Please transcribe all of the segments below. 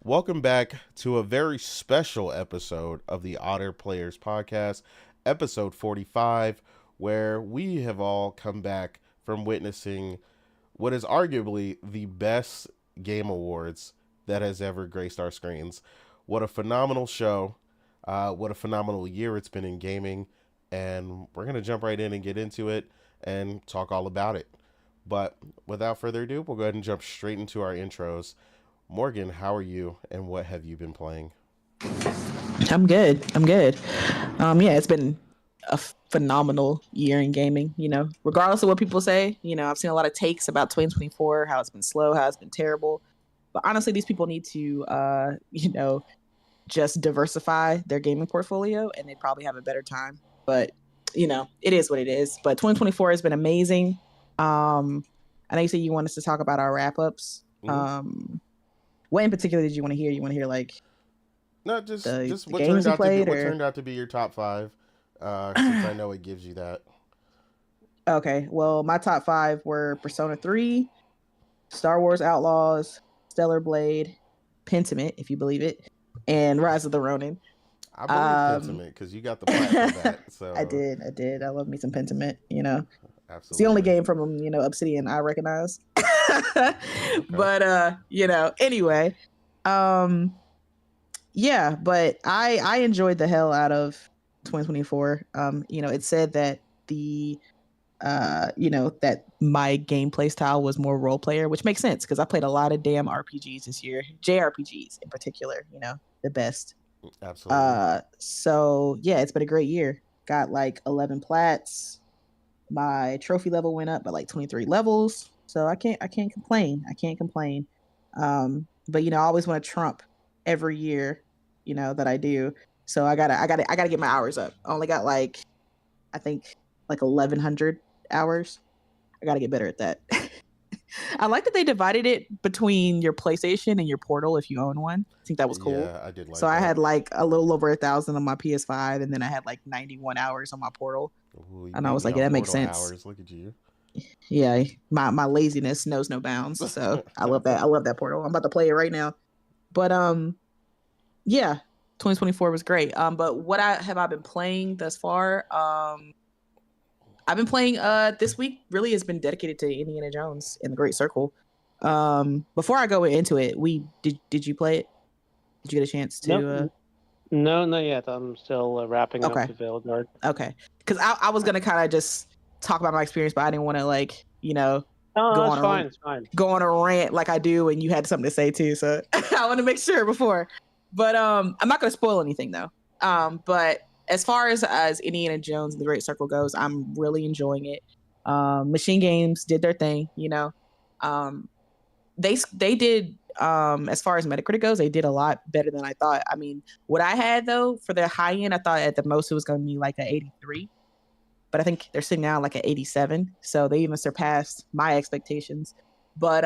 Welcome back to a very special episode of the Otter Players Podcast, episode 45, where we have all come back from witnessing what is arguably the best game awards that has ever graced our screens. What a phenomenal show. What a phenomenal year it's been in gaming. And we're going to jump right in and get into it and talk all about it. But without further ado, we'll go ahead and jump straight into our intros. Morgan, how are you and what have you been playing? I'm good. I'm good. Yeah, it's been a phenomenal year in gaming. Regardless of what people say, I've seen a lot of takes about 2024, how it's been slow, how it's been terrible. But honestly, these people need to, just diversify their gaming portfolio, and they probably have a better time. But it is what it is. But 2024 has been amazing. I know you said you want us to talk about our wrap ups. Mm-hmm. What in particular did you want to hear? You want to hear like No, just the what games turned we out to be played, or your top five, since I know it gives you that. okay, well, my top five were Persona 3, Star Wars Outlaws, Stellar Blade, Pentiment, if you believe it, and Rise of the Ronin. I believe Um, Pentiment because you got the plat for that. I So did, I did. I love me some Pentiment. It's the only absolutely. game from Obsidian I recognize. Okay. But anyway, um, yeah. But I enjoyed the hell out of 2024. It said that the that my gameplay style was more role player, which makes sense because I played a lot of damn RPGs this year, JRPGs in particular, the best. Absolutely. So yeah, it's been a great year. Got like 11 plats. My trophy level went up by like 23 levels. So I can't complain. I can't complain. But I always want to trump every year, that I do. So I gotta get my hours up. I only got like I think like 1100 hours. I got to get better at that. I like that they divided it between your PlayStation and your Portal if you own one. I think that was cool. Yeah, I did So like I that. had like a little over 1,000 on my PS5, and then I had like 91 hours on my Portal. Ooh, you And I beat was me like, yeah, on that makes Portal sense. hours. Look at you. Yeah, my laziness knows no bounds. So I love that. I love that Portal. I'm about to play it right now. But yeah, 2024 was great. But what I been playing thus far? I've been playing this week really has been dedicated to Indiana Jones and the Great Circle. Before I go into it, we did you play it? Did you get a chance Nope. to No, not yet. I'm still wrapping up okay. the Veilguard. Okay. Cuz I was going to kind of just talk about my experience, but I didn't want to like, No, go that's on a fine. It's fine. go on a rant like I do and you had something to say too. So I want to make sure before. But I'm not going to spoil anything though. But as far as Indiana Jones and the Great Circle goes, I'm really enjoying it. Machine Games did their thing, Um, they did as far as Metacritic goes, they did a lot better than I thought. I mean, what I had though for the high end, I thought at the most it was going to be like an 83, but I think they're sitting now like an 87. So they even surpassed my expectations. But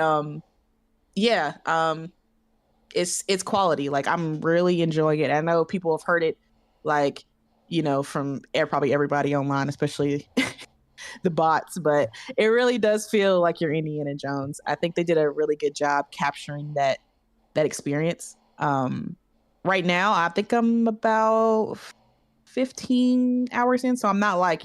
yeah, it's quality. Like I'm really enjoying it. I know people have heard it like from probably everybody online, especially the bots, but it really does feel like you're Indiana Jones. I think they did a really good job capturing that experience. Right now, I think I'm about 15 hours in, so I'm not like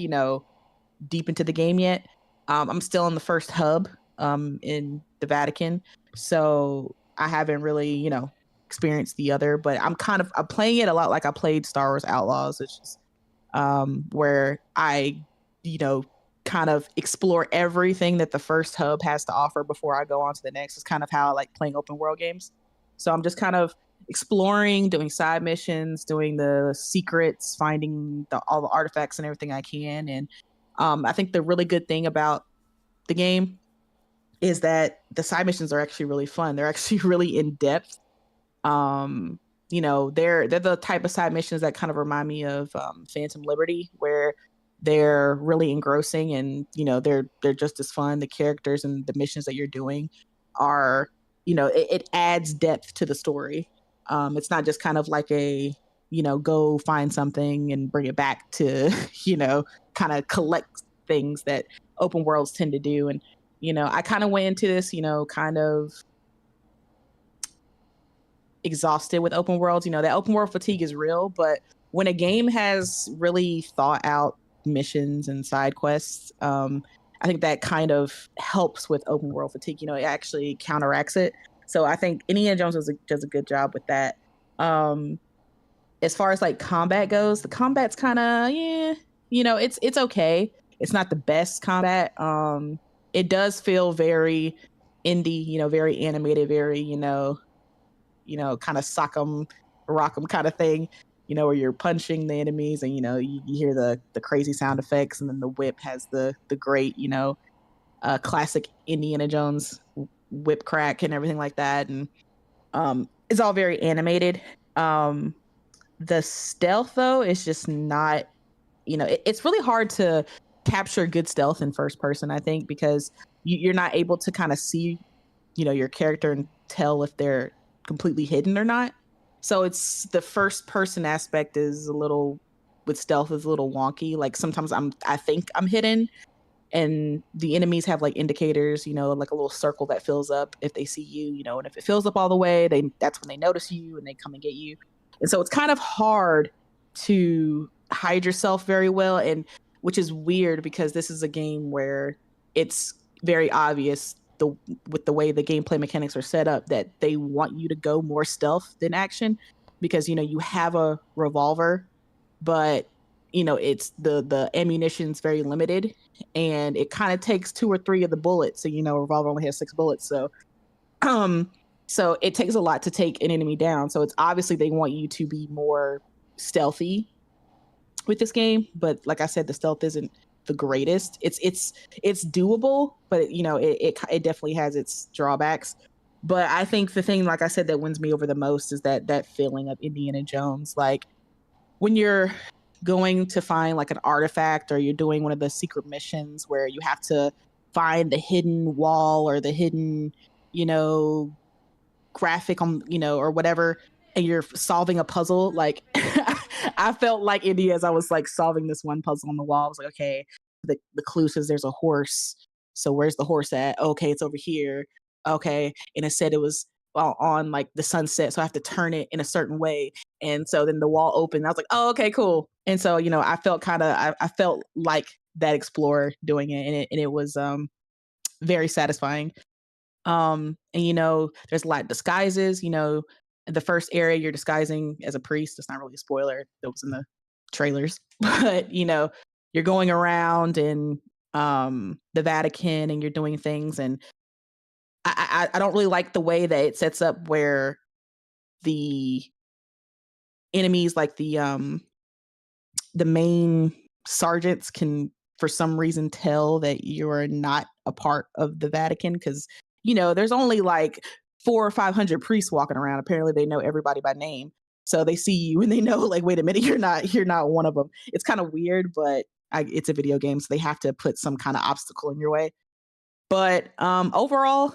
deep into the game yet. I'm still in the first hub in the Vatican, so I haven't really experienced the other. But I'm playing it a lot like I played Star Wars Outlaws, which is where I kind of explore everything that the first hub has to offer before I go on to the next. It's kind of how I like playing open world games. So I'm just kind of exploring, doing side missions, doing the secrets, finding all the artifacts and everything I can. And I think the really good thing about the game is that the side missions are actually really fun. They're actually really in depth. Um, they're the type of side missions that kind of remind me of Phantom Liberty, where they're really engrossing and they're just as fun. The characters and the missions that you're doing are it adds depth to the story. It's not just kind of like a go find something and bring it back to kind of collect things that open worlds tend to do. And I kind of went into this kind of exhausted with open worlds. That open world fatigue is real, but when a game has really thought out missions and side quests, I think that kind of helps with open world fatigue. It actually counteracts it. So I think Indiana Jones does a good job with that. As far as like combat goes, the combat's kind of it's okay. It's not the best combat. It does feel very indie, very animated, very kind of sock 'em, rock 'em kind of thing. Where you're punching the enemies, and you hear the crazy sound effects, and then the whip has the great classic Indiana Jones whip crack and everything like that, and it's all very animated. The stealth though is just not, it's really hard to capture good stealth in first person, I think, because you're not able to kind of see your character and tell if they're completely hidden or not. So it's the first person aspect is a little, with stealth, is a little wonky. Like sometimes I think I'm hidden, and the enemies have like indicators, like a little circle that fills up if they see you, and if it fills up all the way, that's when they notice you and they come and get you. And so it's kind of hard to hide yourself very well, and which is weird because this is a game where it's very obvious with the way the gameplay mechanics are set up that they want you to go more stealth than action, because you have a revolver, but it's the ammunition's very limited, and it kind of takes 2 or 3 of the bullets. So a revolver only has 6 bullets, so it takes a lot to take an enemy down. So it's obviously they want you to be more stealthy with this game, but like I said, the stealth isn't the greatest. It's doable, but it definitely has its drawbacks. But I think the thing, like I said, that wins me over the most is that feeling of Indiana Jones. Like when you're going to find like an artifact, or you're doing one of the secret missions where you have to find the hidden wall or the hidden, graphic on, or whatever, and you're solving a puzzle. Like I felt like India as I was like solving this one puzzle on the wall. I was like, okay, the clue says there's a horse. So where's the horse at? Okay, it's over here. Okay. And it said it was on like the sunset. So I have to turn it in a certain way. And so then the wall opened. I was like, oh, okay, cool. And so, I felt I felt like that explorer doing it. And it was very satisfying. And there's a lot of disguises. The first area you're disguising as a priest. It's not really a spoiler, that was in the trailers. But you're going around in the Vatican, and you're doing things, and I don't really like the way that it sets up where the enemies, like the main sergeants, can for some reason tell that you're not a part of the Vatican, because there's only like 400 or 500 priests walking around. Apparently they know everybody by name, so they see you and they know, like, wait a minute, you're not one of them. It's kind of weird, but it's a video game, so they have to put some kind of obstacle in your way. But overall,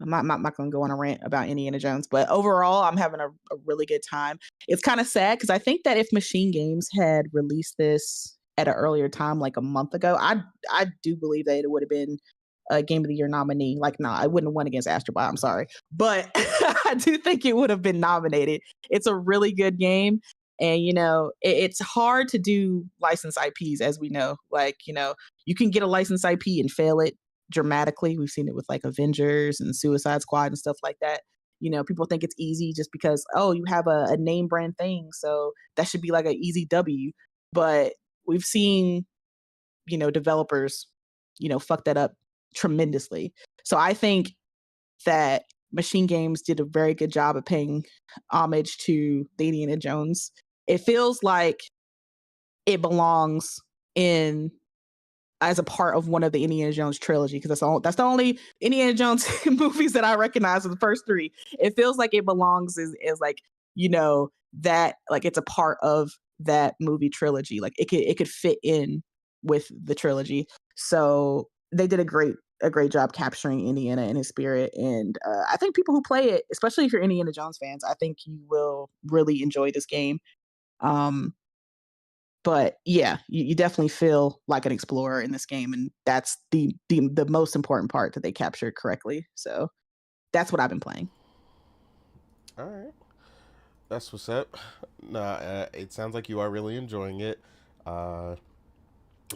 I'm not going to go on a rant about Indiana Jones, but overall, I'm having a really good time. It's kind of sad because I think that if Machine Games had released this at an earlier time, like a month ago, I do believe that it would have been a Game of the Year nominee. Like, no, I wouldn't have won against Astro. I'm sorry, but I do think it would have been nominated. It's a really good game, and it's hard to do licensed IPs, as we know. Like, you can get a licensed IP and fail it dramatically. We've seen it with like Avengers and Suicide Squad and stuff like that. People think it's easy just because, oh, you have a name brand thing, so that should be like an easy W. But we've seen, developers, fuck that up tremendously. So I think that Machine Games did a very good job of paying homage to the Indiana Jones. It feels like it belongs in as a part of one of the Indiana Jones trilogy, because that's the only Indiana Jones movies that I recognize of the first 3. It feels like it belongs is like, that, like, it's a part of that movie trilogy. Like it could fit in with the trilogy. So they did a great job capturing Indiana and his spirit. And I think people who play it, especially if you're Indiana Jones fans, I think you will really enjoy this game. But yeah, you definitely feel like an explorer in this game, and that's the most important part that they captured correctly. So that's what I've been playing. All right. That's what's up. Nah, it sounds like you are really enjoying it. Uh,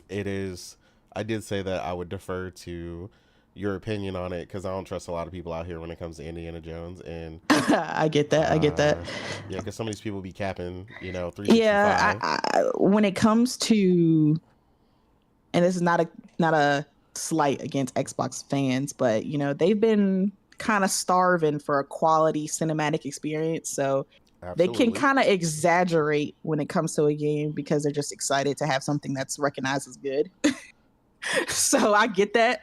it is. I did say that I would defer to your opinion on it because I don't trust a lot of people out here when it comes to Indiana Jones, and I get that. I get that. uh, yeah, because some of these people be capping, Yeah, 365. when it comes to, and this is not a slight against Xbox fans, but they've been kind of starving for a quality cinematic experience, so they can Absolutely. kind of exaggerate when it comes to a game because they're just excited to have something that's recognized as good. So I get that.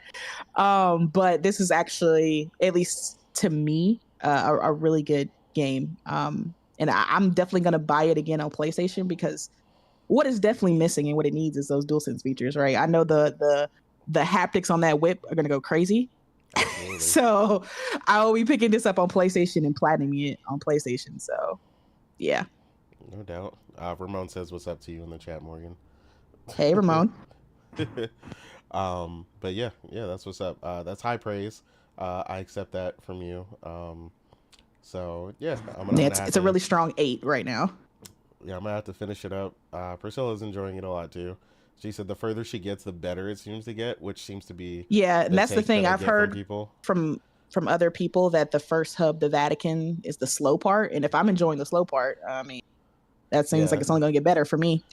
But this is actually, at least to me, a really good game. And I'm definitely gonna buy it again on PlayStation because what is definitely missing and what it needs is those DualSense features, right? I know the haptics on that whip are gonna go crazy. Absolutely. So I will be picking this up on PlayStation and platinuming it on PlayStation. So yeah. No doubt. Ramon says, "What's up to you in the chat, Morgan?" Hey Ramon. But yeah, that's what's up. That's high praise. I accept that from you. So yeah, I'm Yeah, gonna have it's a to. really strong 8 right now. Yeah, I'm gonna have to finish it up. Priscilla's enjoying it a lot too. She said the further she gets, the better it seems to get, which seems to be Yeah, and the that's the take that thing I I've get from heard people. from other people that the first hub, the Vatican, is the slow part. And if I'm enjoying the slow part, I mean, that seems like Yeah, it's only gonna get better for me.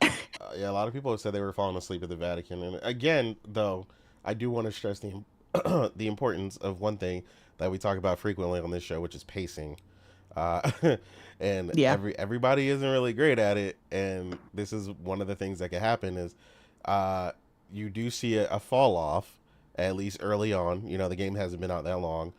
yeah. A lot of people have said they were falling asleep at the Vatican, and again, though, I do want to stress the the importance of one thing that we talk about frequently on this show, which is pacing. Uh, and Yeah. everybody isn't really great at it, and this is one of the things that can happen is uh, you do see a fall off at least early on. The game hasn't been out that long,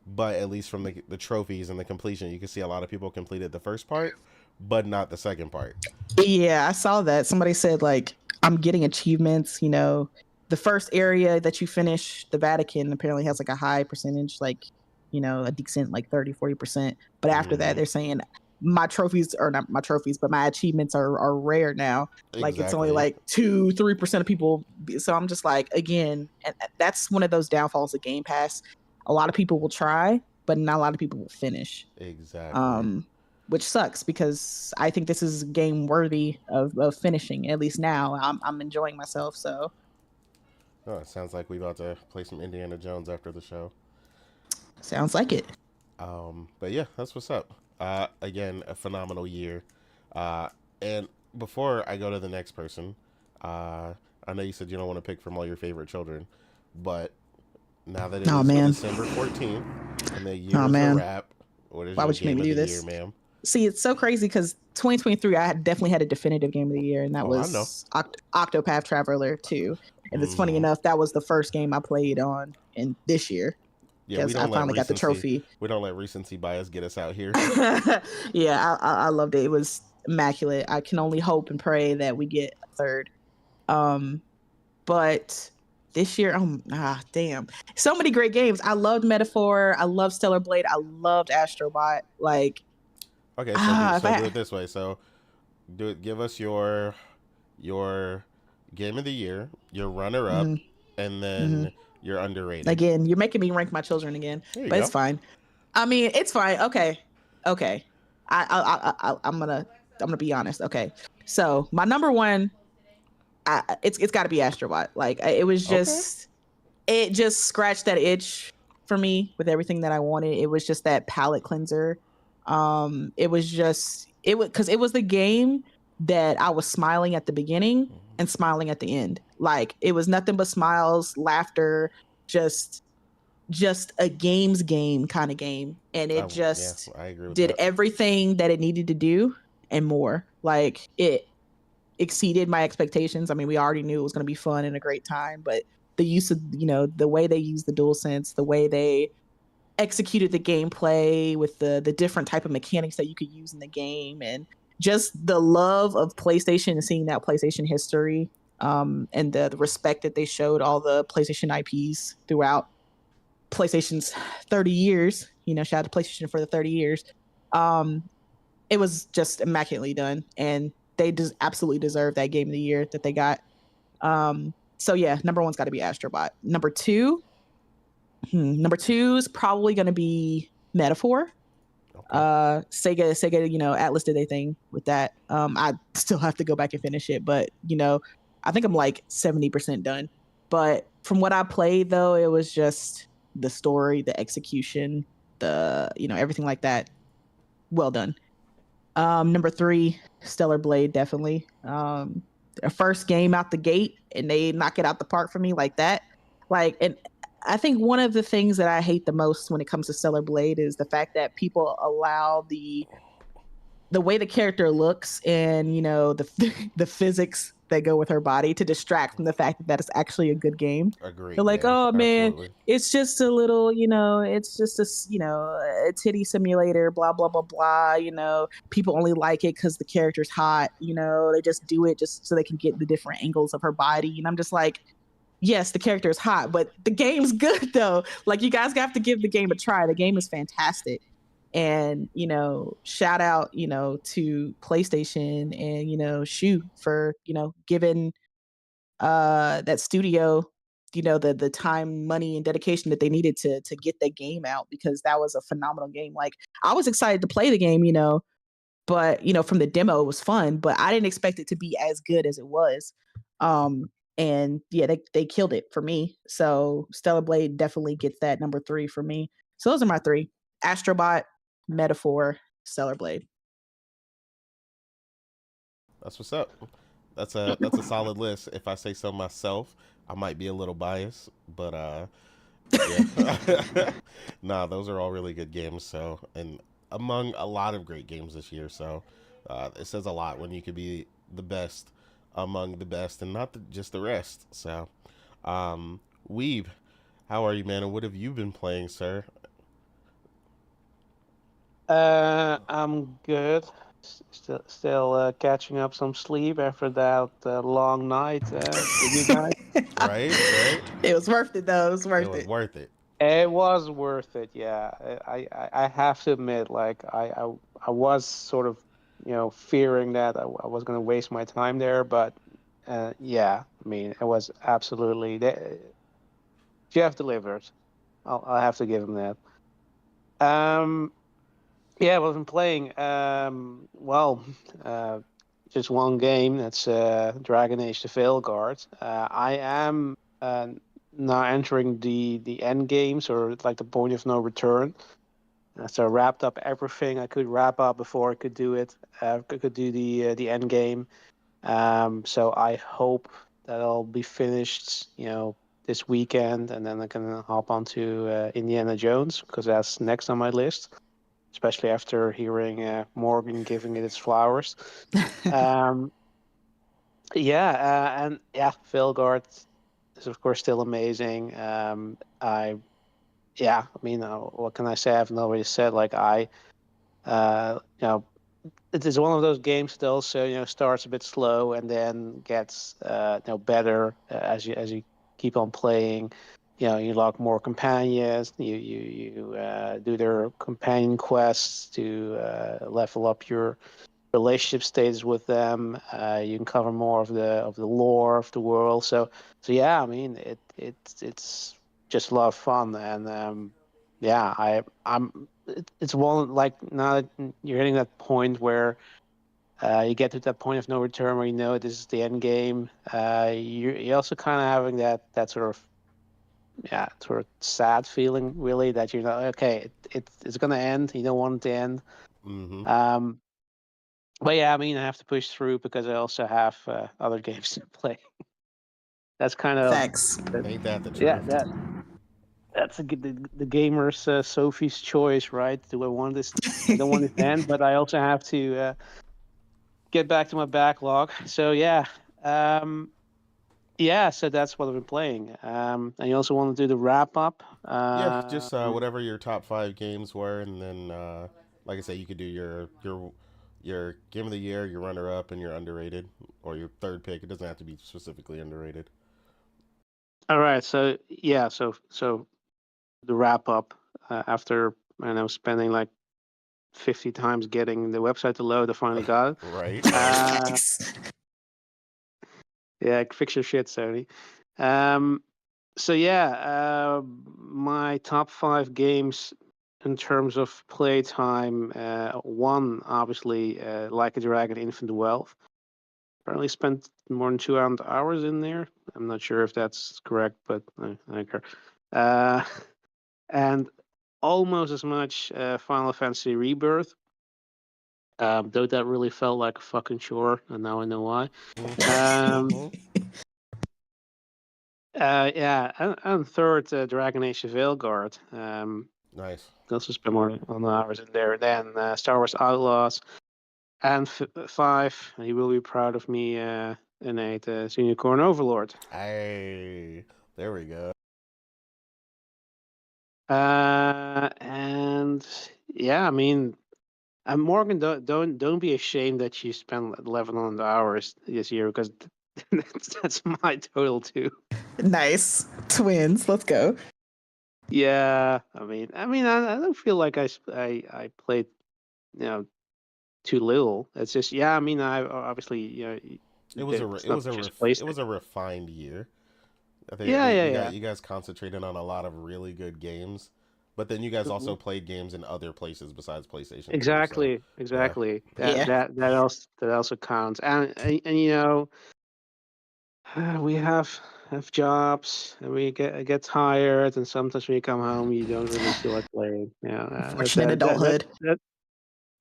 but at least from the trophies and the completion, you can see a lot of people completed the first part, but not the second part. Yeah, I saw that. Somebody said like I'm getting achievements, the first area that you finish, the Vatican apparently has like a high percentage, like, a decent like 30-40%. But after that, Hmm. they're saying my trophies, or not my trophies, but my achievements are rare now. Like it's only Exactly. like 2-3% of people. So I'm just like, again, and that's one of those downfalls of Game Pass. A lot of people will try, but not a lot of people will finish. Exactly. Um, which sucks because I think this is game worthy of finishing. At least now, I'm enjoying myself. So Oh, it sounds like we about to play some Indiana Jones after the show. sounds like it. But yeah, that's what's up. Again, a phenomenal year. And before I go to the next person, I know you said you don't want to pick from all your favorite children, but now that it Oh is man, December 14th and the year oh is a man, wrap, what is why your would you make game me of do the year, this? ma'am? See, it's so crazy because 2023, I had definitely had a definitive game of the year, and that Oh, I know. was Octopath Traveler 2. And it's funny Hmm. enough, that was the first game I played on in this year Yeah, because I finally got the trophy. we don't let recency bias get us out here. Yeah, I loved it. It was immaculate. I can only hope and pray that we get a third. Um, but this year, damn, so many great games. I loved Metaphor. I loved Stellar Blade. I loved Astrobot. Like, Okay, so do if I it this way. So do it. Give us your game of the year, your runner up, mm, and mm, then your underrated. again, you're making me rank my children again, There you but it's go. fine. I mean, it's fine. Okay, okay. I'm gonna be honest. Okay, so my number one, it's got to be Astrobot. Like, Okay. it just scratched that itch for me with everything that I wanted. It was just that palate cleanser. It was just it was because it was the game that I was smiling at the beginning and smiling at the end. Like it was nothing but smiles, laughter, just a game's game kind of game, and it Yeah, just I agree with did that. everything that it needed to do and more. Like it exceeded my expectations. I mean, we already knew it was going to be fun and a great time, but the use of, the way they used the dual sense, the way they executed the gameplay with the different type of mechanics that you could use in the game, and just the love of PlayStation and seeing that PlayStation history, and the respect that they showed all the PlayStation IPs throughout PlayStation's 30 years. Shout out to PlayStation for the 30 years. Um, it was just immaculately done, and they just absolutely deserve that game of the year that they got. So yeah, number one's got to be Astrobot. Number two is probably going to be Metaphor. Okay. Sega, Atlas did their thing with that. I still have to go back and finish it, but I think I'm like 70% done. But from what I played though, it was just the story, the execution, everything like that. Well done. Number 3, Stellar Blade, definitely. A first game out the gate, and they knock it out the park for me like that. And I think one of the things that I hate the most when it comes to Stellar Blade is the fact that people allow the way the character looks and the physics that go with her body to distract from the fact that is actually a good game. They're Agreed. like, Yeah, oh man, absolutely. it's just a little, it's just a titty simulator, blah blah blah blah. People only like it because the character's hot. They just do it just so they can get the different angles of her body. And I'm just like, yes, the character is hot, but the game's good though. Like, you guys have to give the game a try. The game is fantastic. And shout out to PlayStation and Shu for giving that studio the time, money, and dedication that they needed to get that game out, because that was a phenomenal game. Like, I was excited to play the game, but from the demo it was fun, but I didn't expect it to be as good as it was. And yeah, they killed it for me. So Stellar Blade definitely gets that number 3 for me. So those are my 3: Astrobot, Metaphor, Stellar Blade. That's what's up. That's a solid list. If I say so myself, I might be a little biased, but yeah. Nah, those are all really good games. So, and among a lot of great games this year. So, it says a lot when you could be the best among the best and not just the rest. So, Weeb, how are you, man? And what have you been playing, sir? I'm good. Still catching up some sleep after that long night with you guys. Right, right. It was worth it though. It was It worth was it. worth it. It was worth it, yeah. I have to admit, like I was sort of, fearing that I was going to waste my time there, but yeah, I mean, it was absolutely. Jeff delivered. I'll have to give him that. Um, yeah, what I've been playing. Well, uh, just one game. That's Dragon Age: The Veilguard. I am now entering the end games, or like the point of no return. So I wrapped up everything I could wrap up before I could do it. Could do the end game. So I hope that I'll be finished, this weekend, and then I can hop onto Indiana Jones, because that's next on my list, especially after hearing Morgan giving it its flowers. Um, yeah, and yeah, Vilgard is of course still amazing. I mean, what can I say? I've already said, like, it is one of those games that also, starts a bit slow and then gets better as you keep on playing. You lock more companions. You do their companion quests to level up your relationship status with them. You can cover more of the lore of the world. So yeah, I mean, it's just a lot of fun. And yeah, it's one, like, now that you're hitting that point where you get to that point of no return, where this is the end game. You're also kind of having that sort of, yeah, sort of sad feeling, really, that you're not okay. It's gonna end. You don't want it to end. Mm-hmm. Um, but yeah, I mean, I have to push through because I also have other games to play. That's kind of Facts. Ain't that the yeah, truth? that's the gamer's Sophie's choice, right? Do I want this? I don't want it to end, but I also have to get back to my backlog. So yeah, um, yeah. So that's what I've been playing. And you also want to do the wrap up. Yeah, just whatever your top 5 games were, and then like I said, you could do your game of the year, your runner up, and your underrated, or your third pick. It doesn't have to be specifically underrated. All right. So yeah. So the wrap up after, and I was spending like 50 times getting the website to load. I finally got it. Right, right. Facts. Yeah, fix your shit, Sony. Um, so yeah, my top 5 games in terms of playtime, one obviously Like a Dragon: Infinite Wealth. Apparently spent more than 200 hours in there. I'm not sure if that's correct, but I don't care. And almost as much Final Fantasy Rebirth. Though that really felt like a fucking chore, and now I know why. Mhm. Yeah, and third, Dragon Age Veilguard. Nice. Also spent more on hours in there. Then Star Wars Outlaws, and five. You will be proud of me, Innate Unicorn Overlord. Hey, there we go. And yeah, I mean, and Morgan, don't be ashamed that you spent 1,100 hours this year, because that's my total too. Nice. Twins. Let's go. Yeah, I don't feel like I played, too little. It's just, yeah, I mean, I obviously, it's not just It was PlayStation. a refined year. I think Yeah, yeah, yeah. you guys concentrated on a lot of really good games, but then you guys Mhm. also played games in other places besides PlayStation too. So Exactly, yeah, exactly. Yeah. That also counts. And we have jobs, and we get tired, and sometimes when you come home, you don't really feel like playing. Yeah, Unfortunate adulthood.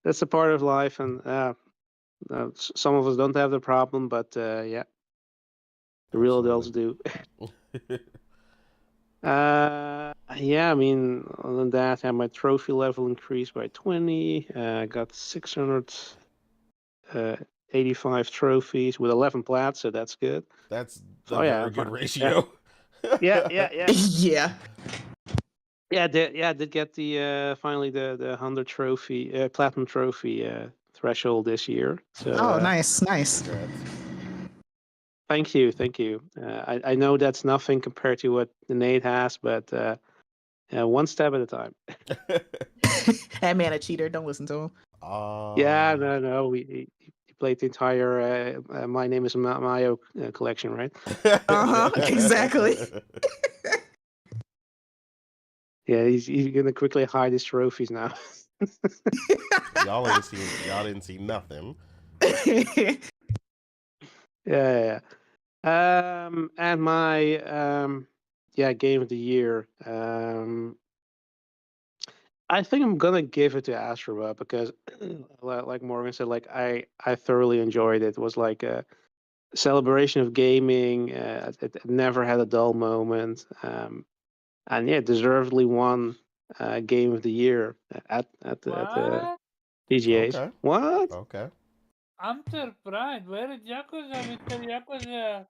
that's a part of life, and some of us don't have the problem, but yeah, the real absolutely. adults do. Yeah, I mean, other than that, my trophy level increased by 20. I got 685 trophies with 11 plats, so that's good. That's Oh a yeah, very good yeah, ratio. yeah, yeah, yeah. Yeah. Did get the finally the 100 trophy platinum trophy threshold this year. So Oh, nice. Nice. Congrats. thank you, thank you. I know that's nothing compared to what the Nate has, but one step at a time. That man a cheater. Don't listen to him. Yeah, Uh, no, he played the entire My Name is Mayo collection, right? Uh-huh. Exactly. Yeah, he's gonna quickly hide his trophies now. y'all didn't see nothing. Yeah, yeah. And my game of the year. I think I'm gonna give it to Astro because, like Morgan said, like I thoroughly enjoyed it. It was like a celebration of gaming. It never had a dull moment. And yeah, deservedly won game of the year at the What? PGAs. Okay. What? Okay. I'm surprised. Where is Yakuza, Mr. Yakuza?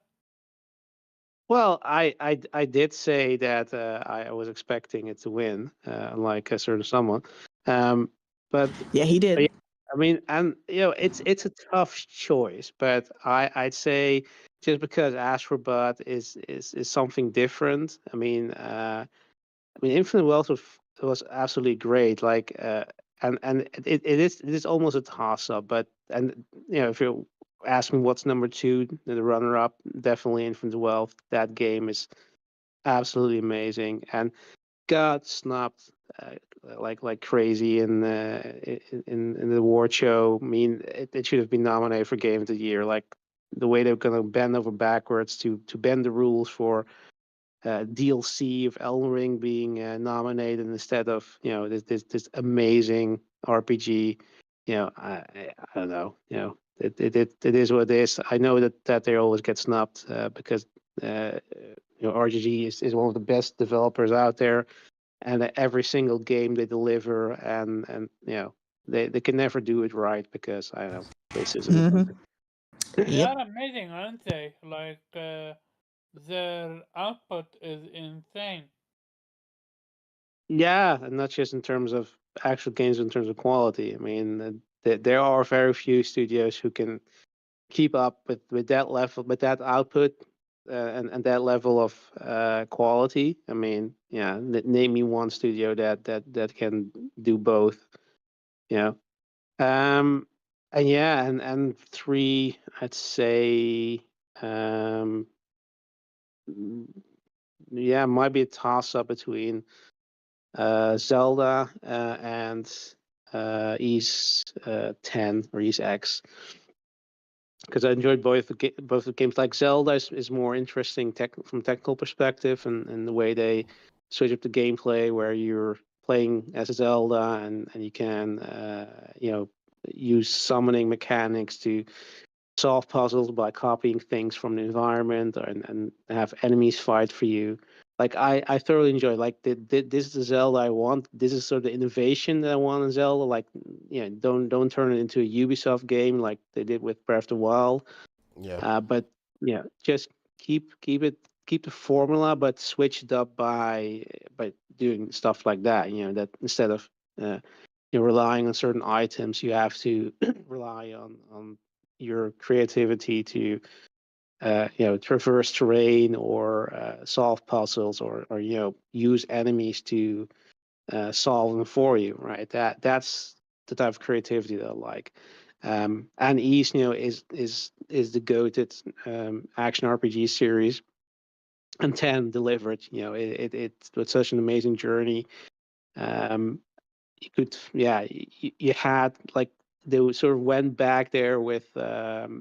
Well, I did say that I was expecting it to win, unlike a certain someone. But Yeah, he yeah, did. I mean, and it's a tough choice, but I'd say just because Astrobot is something different. I mean, Infinite Wealth was absolutely great. Like, and it is almost a toss up. But if you ask me what's number two, the runner up, definitely Infinite Wealth. That game is absolutely amazing and got snubbed like crazy in the award show. I mean, it should have been nominated for Game of the Year. Like the way they're gonna bend over backwards to bend the rules for DLC of Elden Ring being nominated instead of this amazing RPG. I don't know. It is what it is. I know that they always get snubbed because RGG is one of the best developers out there, and every single game they deliver, and they can never do it right because I don't know, racism or Hmm. something. They Yep. are amazing, aren't they? Like, their output is insane. Yeah, and not just in terms of actual games, in terms of quality. I mean, there are very few studios who can keep up with that level, with that output, and that level of quality. I mean, yeah, name me one studio that can do both. You know, and yeah, and three, I'd say, um, yeah, might be a toss up between Zelda and Ys 10 or Ys X, because I enjoyed both the games. Like Zelda is more interesting from technical perspective, and the way they switch up the gameplay, where you're playing as a Zelda and you can use summoning mechanics to solve puzzles by copying things from the environment, and have enemies fight for you. Like I thoroughly enjoy. Like this is the Zelda I want. This is sort of the innovation that I want in Zelda. Like don't turn it into a Ubisoft game like they did with Breath of the Wild. Yeah. But just keep the formula, but switch it up by doing stuff like that. That instead of relying on certain items, you have to rely on your creativity to traverse terrain, or solve puzzles, or use enemies to solve them for you, right? That's the type of creativity that I like. And Ys is the goated action RPG series, and 10 delivered. It was such an amazing journey. You could, you had, like, they sort of went back there with,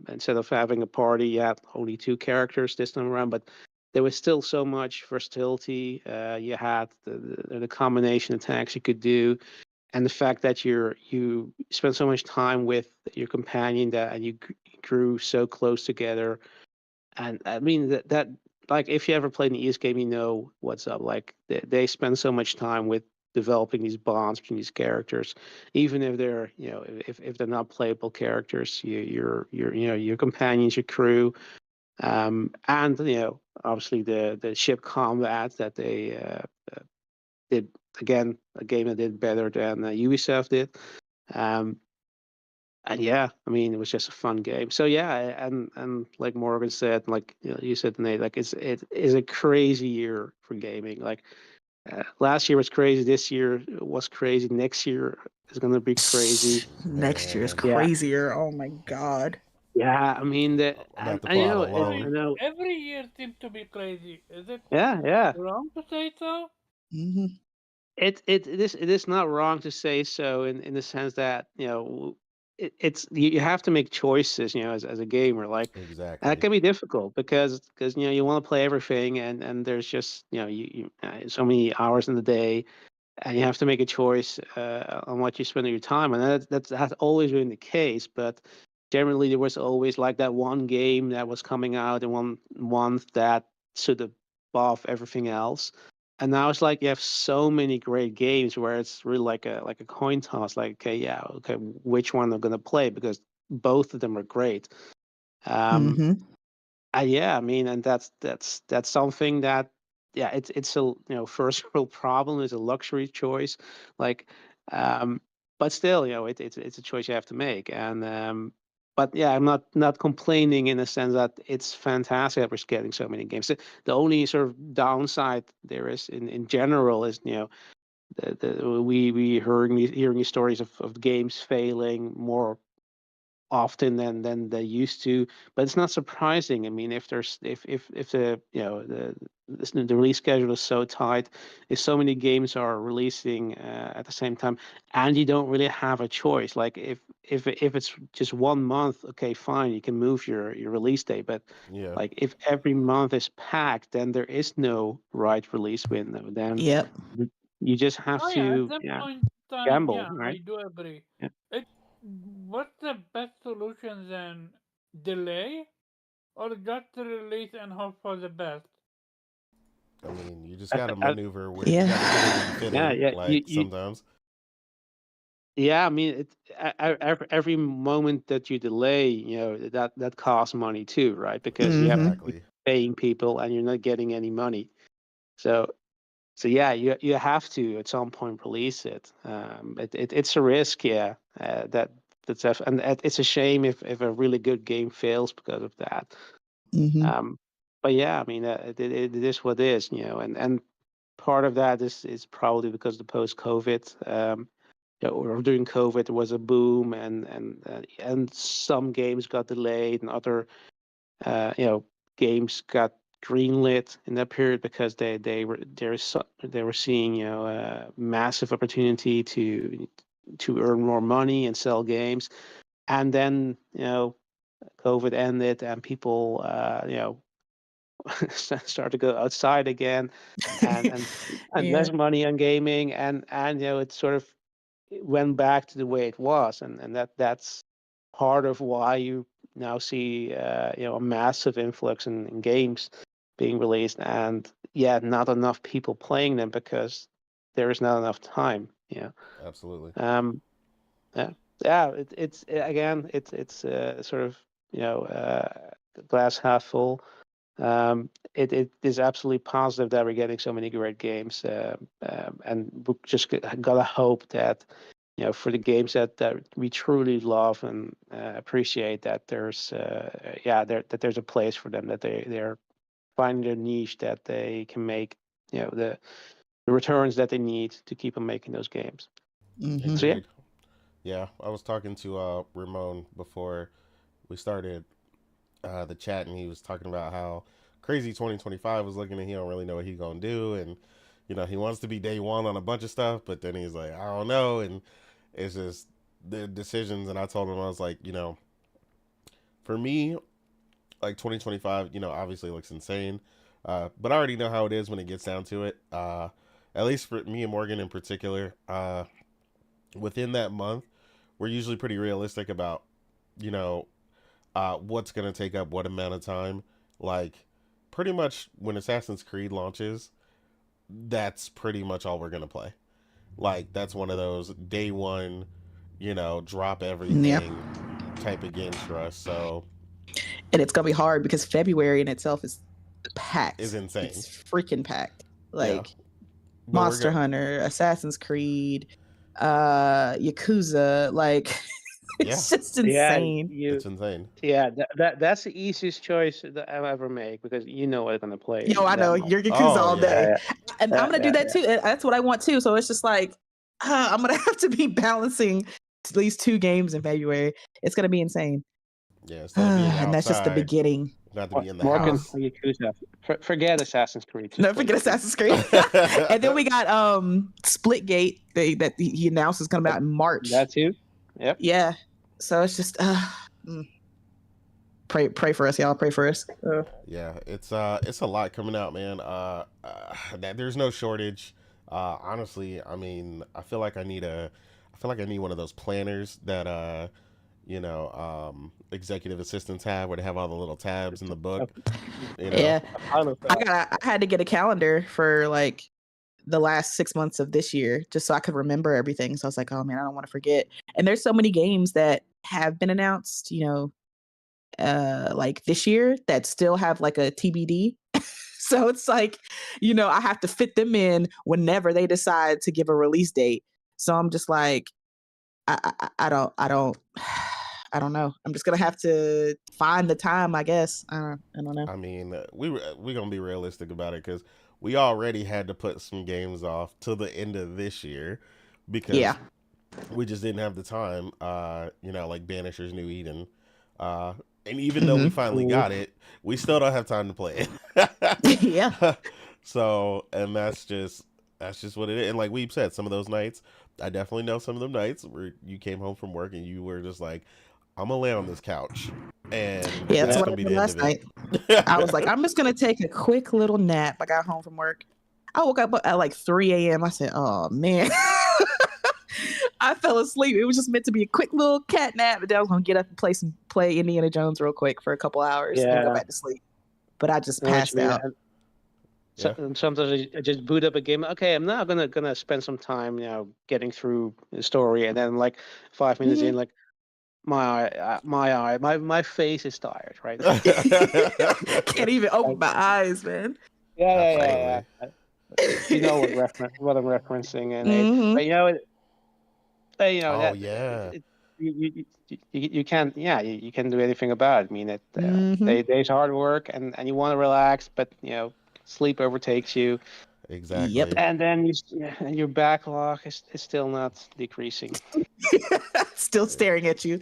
instead of having a party, you had only 2 characters this time around, but there was still so much versatility. You had the combination attacks you could do, and the fact that you spend so much time with your companion, and you grew so close together. And I mean that like, if you ever played an ES game, you know what's up. Like, they spend so much time with developing these bonds between these characters, even if they're if they're not playable characters. Your companions, your crew, and obviously the ship combat that they did, again, a game that did better than Ubisoft did. Um, and yeah, I mean, it was just a fun game. So yeah, and like Morgan said, like you said, Nate, like it is a crazy year for gaming. Like, last year was crazy. This year was crazy. Next year is gonna be crazy. Next year is Man. Yeah, crazier. Oh my god. yeah. I mean, I'm at the and plot I alone. know. Every year seems to be crazy. Is it Yeah, yeah. wrong to say so? Hmm. It is not wrong to say so, in the sense that it's, you have to make choices, as a gamer. Like, that Exactly. can be difficult, because you want to play everything, and there's just so many hours in the day, and you have to make a choice on what you spend your time. And that's has always been the case. But generally, there was always like that one game that was coming out in one month that stood above everything else. And now it's like you have so many great games where it's really like a coin toss. Like, okay, yeah, okay, which one I'm gonna play, because both of them are great. Um, Hmm. yeah, I mean, and that's something that, yeah, it's a first world problem, is a luxury choice. Like, um, but still, it's a choice you have to make. And but yeah, I'm not complaining, in the sense that it's fantastic that we're getting so many games. The only sort of downside there is, in general, is we hearing these stories of games failing more often than they used to. But it's not surprising. I mean, if there's if the the release schedule is so tight, if so many games are releasing at the same time, and you don't really have a choice. Like, if it's just 1 month, okay, fine, you can move your release date. But Yeah. like, if every month is packed, then there is no right release window. Then Yep. you just have Oh yeah, at to, that yeah, point in time, gamble, yeah, I right? do agree. Yeah. It What's the best solution then? Delay or just release and hope for the best? I mean, you just I, gotta I, maneuver where you Yeah. gotta get it where you fit yeah, in. yeah. Like sometimes. Yeah, I mean, every moment that you delay, that costs money too, right? Because you have to Hmm. be Exactly. paying people, and you're not getting any money. So, yeah, you have to at some point release it. It's a risk, yeah. And it's a shame if a really good game fails because of that. Hmm. Um, but yeah, I mean, it is what it is, and part of that is probably because of the post-COVID. Or during COVID, there was a boom, and some games got delayed, and other games got greenlit in that period because they were seeing a massive opportunity to earn more money and sell games, and then COVID ended and people start to go outside again, and Yeah. less money on gaming, and it sort of went back to the way it was, and that's part of why you now see a massive influx in games being released, and not enough people playing them because there is not enough time. Absolutely. Yeah, it's again, it's sort of glass half full. It is absolutely positive that we're getting so many great games, and we just gotta hope that for the games that we truly love and appreciate, that there's that there's a place for them, that they're finding their niche, that they can make the returns that they need to keep on making those games. Mm-hmm. So yeah. Agreed. Yeah, I was talking to Ramon before we started the chat, and he was talking about how crazy 2025 was looking, and he don't really know what he's gonna do, and he wants to be day one on a bunch of stuff, but then he's like, I don't know, and it's just the decisions. And I told him, I was like, for me, like 2025, obviously looks insane, but I already know how it is when it gets down to it. At least for me and Morgan in particular, within that month, we're usually pretty realistic about, what's going to take up what amount of time. Like, pretty much when Assassin's Creed launches, that's pretty much all we're going to play. Like, that's one of those day one, drop everything type of games for us. So, and it's gonna be hard because February in itself is packed. It's insane. It's freaking packed. Like but Monster Hunter, Assassin's Creed, Yakuza, like it's just insane. It's insane. Yeah, that's the easiest choice that I'll ever make, because what I'm gonna play. Yo, I know you're Yakuza all day, and I'm gonna do that too. That's what I want too. So it's just like I'm gonna have to be balancing at least 2 games in February. It's gonna be insane. Yeah, instead of being outside, and that's just the beginning. Not to be in the Morgan, house. Yakuza. Forget Assassin's Creed. No, forget Assassin's Creed. And then we got Splitgate that he announced is coming out in March. That too. Yep. Yeah. So it's just pray for us, y'all. Pray for us. Yeah, it's a lot coming out, man. There's no shortage. Honestly, I mean, I feel like I need one of those planners that executive assistants have, where they have all the little tabs in the book. Yeah, I had to get a calendar for like the last 6 months of this year just so I could remember everything. So I was like, oh man, I don't want to forget. And there's so many games that have been announced, like this year, that still have like a TBD. So it's like, I have to fit them in whenever they decide to give a release date. So I'm just like, I don't know. I'm just gonna have to find the time, I guess. I don't know. I mean, we're gonna be realistic about it, because we already had to put some games off till the end of this year because we just didn't have the time. Like Banisher's New Eden, and even though we finally got it, we still don't have time to play it. Yeah. So, and that's just what it is. And like Weeb said, some of those nights, I definitely know some of them nights where you came home from work and you were just like, I'm gonna lay on this couch, and that's what I did last night. I was like, I'm just gonna take a quick little nap. I got home from work. I woke up at like 3 a.m. I said, oh man. I fell asleep. It was just meant to be a quick little cat nap, but then I was gonna get up and play Indiana Jones real quick for a couple hours and go back to sleep. But I just passed out. Sometimes I just boot up a game. Okay, I'm now gonna spend some time, getting through the story, and then like 5 minutes in, like my face is tired, right? Can't even open my eyes, man. Yeah. You know what I'm referencing, and you can't you can't do anything about it. I mean, there's hard work, and you want to relax, but sleep overtakes you. Exactly. Yep. And then your backlog is still not decreasing. Still staring at you.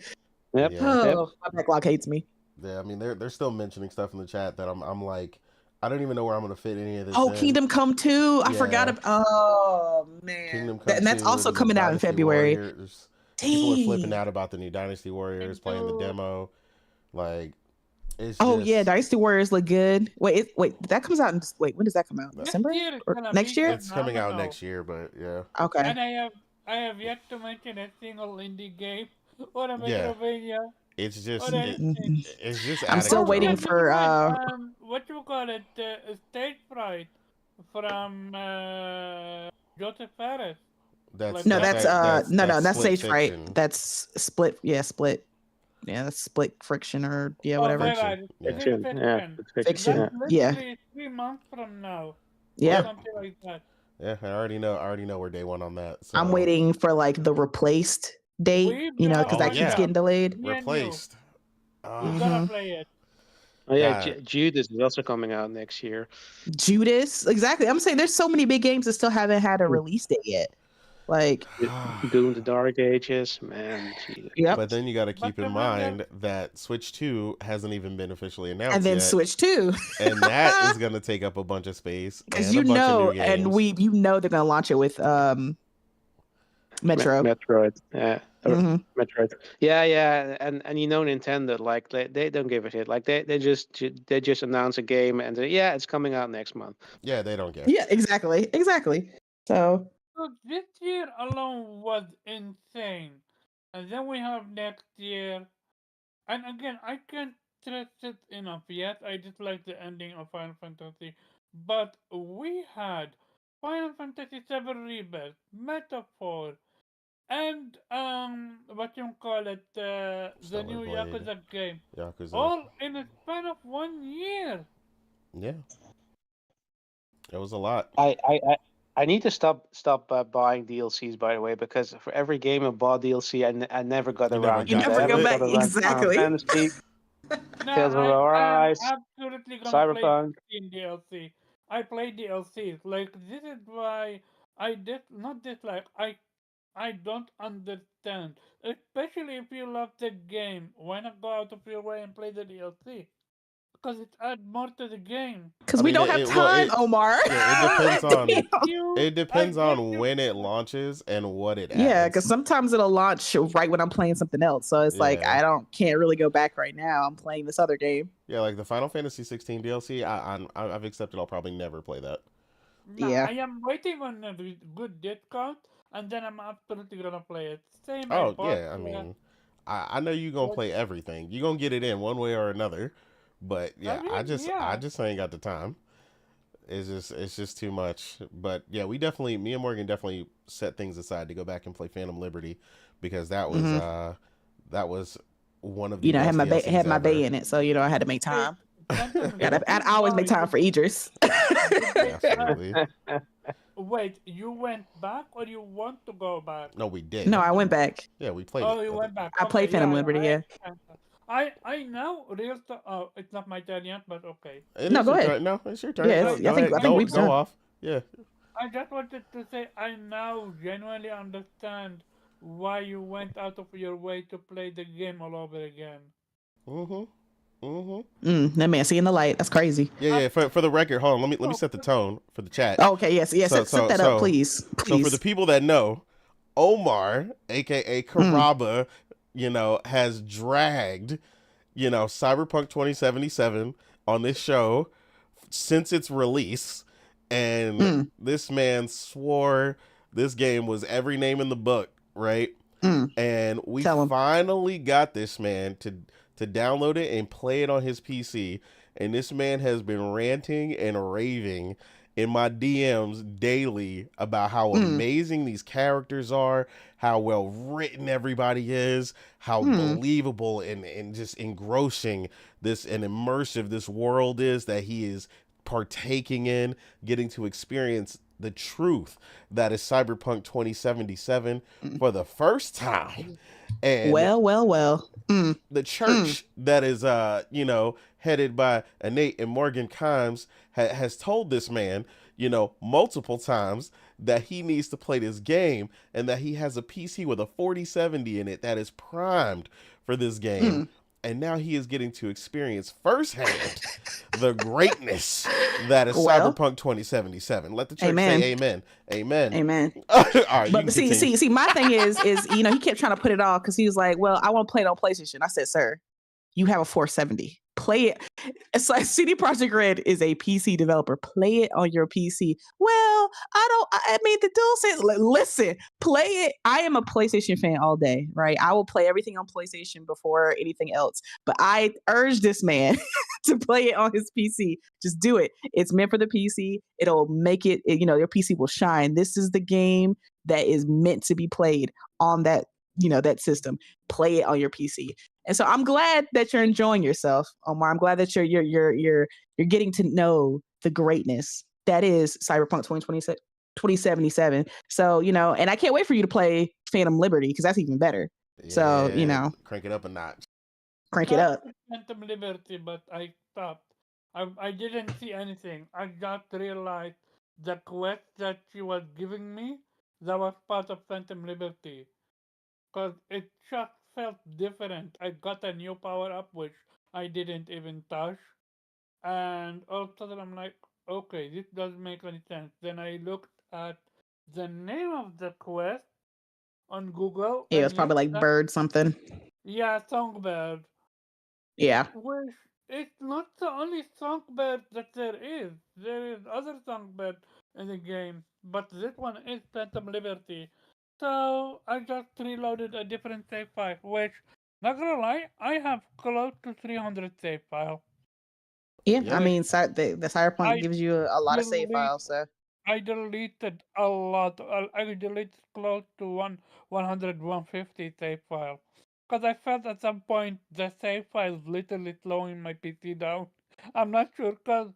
Yep. Yeah. Oh, my backlog hates me. Yeah, I mean, they're still mentioning stuff in the chat that I'm like, I don't even know where I'm gonna fit any of this Oh, in. Kingdom Come 2. I Yeah. forgot about. Oh man, Kingdom Come and that's 2. also There's a coming out in Dynasty February. Warriors. People are flipping Dang. out about the new Dynasty Warriors playing the demo. Like, it's Oh yeah, just Dynasty Warriors look good. Wait, that comes out in when does that come out? Next December year is or gonna next be year? it's coming out phenomenal. next year, but yeah. Okay. And I have yet to mention a single indie game or a Yeah. Metroidvania It's or just anything. it's just I'm adding still Oh yeah, waiting drama. never for mind. What you call it? Stage fright from Joseph Fares. That's no, that that's that that's no, that's that's split Stage Fright. fiction. That's Split. Yeah, Split. Yeah, that's Split Friction or Oh, whatever. my Friction. God. Yeah. Is it Fiction. Yeah, fiction? it's fiction. Fiction. Yeah. That's Yeah. literally 3 months from now. Or Yep. something like that. Yeah, I already know we're day one on that. So I'm waiting for like the replaced date, We have because Oh, that keeps yeah. getting delayed. Me and you. replaced. We Ah, gotta hmm play it. Oh yeah, God. Judas is also coming out next year. Judas, exactly. I'm saying there's so many big games that still haven't had a release date yet. Like, Doom the Dark Ages, man. Jesus. yep. But then you got to But keep in remember, mind that Switch 2 hasn't even been officially And announced then yet. Switch 2. And that is going to take up a bunch of space Because and a bunch of new and games. they're gonna launch it with Metro. Metroid. Yeah. hmm Metroid. Yeah, and Nintendo, like they don't give a shit. Like they just announce a game and yeah, it's coming out next month. Yeah, they don't care. Yeah, exactly. So so this year alone was insane. And then we have next year. And again, I can't stress it enough. Yes, I dislike the ending of Final Fantasy. But we had Final Fantasy VII Rebirth, Metaphor, and what you call it, the Stellar new Blade, Yakuza game, Yakuza. all in a span of 1 year. Yeah, it was a lot. I need to stop buying DLCs, by the way, because for every game I bought DLC, I never got You never around you to it. got never I to go never it. back. got around to Final Exactly. Fantasy, No, Tales of I am Arise, absolutely gonna play Cyberpunk. 16 DLC. I play DLCs. Like this is why I did not dislike. I don't understand. Especially if you love the game, why not go out of your way and play the DLC? Because it adds more to the game. Because I we mean, don't have time, Omar. yeah, it depends I on get Damn. you. it I depends get on you. when it launches and what it Yeah, adds. because sometimes it'll launch right when I'm playing something else. So it's like Yeah. can't really go back right now. I'm playing this other game. Yeah, like the Final Fantasy 16 DLC. I've accepted I'll probably never play that. Nah, Yeah. I am waiting on a good discount, and then I'm absolutely gonna play it. Same I Oh bought. yeah, I mean, I know you gonna play everything. You gonna get it in one way or another. But I yeah, I mean, just yeah. ain't got the time. It's just too much. But yeah, me and Morgan definitely set things aside to go back and play Phantom Liberty because that was one of the I had best my DLCs had my ever. bay in it, so I had to make Hey, time. Phantom I always make time for Idris. Absolutely. Wait, you went back or you want to go back? No, we did. No, I went back. Yeah, we played Oh, it. you went back. I played Phantom Liberty. Yeah. I know real stuff. Oh, it's not my turn yet, but okay. It No, is go your ahead. turn. No, it's your turn. Yeah, Go, I go think ahead. we've Go done. off. Yeah. I just wanted to say I now genuinely understand why you went out of your way to play the game all over again. That man seeing the light. That's crazy. Yeah. For the record, hold on. Let me set the tone for the chat. Okay, yes. Set that up, please. So for the people that know, Omar, aka Karaba, has dragged, Cyberpunk 2077 on this show since its release, and this man swore this game was every name in the book, right? And we finally got this man to download it and play it on his PC, and this man has been ranting and raving in my DMs daily about how amazing these characters are, how well written everybody is, how believable and just engrossing and immersive this world is that he is partaking in, getting to experience the truth that is Cyberpunk 2077 for the first time. And well. the church that is headed by Innate and Morgan Kimes has told this man multiple times that he needs to play this game and that he has a PC with a 4070 in it that is primed for this game. and now he is getting to experience firsthand the greatness that is Well, Cyberpunk 2077. Let the church amen. say amen. Amen. Amen. All right, you But can see, continue. my thing is, you know, he kept trying to put it off because he was like, "Well, I want to play it on PlayStation." I said, "Sir, you have a 470. Play it." It's like CD Projekt Red is a PC developer. Play it on your PC. Well, I made the DualSense. Listen, play it. I am a PlayStation fan all day, right? I will play everything on PlayStation before anything else. But I urge this man to play it on his PC. Just do it. It's meant for the PC. It'll make it, you know, your PC will shine. This is the game that is meant to be played on that, you know, that system. Play it on your PC. And so I'm glad that you're enjoying yourself, Omar. I'm glad that you're getting to know the greatness that is Cyberpunk 2077. So, you know, and I can't wait for you to play Phantom Liberty because that's even better. So, you know, crank it up a notch. crank it up. Phantom Liberty, but I stopped. I didn't see anything. I just realized the quest that she was giving me, that was part of Phantom Liberty. Because it just felt different. I got a new power up, which I didn't even touch. And all of a sudden I'm like, okay, this doesn't make any sense. Then I looked at the name of the quest on Google, Yeah, and it's yes, probably like Bird something. yeah, Songbird. Yeah. Which it's not the only songbird that there is. There is other songbird in the game, but this one is Phantom Liberty. So I just reloaded a different save file, which, not gonna lie, I have close to 300 save file. Yeah. Yep. I Which mean, the Cyberpunk I gives you a lot of save delete, files. So I deleted a lot. I deleted close to 100, 150 save file. Because I felt at some point the save file is literally slowing my PC down. I'm not sure because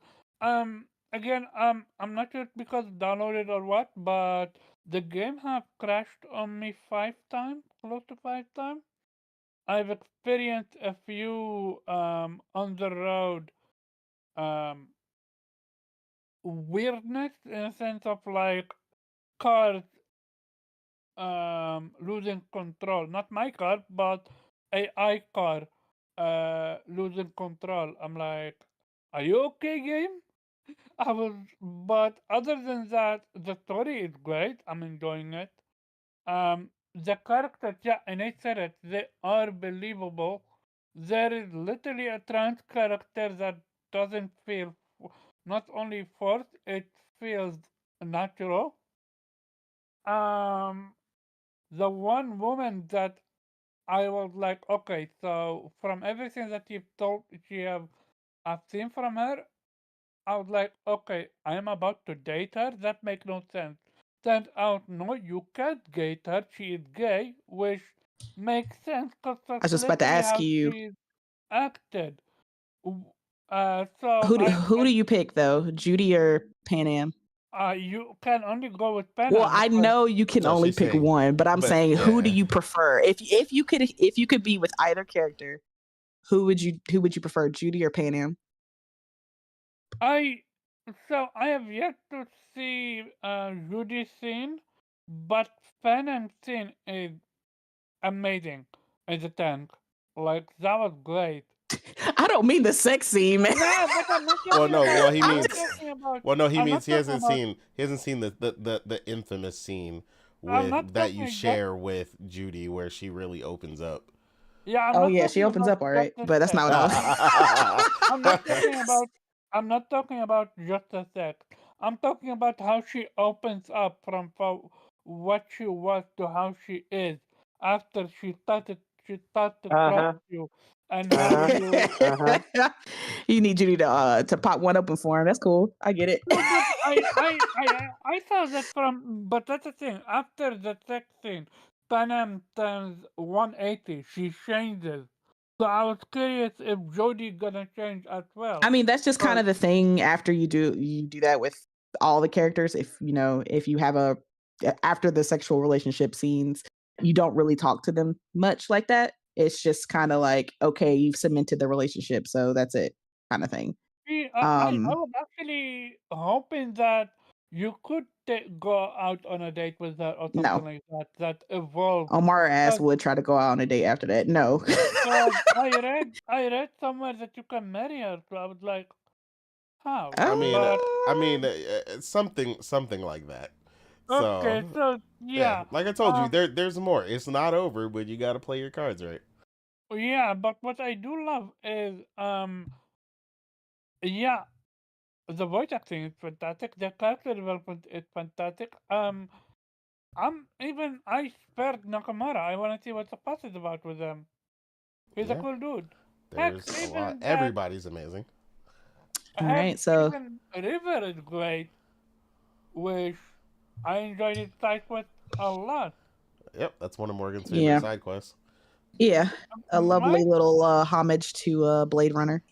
again I'm not sure because downloaded or what, but the game have crashed on me 5 times, close to 5 times. I've experienced a few on the road um weirdness in a sense of like cars losing control. Not my car, but AI car losing control. I'm like, are you okay, game? I was, but other than that, the story is great. I'm enjoying it. The characters, yeah, and I said it, they are believable. There is literally a trans character that doesn't feel not only forced, it feels natural. Um, the one woman that I was like, okay, so from everything that you've told, I've seen from her, I was like, okay, I am about to date her. That makes no sense. Turned out, no, you can't date her. She is gay, which makes sense because I that's was just about to literally ask how you, she acted. So who do you pick though, Judy or Pan Am? you can only go with Well, Panam I because know you can So only she's pick saying, one, but I'm but saying, who do yeah. you prefer? If you could be with either character, who would you prefer, Judy or Pan Am? I I have yet to see Rudy's scene, but Panam's scene is amazing as a tank. Like that was great. I don't mean the sex scene, man. No, but I'm not Well, talking no. about. Well, he I'm not means. talking about. Well, no. He I'm means not talking about. he hasn't seen the infamous scene I'm not with that you talking just. share with Judy, where she really opens up. Yeah, I'm Oh not yeah, she talking opens about up all just right, the but that's sex. not what I I'm not was. talking about. I'm not talking about just the sex. I'm talking about how she opens up from what she was to how she is after she started to Uh trust huh. you and Uh how huh. you. Uh huh. You need Judy to pop one open for him. That's cool. I get it. No, but I saw that from. But that's the thing. After the sex scene, Panam turns 180. She changes. So I was curious if Jodie gonna change as well. I mean, that's just kind But of the thing after you do that with all the characters. If you know, if you have after the sexual relationship scenes, you don't really talk to them much like that. It's just kind of like, okay, you've cemented the relationship, so that's it, kind of thing. see, I Um, was actually hoping that you could go out on a date with that or No. something like that. That evolved. Omar ass Because would try to go out on a date after that. No. I read somewhere that you can marry her. So I was like, how? I mean, But something like that. okay, So so yeah, yeah, like I told you, um, there's more. It's not over, but you got to play your cards right. yeah. But what I do love is yeah, the voice acting is fantastic. The character development is fantastic. I spared Nakamura. I want to see what the fuss is about with him. He's a Yeah, cool dude. Heck, there's a lot. even that, Everybody's amazing. All heck, right. So, even River is great, which I enjoyed his side quest a lot. Yep, that's one of Morgan's favorite yeah. side quests. Yeah. A lovely My little homage to Blade Runner.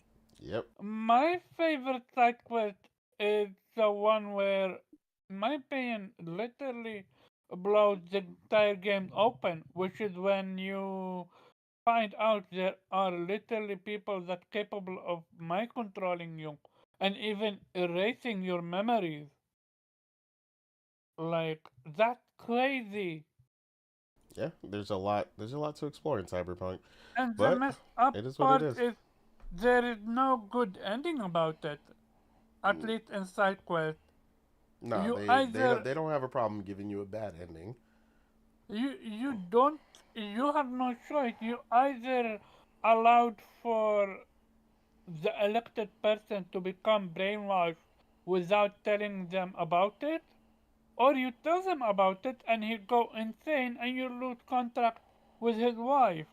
Yep. my favorite side quest is the one where, in my opinion, literally blows the entire game open, which is when you find out there are literally people that capable of mind controlling you and even erasing your memories. Like that's crazy. Yeah, there's a lot. There's a lot to explore in Cyberpunk, And the but messed up it is what it part is. is there is no good ending about it. At least in side quest. No, You don't either they don't have a problem giving you a bad ending. you don't you have no choice. You either allowed for the elected person to become brainwashed without telling them about it, or you tell them about it and he go insane and you lose contact with his wife.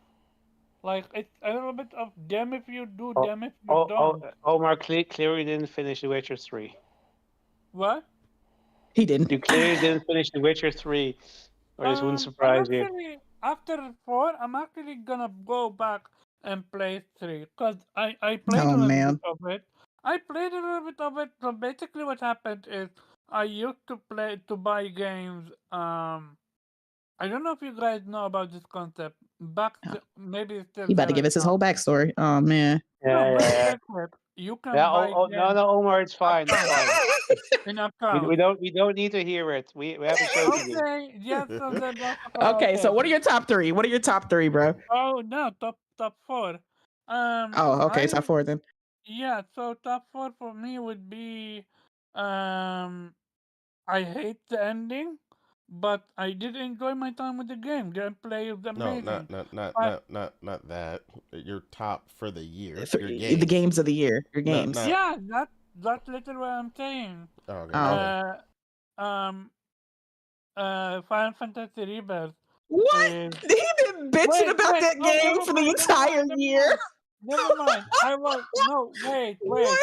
Like it's a little bit of damn if you do, Oh, damn if you don't. Omar clearly didn't finish The Witcher 3. What? He didn't. You clearly didn't finish The Witcher 3, or this wouldn't I'm surprise you. actually after 4. I'm actually gonna go back and play 3 because I played Oh a little bit man. of it. I played a little bit of it. So basically, what happened is I used to buy games. I don't know if you guys know about this concept. Maybe it's still He about there to give right us his now. whole backstory. Oh man. No, Yeah, but yeah, yeah. check it. You Yeah. can buy No, games no, Omar, it's fine. It's account fine. in We, account. we don't need to hear it. We have a show to do. Okay, yes, so then let's talk about Okay, so it. what are your top three? What are your top three, bro? Oh no, top 4. Oh, okay, I top four then. yeah. So top 4 for me would be, um, I hate the ending, but I did enjoy my time with the game. Gameplay is No, amazing. But not that. Your top for the year. Your The games. games of the year. Your No, games. not. yeah, that's literally what I'm saying. Oh, okay, go Oh. ahead. Um, Final Fantasy Rebirth What? is. He been bitching about Wait. that Oh, game never for the mind. Never entire mind. Never year. mind. Never mind. I was no. Wait. What?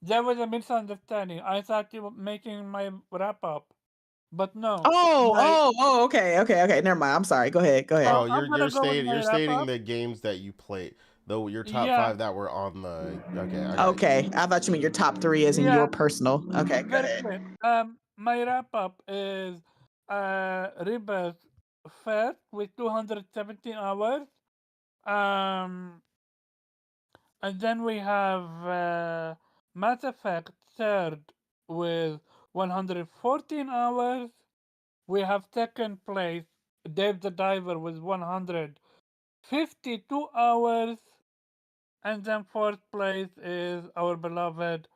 There was a misunderstanding. I thought you were making my wrap up, but no. Oh, My okay. Never mind. I'm sorry. Go ahead. Oh, so I'm gonna go with my you're wrap stating up. the games that you played, though your top Yeah. five that were on the. Okay, I got you. Okay. I thought you meant your top three as in Yeah. your personal. Okay, go Very ahead. quick. My wrap up is Rebirth first with 217 hours. Um, and then we have Mass Effect third with 114 hours. We have second place Dave the Diver with 152 hours. And then fourth place is our beloved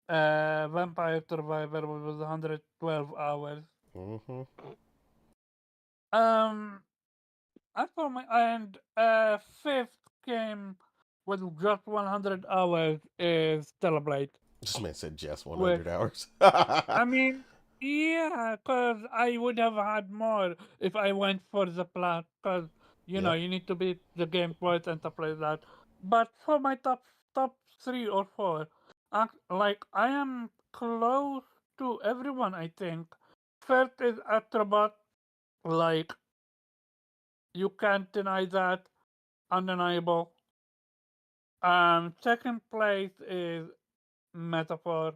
Vampire Survivor with 112 hours. Mm-hmm. Um, as for my and fifth game with just 100 hours is Celebrate. This man said just With 100 hours. I mean, yeah, cause I would have had more if I went for the plot. Cause Yeah. you need to beat the game twice and stuff like that. But for my top 3 or 4, like I am close to everyone. I think first is Astrobot. Like you can't deny that, undeniable. Second place is Metaphor.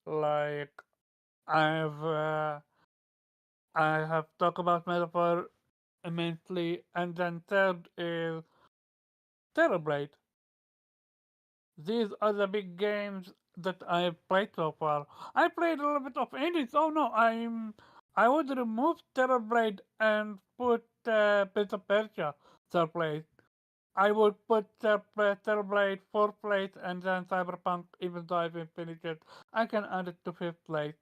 Like I've I have talked about Metaphor immensely, and then third is Celebrate. These are the big games that I have played so far. I played a little bit of indies. Oh no, I would remove Terrorblade and put Prince of Persia third place. I would put Terrorblade fourth place and then Cyberpunk, even though I haven't finished it, I can add it to fifth place.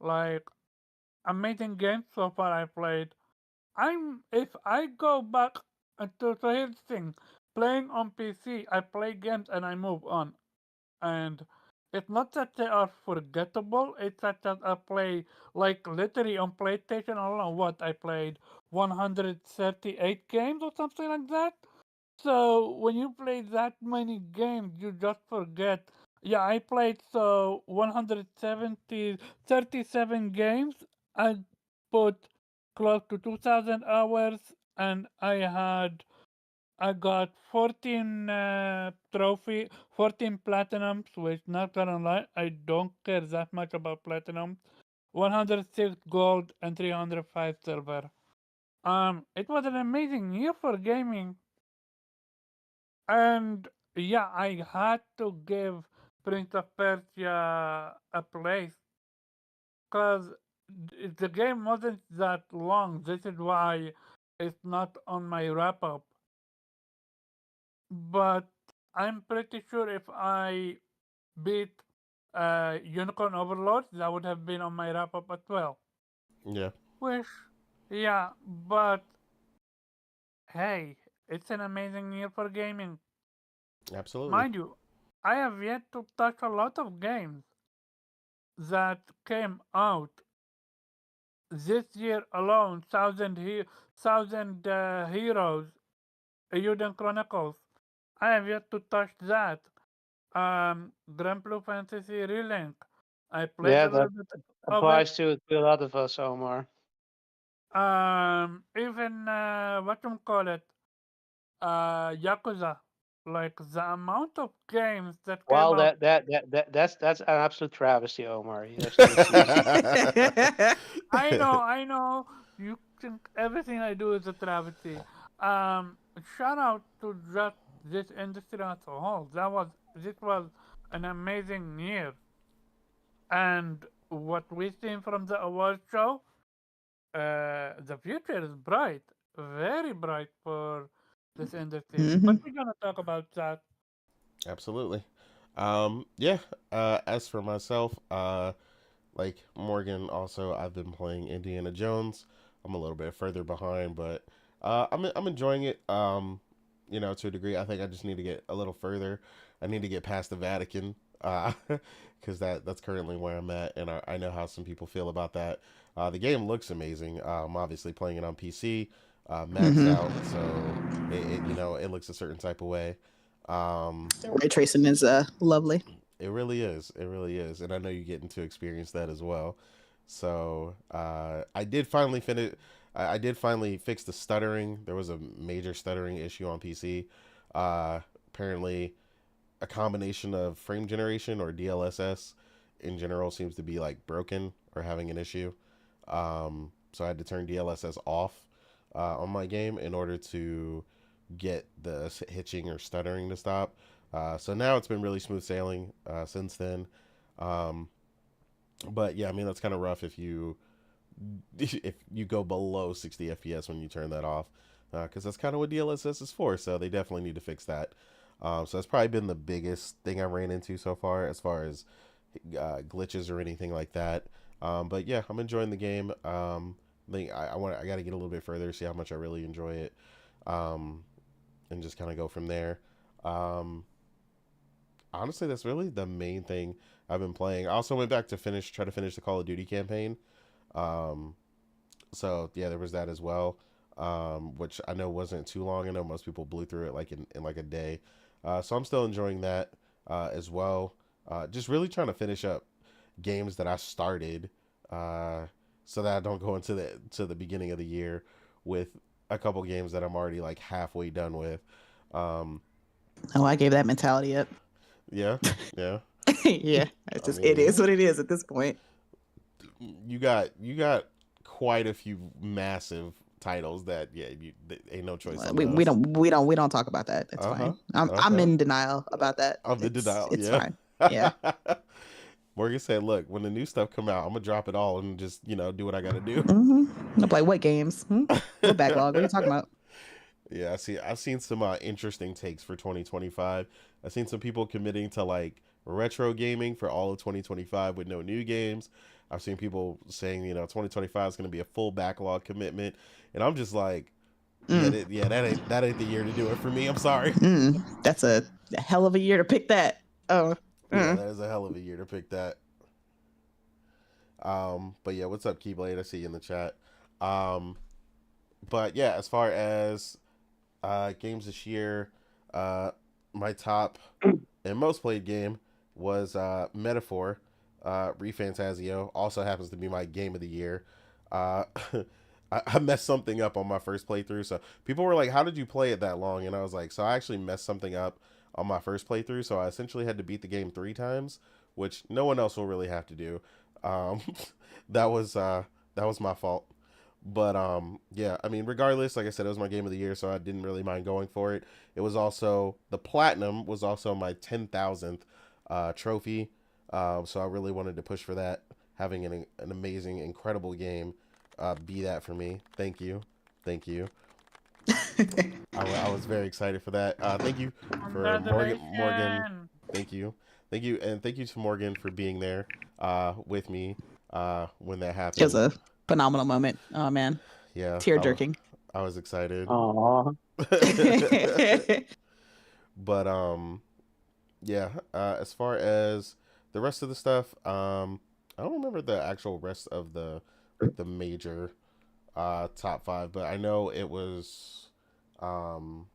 Like, amazing games so far I played. If I go back so here's the thing, playing on PC, I play games and I move on, and it's not that they are forgettable. It's that I play like literally on PlayStation. I don't know what I played, 138 games or something like that. So when you play that many games, you just forget. Yeah, I played 37 games. I put close to 2,000 hours, and I got 14 trophy, 14 platinums, which not gonna lie, I don't care that much about platinum. 106 gold and 305 silver. It was an amazing year for gaming, and yeah, I had to give Prince of Persia a place because the game wasn't that long. This is why it's not on my wrap up. But I'm pretty sure if I beat Unicorn Overlord, that would have been on my wrap up as well. Yeah, Which, yeah, but hey, it's an amazing year for gaming. absolutely. Mind you, I have yet to touch a lot of games that came out this year alone. Thousand Heroes, Euden Chronicles. I have yet to touch that. Grand Blue Fantasy Relink. I played Yeah, a little that bit of it. applies to a lot of us, Omar. Even what you call it, Yakuza. Like the amount of games that came Well, out. that's an absolute travesty, Omar. There's no excuse. I know. You think everything I do is a travesty. Um, Shout out to just this industry as a whole. This was an amazing year, and what we've seen from the award show, the future is bright, very bright for this industry. But Hmm. we're gonna talk about that. Absolutely. Yeah. As for myself, like Morgan, also I've been playing Indiana Jones. I'm a little bit further behind, but I'm enjoying it. To a degree. I think I just need to get a little further. I need to get past the Vatican, because that's currently where I'm at, and I know how some people feel about that. The game looks amazing. I'm obviously playing it on PC, maxed Hmm. out, so it looks a certain type of way. Um, Ray tracing is lovely. it really is. It really is. And I know you're getting to experience that as well. So I did finally finish. I did finally fix the stuttering. There was a major stuttering issue on PC. Apparently, a combination of frame generation or DLSS in general seems to be like broken or having an issue. So I had to turn DLSS off on my game in order to get the hitching or stuttering to stop. So now it's been really smooth sailing since then. Um, but yeah, I mean that's kind of rough if you go below 60 FPS when you turn that off, because that's kind of what DLSS is for. So they definitely need to fix that. So that's probably been the biggest thing I ran into so far as glitches or anything like that. But yeah, I'm enjoying the game. I got to get a little bit further, see how much I really enjoy it, um, and just kind of go from there. Um, Honestly, that's really the main thing I've been playing. I also went back to try to finish the Call of Duty campaign. Um, so yeah, there was that as well, which I know wasn't too long. I know most people blew through it like in like a day. So I'm still enjoying that as well. Just really trying to finish up games that I started, uh, so that I don't go into the beginning of the year with a couple games that I'm already like halfway done with. Um, Oh, I gave that mentality up. yeah, yeah. Yeah, it's I just it is mean, what it is at this point. you got quite a few massive titles that ain't no choice on We those. don't talk about that. It's Uh huh. fine. I'm Uh I'm huh. in denial about that. Of the It's denial, it's yeah. fine. Yeah. Morgan said, "Look, when the new stuff come out, I'm gonna drop it all and just do what I gotta do." I'm like, what games? What backlog? What are you talking about? Yeah, I see. I've seen some interesting takes for 2025. I've seen some people committing to like retro gaming for all of 2025 with no new games. I've seen people saying 2025 is going to be a full backlog commitment, and I'm just like, that ain't the year to do it for me. I'm sorry. That's a hell of a year to pick that. Oh, Yeah, that is a hell of a year to pick that. But yeah, what's up, Keyblade? I see you in the chat. Um, but yeah, as far as games this year, my top and most played game was Metaphor. ReFantazio also happens to be my game of the year. Uh, I messed something up on my first playthrough, so people were like, "How did you play it that long?" And I was like, "So I actually messed something up on my first playthrough, so I essentially had to beat the game 3 times, which no one else will really have to do." Um, that was my fault. But yeah, I mean, regardless, like I said, it was my game of the year, so I didn't really mind going for it. It was also the platinum was also my 10,000th trophy, so I really wanted to push for that. Having an amazing, incredible game, be that for me. Thank you, thank you. I was very excited for that. Thank you for Morgan. Congratulations. Thank you, and thank you to Morgan for being there with me when that it was happened. a phenomenal moment. Oh man, Yeah, tear jerking. I was excited. Aww. But yeah. As far as the rest of the stuff, I don't remember the actual rest of the major top 5, but I know it was um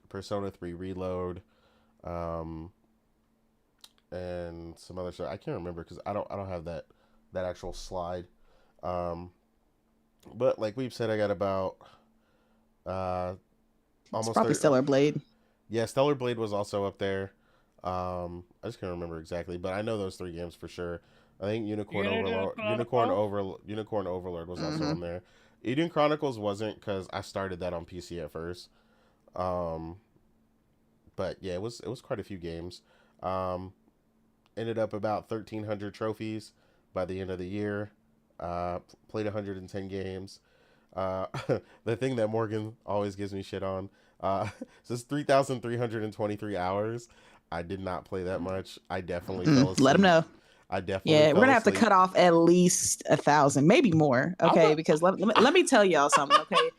Persona 3 Reload, um and some other stuff. I can't remember because I don't have that actual slide. Um, but like we've said, I got about uh It's almost probably 30. Stellar Blade. Yeah, Stellar Blade was also up there. I just can't remember exactly, but I know those 3 games for sure. I think United Chronicles. Unicorn Overlord was also Mm-hmm. on there. Eden Chronicles wasn't because I started that on PC at first. Um, but yeah, it was quite a few games. Um, Ended up about 1,300 trophies by the end of the year. Played 110 games. Uh, the thing that Morgan always gives me shit on says 3,323 hours. I did not play that much. I definitely fell Let them asleep. know. I definitely Yeah, we're fell gonna have to asleep. cut off at least 1,000, maybe more. Okay, because let me tell y'all something. Okay,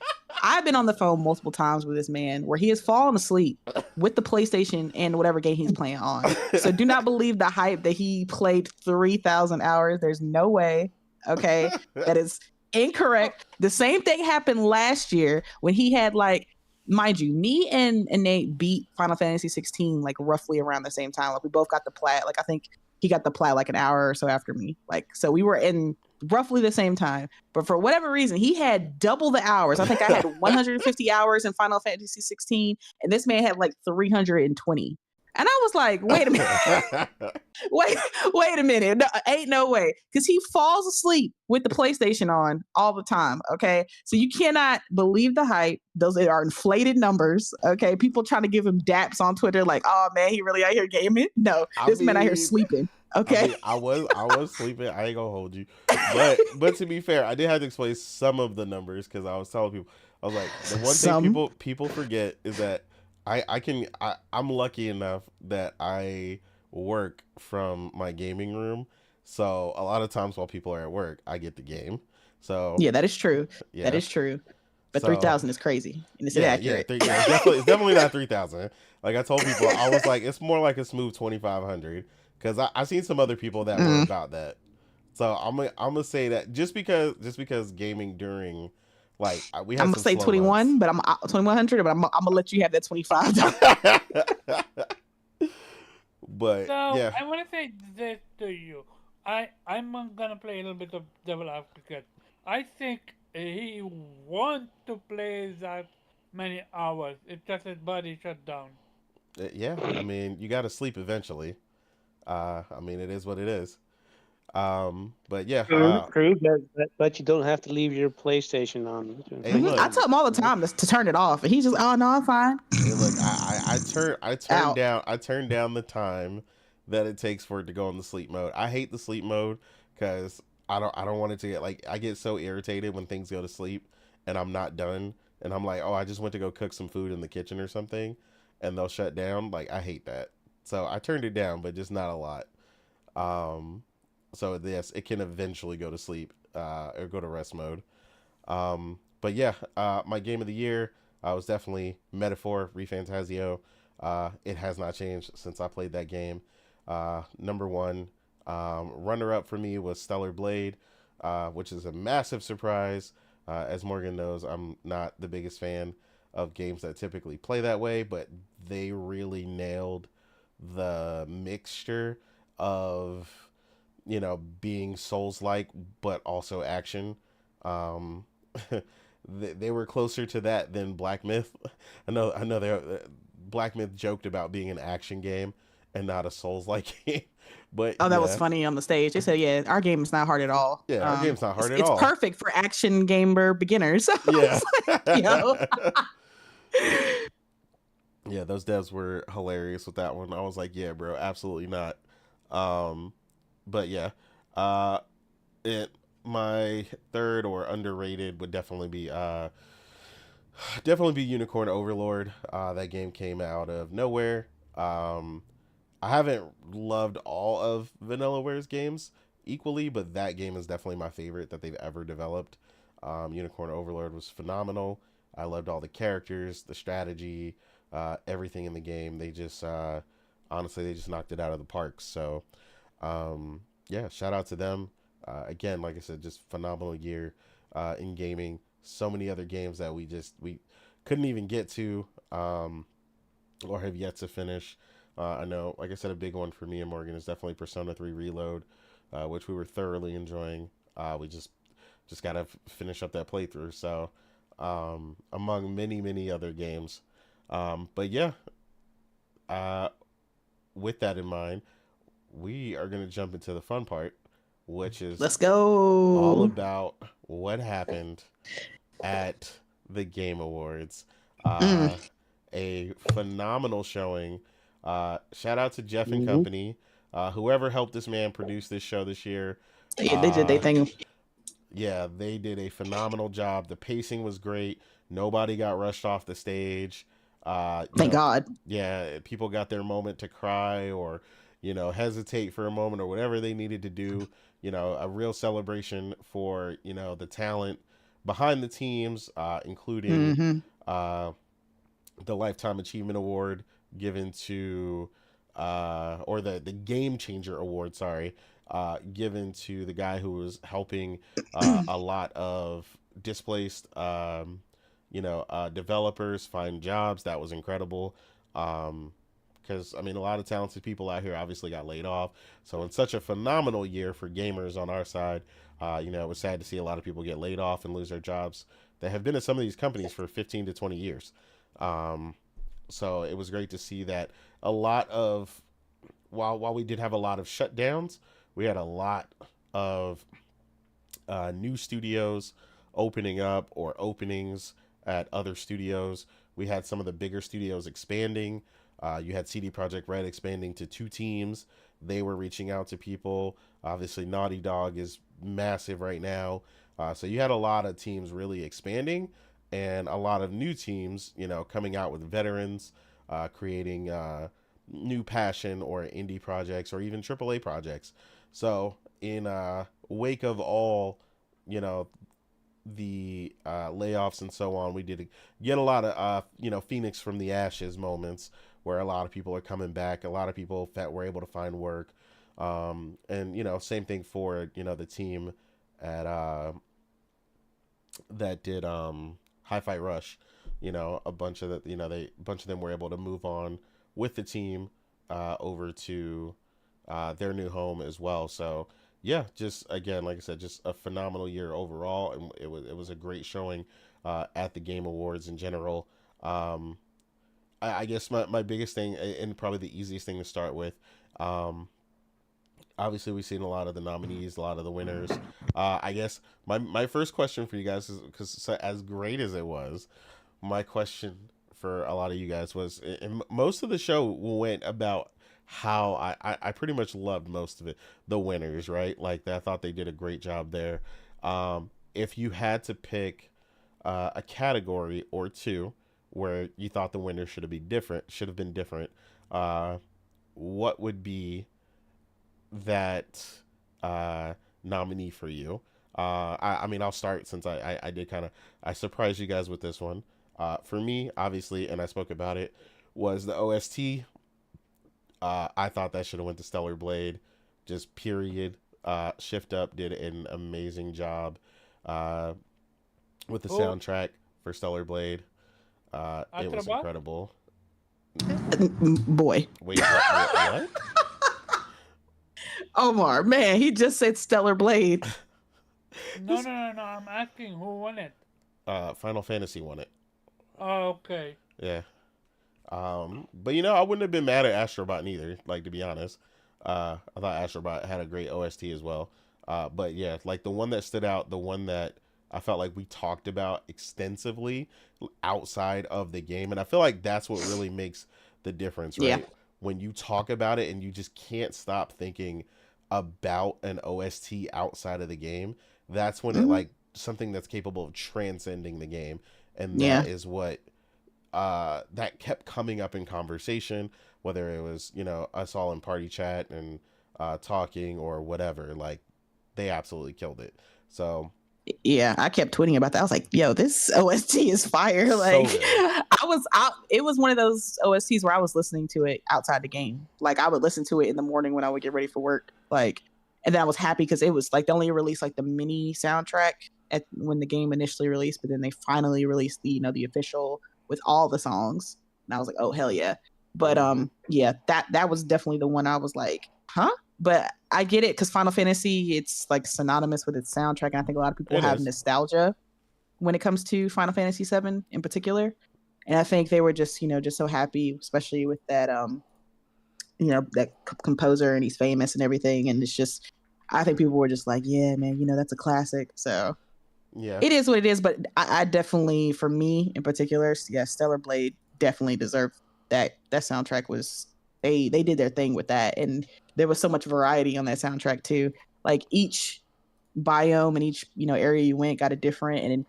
I've been on the phone multiple times with this man where he has fallen asleep with the PlayStation and whatever game he's playing on. So do not believe the hype that he played 3,000 hours. There's no way. Okay, that is incorrect. The same thing happened last year when he had like, mind you, me and Nate beat Final Fantasy 16 like roughly around the same time. Like we both got the plat. Like I think he got the plat like an hour or so after me. Like, so we were in roughly the same time. But for whatever reason, he had double the hours. I think I had 150 hours in Final Fantasy 16, and this man had like 320. And I was like, wait a minute. wait a minute. No, ain't no way. Because he falls asleep with the PlayStation on all the time. Okay. So you cannot believe the hype. Those are inflated numbers. Okay. People trying to give him daps on Twitter, like, oh man, he really out here gaming. No, this man out here sleeping. Okay. I was sleeping. I ain't gonna hold you, but to be fair, I did have to explain some of the numbers because I was telling people, I was like, the one thing people forget is that I'm lucky enough that I work from my gaming room, so a lot of times while people are at work, I get the game. So yeah, that is true. yeah, That is true. But so 3,000 is crazy and it's inaccurate. it's definitely not 3,000. Like I told people, I was like, it's more like a smooth 2,500 because I seen some other people that were about that. So I'm gonna say that just because gaming during like we had I'm some gonna say slow 21, months. but I'm 2,100, but I'm gonna let you have that 25. But So yeah, I want to say this to you. I'm gonna play a little bit of devil advocate. I think he wants to play that many hours. It's just his body shut down. yeah. I mean, you got to sleep eventually. I mean, it is what it is. But yeah. True, but you don't have to leave your PlayStation on. Hey, look. I tell him all the time to turn it off, and he's just, oh no, I'm fine. Hey, look. I turned Out. down the time that it takes for it to go in the sleep mode. I hate the sleep mode because I don't want it to get like I get so irritated when things go to sleep and I'm not done and I'm like, oh, I just went to go cook some food in the kitchen or something, and they'll shut down. Like I hate that. So I turned it down, but just not a lot. Um, so yes, it can eventually go to sleep or go to rest mode. But yeah, my game of the year was definitely Metaphor ReFantazio. It has not changed since I played that game. Number one, runner up for me was Stellar Blade, which is a massive surprise. As Morgan knows, I'm not the biggest fan of games that typically play that way, but they really nailed the mixture of, being Souls like, but also action. Um, they were closer to that than Black Myth. I know Black Myth joked about being an action game and not a Souls like game, but Oh, that was yeah, funny on the stage. They said, "Yeah, our game is not hard at all. yeah, our game's not hard at It's all. perfect for action gamer beginners." I Yeah, was like, yo. yeah, those devs were hilarious with that one. I was like, yeah, bro, absolutely not. Um, but yeah, uh, it my third or underrated would definitely be Unicorn Overlord. That game came out of nowhere. I haven't loved all of Vanillaware's games equally, but that game is definitely my favorite that they've ever developed. Unicorn Overlord was phenomenal. I loved all the characters, the strategy, everything in the game. They just, honestly, they just knocked it out of the park. So, yeah, shout out to them. Again, like I said, just phenomenal year in gaming. So many other games that we couldn't even get to or have yet to finish. I know, like I said, a big one for me and Morgan is definitely Persona 3 Reload, which we were thoroughly enjoying. We just gotta finish up that playthrough. So, among many other games, but yeah, uh, with that in mind, we are gonna jump into the fun part, which is Let's all go. about what happened at the Game Awards. Mm. A phenomenal showing. Shout out to Jeff and Mhm. company. Whoever helped this man produce this show this year. Yeah, they did their thing. Yeah, they did a phenomenal job. The pacing was great. Nobody got rushed off the stage. Thank God. Yeah, people got their moment to cry or, hesitate for a moment or whatever they needed to do. A real celebration for, the talent behind the teams, including Hmm. uh, the Lifetime Achievement Award given to, or the Game Changer Award, sorry, given to the guy who was helping a lot of displaced, developers find jobs. That was incredible. Because, I mean, a lot of talented people out here obviously got laid off. So, in such a phenomenal year for gamers on our side, it was sad to see a lot of people get laid off and lose their jobs that have been at some of these companies for 15 to 20 years. Um, so it was great to see that a lot of while we did have a lot of shutdowns, we had a lot of new studios opening up or openings at other studios. We had some of the bigger studios expanding. You had CD Projekt Red expanding to 2 teams. They were reaching out to people. Obviously, Naughty Dog is massive right now. So you had a lot of teams really expanding and a lot of new teams, coming out with veterans, creating new passion or indie projects or even AAA projects. So in wake of all, you know, the layoffs and so on, we did get a lot of, Phoenix from the ashes moments where a lot of people are coming back. A lot of people that were able to find work. And, same thing for, the team at that did Hi-Fi Rush. A bunch of a bunch of them were able to move on with the team over to their new home as well. So yeah, just again, like I said, just a phenomenal year overall, and it was a great showing at the Game Awards in general. Um, I guess my biggest thing and probably the easiest thing to start with. Obviously, we've seen a lot of the nominees, a lot of the winners. I guess my first question for you guys is because as great as it was, my question for a lot of you guys was, and most of the show went about how I pretty much loved most of it. The winners, right? Like I thought they did a great job there. If you had to pick a category or two where you thought the winner should have been different, uh, what would be that nominee for you? I mean, I'll start since I did kind of I surprised you guys with this one. For me, obviously, and I spoke about it, was the OST. I thought that should have went to Stellar Blade, just period. Shift Up did an amazing job uh, with the Who? soundtrack for Stellar Blade. It was Acrobat? incredible. Boy, Wait, what? Omar, man, he just said Stellar Blade. No, no, no, no. I'm asking who won it. Final Fantasy won it. Oh, okay. Yeah. But I wouldn't have been mad at Astrobot neither. Like to be honest, I thought Astrobot had a great OST as well. But yeah, like the one that stood out, the one that I felt like we talked about extensively outside of the game, and I feel like that's what really makes the difference, Yeah. right? When you talk about it and you just can't stop thinking about an OST outside of the game, that's when it like something that's capable of transcending the game, and Yeah. that is what that kept coming up in conversation, whether it was us all in party chat and talking or whatever. Like they absolutely killed it. So Yeah, I kept tweeting about that. I was like, "Yo, this OST is fire!" So Like, good. I was out. It was one of those OSTs where I was listening to it outside the game. Like, I would listen to it in the morning when I would get ready for work. Like, and then I was happy because it was like they only released like the mini soundtrack when the game initially released, but then they finally released the official with all the songs. And I was like, "Oh hell yeah!" But yeah, that was definitely the one I was like, "Huh." But I get it because Final Fantasy, it's like synonymous with its soundtrack, and I think a lot of people It have is. nostalgia when it comes to Final Fantasy VII in particular. And I think they were just just so happy, especially with that that composer, and he's famous and everything, and it's just I think people were just like, yeah, man, that's a classic. So Yeah. it is what it is. But I definitely, for me in particular, yeah, Stellar Blade definitely deserved that. That soundtrack was they did their thing with that, and there was so much variety on that soundtrack too. Like each biome and each area you went got a different, and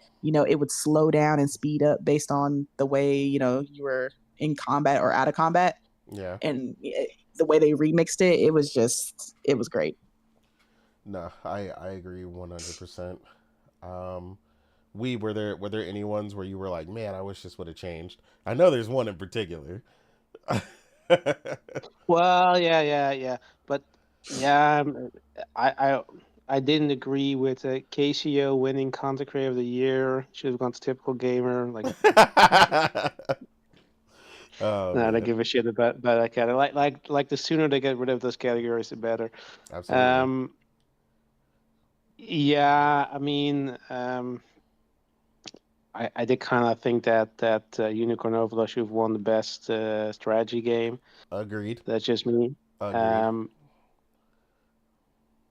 it would slow down and speed up based on the way you were in combat or out of combat, Yeah. and the way they remixed it, it was great. No, I agree 100%. Um, were there any ones where you were like, man, I wish this would have changed? I know there's one in particular. Well, yeah. But yeah, I I didn't agree with KCO winning Content Creator of the Year. Should have gone to Typical Gamer. Like, Oh no, I don't man, give a shit about that category. Like the sooner they get rid of those categories, the better. absolutely. Yeah, I mean, I did kind of think that Unicorn Overlord should have won the best strategy game. Agreed. That's just me. Agreed.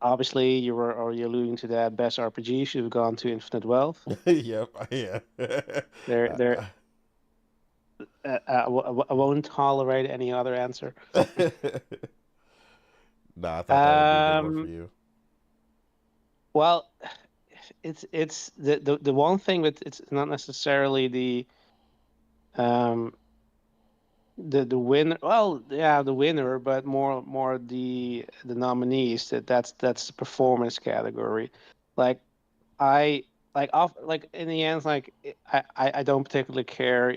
Obviously, you were already alluding to that. Best RPG should have gone to Infinite Wealth. Yep. Yeah. There. I won't tolerate any other answer. Nah, I thought that would be a good one for you. Well, it's the one thing that it's not necessarily the winner. Well, yeah, the winner, but more the nominees. That's the performance category. Like like in the end, like I don't particularly care,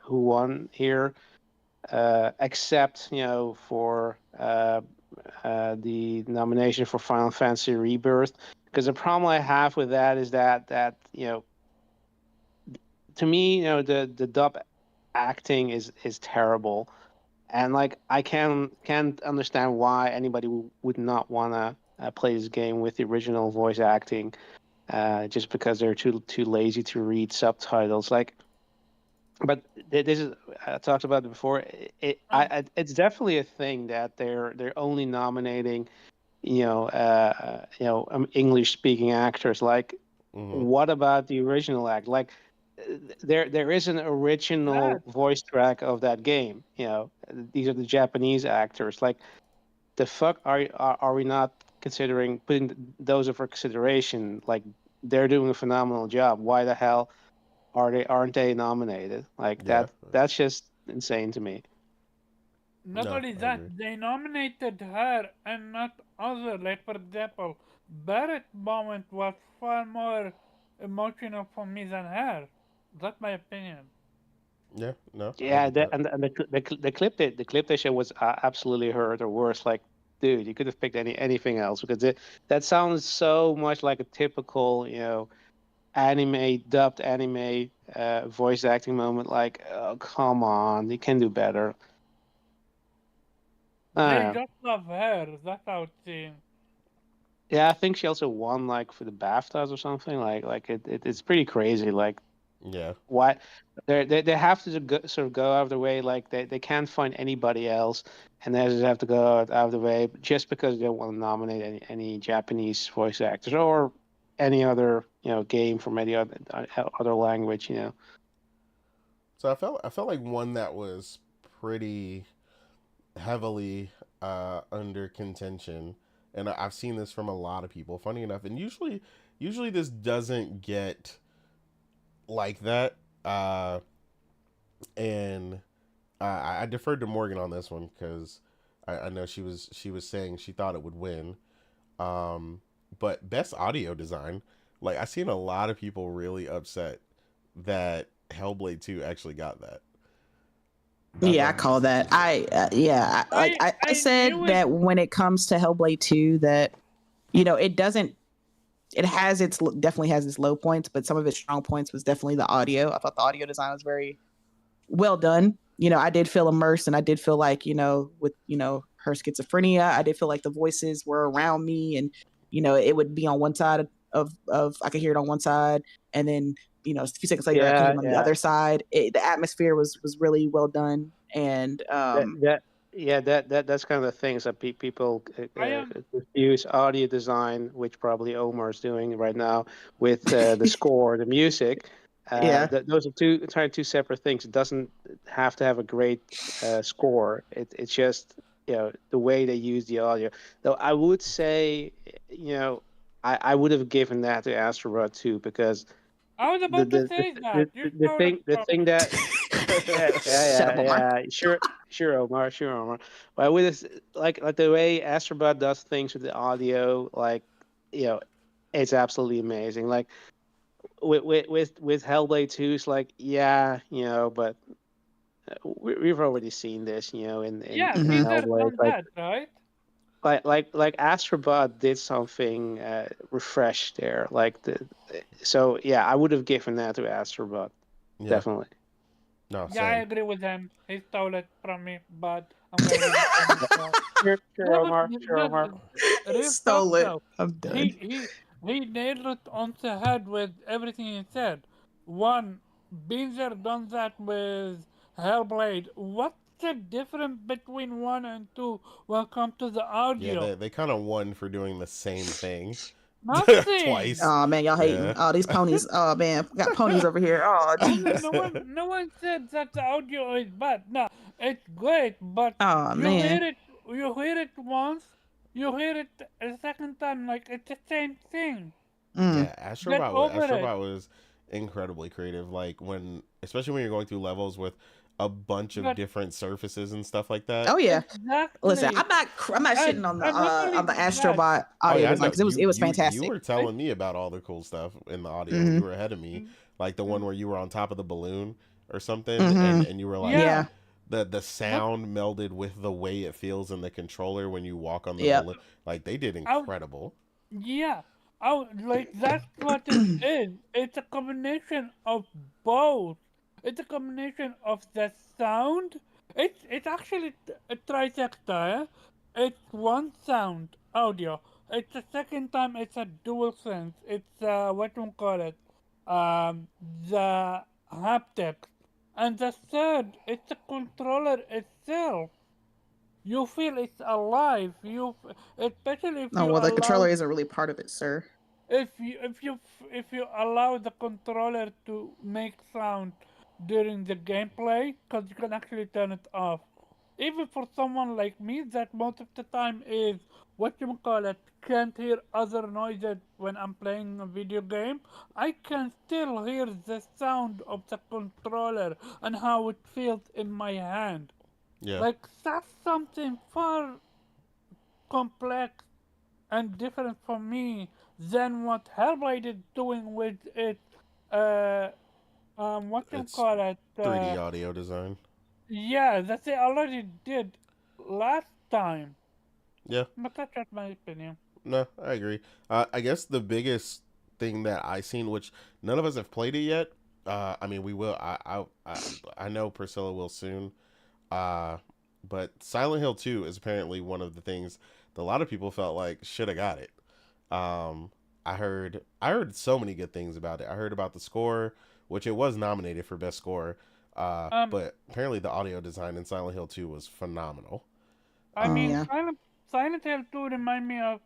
who won here, except for the nomination for Final Fantasy Rebirth, because the problem I have with that is that to me, the dub acting is terrible, and like I can't understand why anybody would not want to play this game with the original voice acting, just because they're too lazy to read subtitles. Like, but this is I talked about it before. It's definitely a thing that they're only nominating English speaking actors. Like, Mm-hmm. what about the original act? Like, there is an original That voice track of that game. These are the Japanese actors. Like, the fuck are we not considering putting those up for consideration? Like, they're doing a phenomenal job. Why the hell aren't they nominated? Like, Yeah. that's just insane to me. not No, only I that, agree. they nominated her and not other. Like for example, Barrett moment was far more emotional for me than her. That's my opinion. Yeah. No, I Yeah, get that. the clip they showed was absolutely hurt or worse. Like, dude, you could have picked anything else because that sounds so much like a typical, anime dubbed anime voice acting moment. Like, oh, come on, you can do better. They Uh, just love her. That's how it seems. yeah, I think she also won like for the BAFTAs or something. Like it's pretty crazy. Like, Yeah. why they have to sort of go out of the way. Like, they can't find anybody else, and they just have to go out of the way just because they don't want to nominate any Japanese voice actors or any other game from any other language. So I felt like one that was pretty heavily under contention, and I've seen this from a lot of people. Funny enough, and usually this doesn't get like that. And I deferred to Morgan on this one because I know she was saying she thought it would win. Um, but best audio design, like I seen a lot of people really upset that Hellblade 2 actually got that. That Yeah, I that call that. I I knew said it. that when it comes to Hellblade 2, that it doesn't. It has definitely has its low points, but some of its strong points was definitely the audio. I thought the audio design was very well done. I did feel immersed, and I did feel like with her schizophrenia, I did feel like the voices were around me, and it would be on one side of I could hear it on one side, and then a few seconds later I could hear Yeah, it on the yeah. other side. The atmosphere was really well done, and That yeah, that's kind of the things that people I am. confuse audio design, which probably Omar is doing right now, with the score, the music. yeah. Those are two separate things. It doesn't have to have a great score. It's just the way they use the audio. Though I would say, I would have given that to Astro too, because I was the about to the the, say the, that. You the, the stole it thing the from thing me. that yeah, Shut up, yeah, Omar. yeah, yeah. Sure, Omar, sure, Omar. But with this, like the way Astrobot does things with the audio, like you know, it's absolutely amazing. Like with Hellblade 2, it's like, yeah, but we've already seen this, Yeah, in Hmm. Caesar Hellblade. done that, right? Like Astrobot did something refreshed there. So yeah, I would have given that to Astrobot, yeah. definitely. No, Yeah, I same. agree with him. He stole it from me, but I'm gonna give it to him as well. Sure, No, but Omar. Sure, Omar. He real talk stole it. though. I'm He done. he he nailed it on the head with everything he said. One, Beezer done that with Hellblade. What's the difference between one and two when it comes to the Yeah, audio? they kind of won for doing the same thing Nothing. twice. Oh man, y'all hating. Yeah. Oh, these ponies. Oh man, got ponies over here. Oh jeez. No one said that the audio is bad. No, it's great, but Oh you man. hear it, you hear it once, you hear it a second time, like it's the same thing. Mm. Yeah, Get over it. Astrobot was incredibly creative. Like especially when you're going through levels with a bunch of But different surfaces and stuff like that. Oh yeah. Listen, exactly, I'm not shitting and not on only the that, Astrobot Oh audio yeah, I design know because it was you fantastic. were I, telling me about all the cool stuff in the audio. Hmm. You were ahead of me, mm, like the one mm, where you were on top of the balloon or something, Hmm. and you were like yeah, Yeah. the not sound melded with the way it feels in the controller when you walk on the Yep. balloon. Like they did I, incredible. yeah, like that's what it is. It's a combination of both. It's a combination of the sound. It's actually a trisector. It's one sound audio. It's the second time it's a dual sense. It's what do you call it? The haptics. And the third, it's the controller itself. You feel it's alive. Especially if Oh you well, the controller allow isn't really part of it, sir. if you allow the controller to make sound during the gameplay, because you can actually turn it off. Even for someone like me, that most of the time is what you call it, can't hear other noises when I'm playing a video game. I can still hear the sound of the controller and how it feels in my hand. Yeah. Like that's something far complex and different for me than what Hellblade is doing with it. Uh, what you It's call it? 3D audio design. Yeah, that they already did last time. Yeah. But that's just my opinion. No, I agree. I guess the biggest thing that I seen, which none of us have played it yet. I mean, we will. I know Priscilla will soon. Uh, but Silent Hill 2 is apparently one of the things that a lot of people felt like should have got it. Um, I heard so many good things about it. I heard about the score, which it was nominated for best score. Um, But apparently the audio design in Silent Hill 2 was phenomenal. I mean, Um, Yeah. Silent Hill 2 remind me of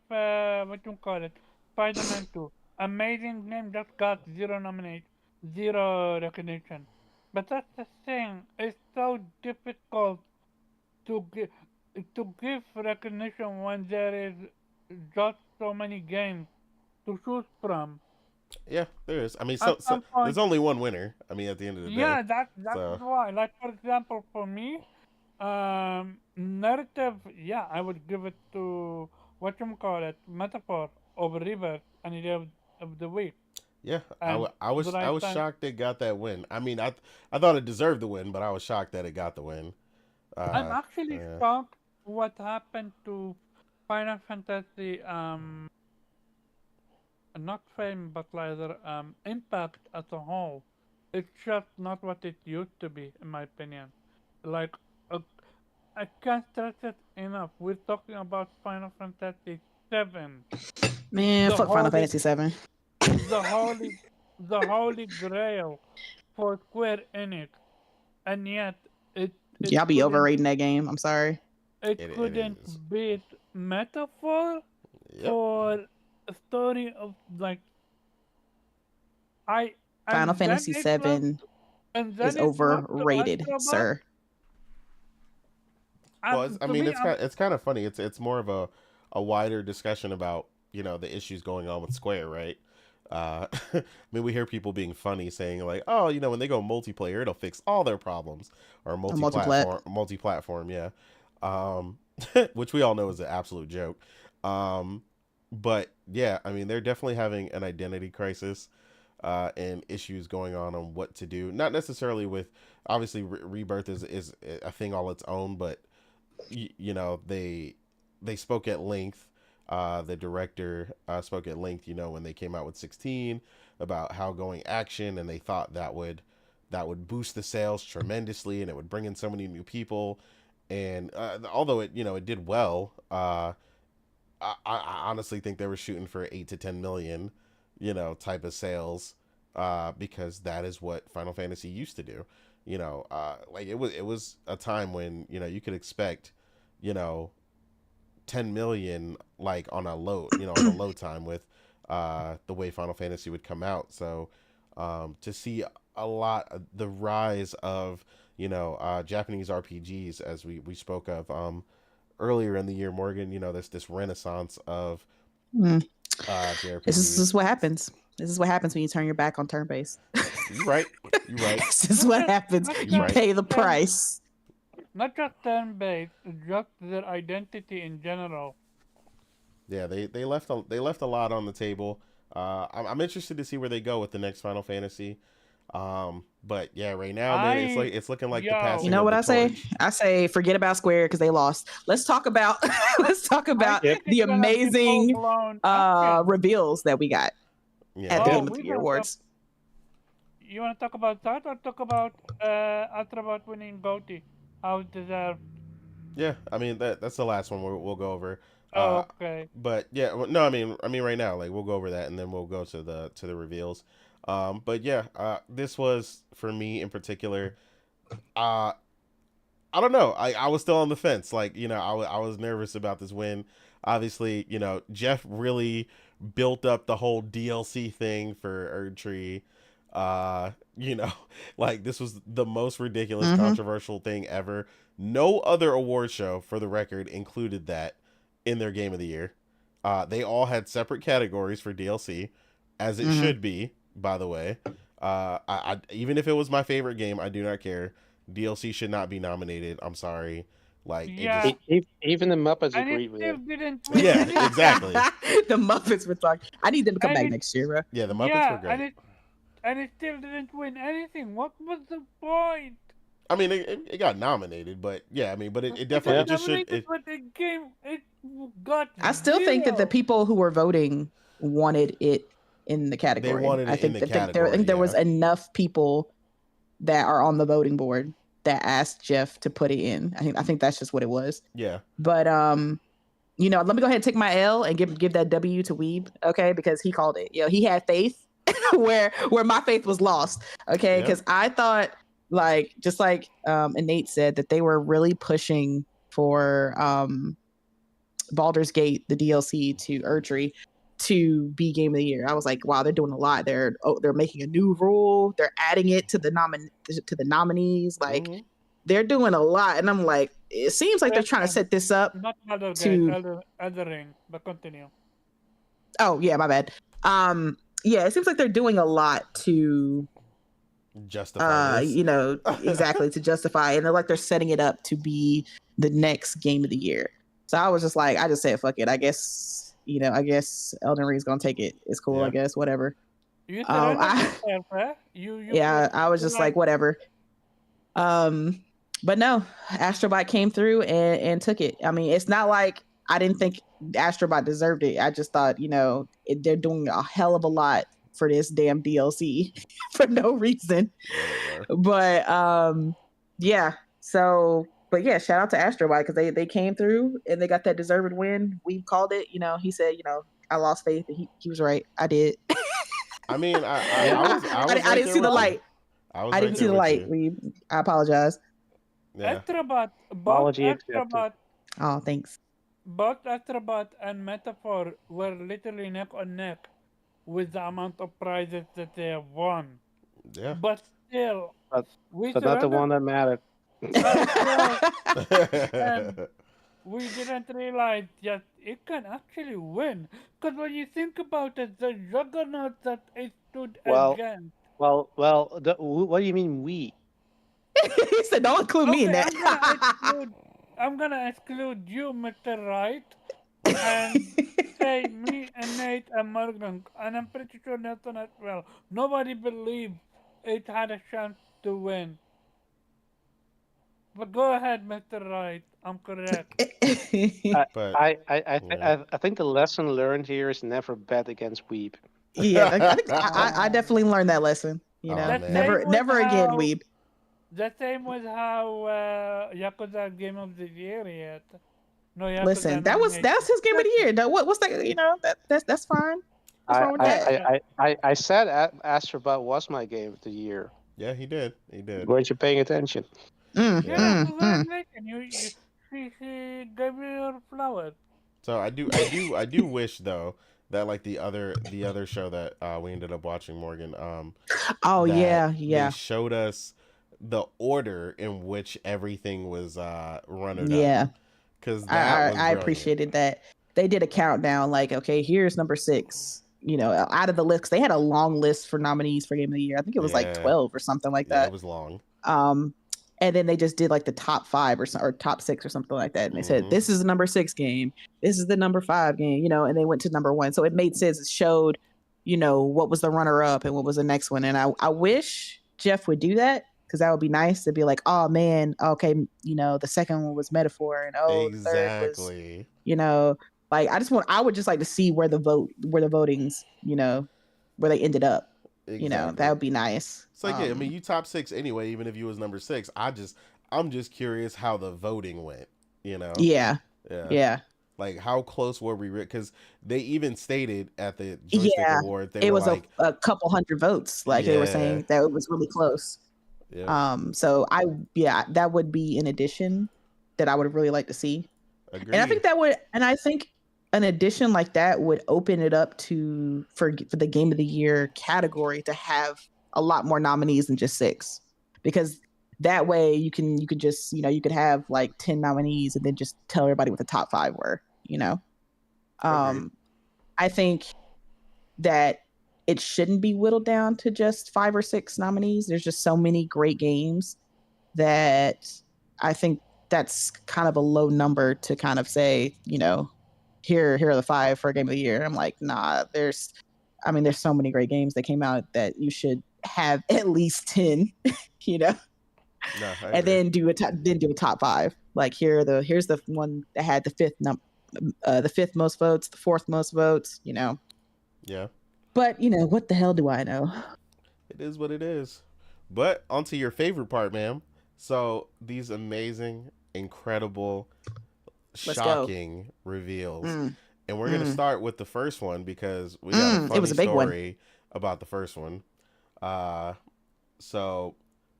what you call it, Spider-Man 2. Amazing name, just got zero recognition. But that's the thing. It's so difficult to give recognition when there is just so many games to choose from. yeah, there is. I mean, At so some point, there's only one winner. I mean, at the end of the day. yeah, that's So why. Like for example, for me, narrative, yeah, I would give it to what you call it, metaphor of river and idea of the week yeah, and the I right was time. shocked it got that win. I mean, I thought it deserved the win, but I was shocked that it got the win. I'm Uh, actually yeah, shocked what happened to Final Fantasy not fame but rather impact as a whole. It's just not what it used to be, in my opinion. Like uh, I can't stress it enough. We're talking about Final Fantasy VII, Man, the fuck Final holy, Fantasy 7. the holy, the holy grail for Square Enix, and yet it it Y'all be couldn't overrating that game. I'm sorry. it it couldn't is. beat metaphor Yep. for a story of like I Final and then Fantasy it left 7 and is then it left to overrated, Astrobot. sir. Well, And I to mean, me, it's kind of funny. It's more of a wider discussion about the issues going on with Square, right? I mean, we hear people being funny, saying like, "Oh, when they go multiplayer, it'll fix all their problems," or A multiplat. multi-platform, yeah. Um, which we all know is an absolute joke. Um, but yeah, I mean, they're definitely having an identity crisis, and issues going on what to do. Not necessarily with obviously Rebirth is a thing all its own, but they spoke at length. The director spoke at length, when they came out with 16 about how going action, and they thought that would boost the sales tremendously, and it would bring in so many new people. And although it did well, I honestly think they were shooting for 8 to 10 million, type of sales, because that is what Final Fantasy used to do. Like it was a time when you could expect, you know, 10 million like on a low time with the way Final Fantasy would come out. So to see a lot of the rise of Japanese RPGs, as we spoke of earlier in the year, Morgan, this renaissance of Mm. This JRPGs. is what happens. This is what happens when you turn your back on turn based. You're right. You're right. This is not what just happens. not You're You right. just pay the turn price. not just turn based, just their identity in general. Yeah, they left a lot on the table. I'm interested to see where they go with the next Final Fantasy. But yeah, right now, man, I it's looking like the You yo, passing know of what the I say? torch. I say forget about Square because they lost. Let's talk about let's talk I about Yep. think it's the gonna be full amazing blown action. reveals that we got at the Yeah, Yep. Oh, Game of we the Year gonna talk. Awards. You wanna talk about that or talk about Astrobot winning GOTY? How deserved? yeah. I mean that's the last one we'll go over. Uh, Oh, okay. but yeah, no, I mean right now, like we'll go over that and then we'll go to the reveals. But yeah, this was for me in particular. Uh, I don't know. I was still on the fence. Like, I was nervous about this win. Obviously, Jeff really built up the whole DLC thing for Erdtree. You know, like this was the most ridiculous, Mm-hmm. controversial thing ever. No other award show, for the record, included that in their game of the year. They all had separate categories for DLC, as it Mm-hmm. should be, by the way. Even if it was my favorite game, I do not care. DLC should not be nominated. I'm sorry. Like, Yeah. it just... Even the Muppets And agreed it with still you. didn't win Yeah, anything. exactly. The Muppets were talking. I need them to come And back it- next year, bro. Yeah, the Muppets Yeah, were great. and it still didn't win anything. What was the point? I mean, it got nominated, but yeah, I mean, but it definitely got it just should. nominated, but the game it got. I still think that the zero. people who were voting wanted it in the category. wanted I it think in the that there, I think category, there was yeah. enough people that are on the voting board that asked Jeff to put it in. I think that's just what it was. Yeah. But let me go ahead and take my L and give that W to Weeb, okay? Because he called it. He had faith where my faith was lost, okay? Because I thought, like, just like Nate said, that they were really pushing for Baldur's Gate, the DLC to Erdtree, to be game of the year. I was like, wow, they're doing a lot. They're making a new rule. They're adding it to the nominees. Like, Mhm. they're doing a lot, and I'm like, it seems like they're trying to set this up. Not Elder to- Gate, Elder Ring, but continue. Oh yeah, my bad. Yeah, it seems like they're doing a lot to Justify this. exactly, to justify, and they're like they're setting it up to be the next game of the year. So I was just like, I just said fuck it. I guess Elden Ring's gonna take it. It's cool, Yeah. I guess, whatever. You Yeah, I was just like, whatever. But no, Astrobot came through and took it. I mean, it's not like I didn't think Astrobot deserved it. I just thought, they're doing a hell of a lot for this damn DLC for no reason. Yeah, But yeah. So, but yeah, shout out to Astrobot because they came through and they got that deserved win. We called it. He said, I lost faith, and he was right. I did. I mean, I didn't see the light. I didn't see the light. You. I apologize. Yeah. Apology accepted. Oh, thanks. Both Astrobot and Metaphor were literally neck on neck with the amount of prizes that they have won. Yeah. But still, But not the one that mattered. And we didn't realize that it can actually win. Because when you think about it, the juggernaut that it stood against. Well, what do you mean we? He said, "Don't include me in that." I'm gonna exclude you, Mr. Right, and say me and Nate and Morgan, and I'm pretty sure Nelson as well. Nobody believed it had a chance to win. But go ahead, Mr. Right. I'm correct. But I think the lesson learned here is never bet against Weeb. Yeah, I definitely learned that lesson. man. Never again, Weeb. The same was how Yakuza Game of the Year yet. No, Yakuza Listen, that's his game of the year. What's that? That's fine. What's wrong with that? I said Astrobot was my game of the year. yeah, he did. Weren't you paying attention? She gave me your flowers. So I do wish though that like the other show that we ended up watching, Morgan. Oh that yeah. They showed us the order in which everything was running Yeah. up. Because I appreciated that. They did a countdown, like, okay, here's number 6. Out of the list, 'cause they had a long list for nominees for Game of the Year. I think it was like 12 or something like that. It was long. And then they just did like the top 5 or top 6 or something like that. And they said, this is the number 6 game. This is the number 5 game, and they went to number 1. So it made sense. It showed, what was the runner up and what was the next one. And I wish Jeff would do that, because that would be nice to be like, oh man, okay, the second one was Metaphor, and the third was, like I would just like to see where the votings, where they ended up. Exactly. That would be nice. It's like, yeah, I mean, you top 6 anyway, even if you was number 6. I'm just curious how the voting went. Yeah. Like, how close were we? Because they even stated at the Joystick Award, it was like a couple hundred votes. Like they were saying that it was really close. Yep. So that would be an addition that I would really like to see. And I think Agreed. I think an addition like that would open it up for the game of the year category to have a lot more nominees than just 6, because that way you could just, you could have like 10 nominees and then just tell everybody what the top 5 were, Agreed. I think that it shouldn't be whittled down to just 5 or 6 nominees. There's just so many great games that I think that's kind of a low number to kind of say, here are the 5 for game of the year. I'm like, nah, there's so many great games that came out that you should have at least 10, you know, No, I and agree. then do a top 5. Like here's the one that had the 5th most votes, the 4th most votes, Yeah. But what the hell do I know? It is what it is. But onto your favorite part, ma'am. So these amazing, incredible, Let's go. shocking reveals. Mm, And we're gonna start with the first one because we got a it funny was a big one. story about the first one. So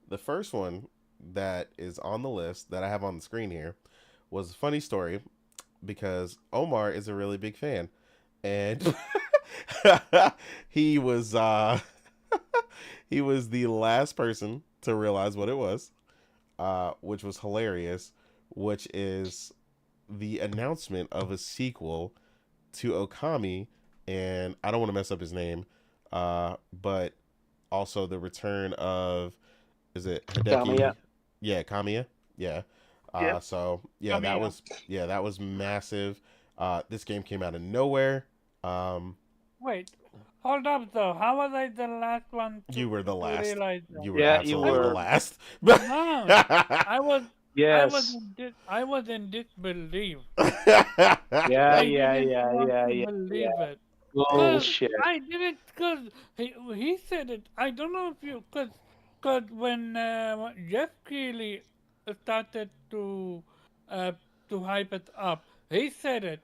the first one that is on the list that I have on the screen here was a funny story because Omar is a really big fan. And he was he was the last person to realize what it was, which was hilarious, which is the announcement of a sequel to Okami, and I don't want to mess up his name, but also the return of, is it Hideki? Kamiya. Yeah, Kamiya. Yeah. Yep. So yeah, that was massive. This game came out of nowhere. Wait, hold up though. How was I the last one You were the to last. realize that? You were Yeah, you absolutely the were. last. No, I was. Yes. I was in disbelief. Yeah, I yeah, didn't yeah, want yeah, to yeah, believe yeah. it. Bullshit. I didn't, cause he said it. I don't know if you, cause when Jeff Keighley started uh, to hype it up, he said it.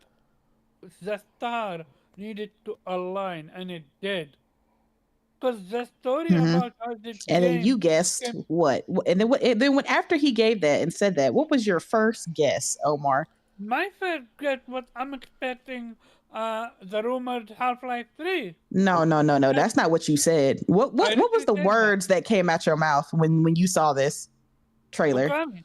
The star needed to align, and it did. Cause the story Mm-hmm. about how this And then you game guessed came, what? And then when after he gave that and said that, what was your first guess, Omar? my first guess was I'm expecting the rumored Half-Life 3. No, no, no, no. And That's not what you said. What I what was literally the said that. words that came out your mouth when you saw this trailer? Okami.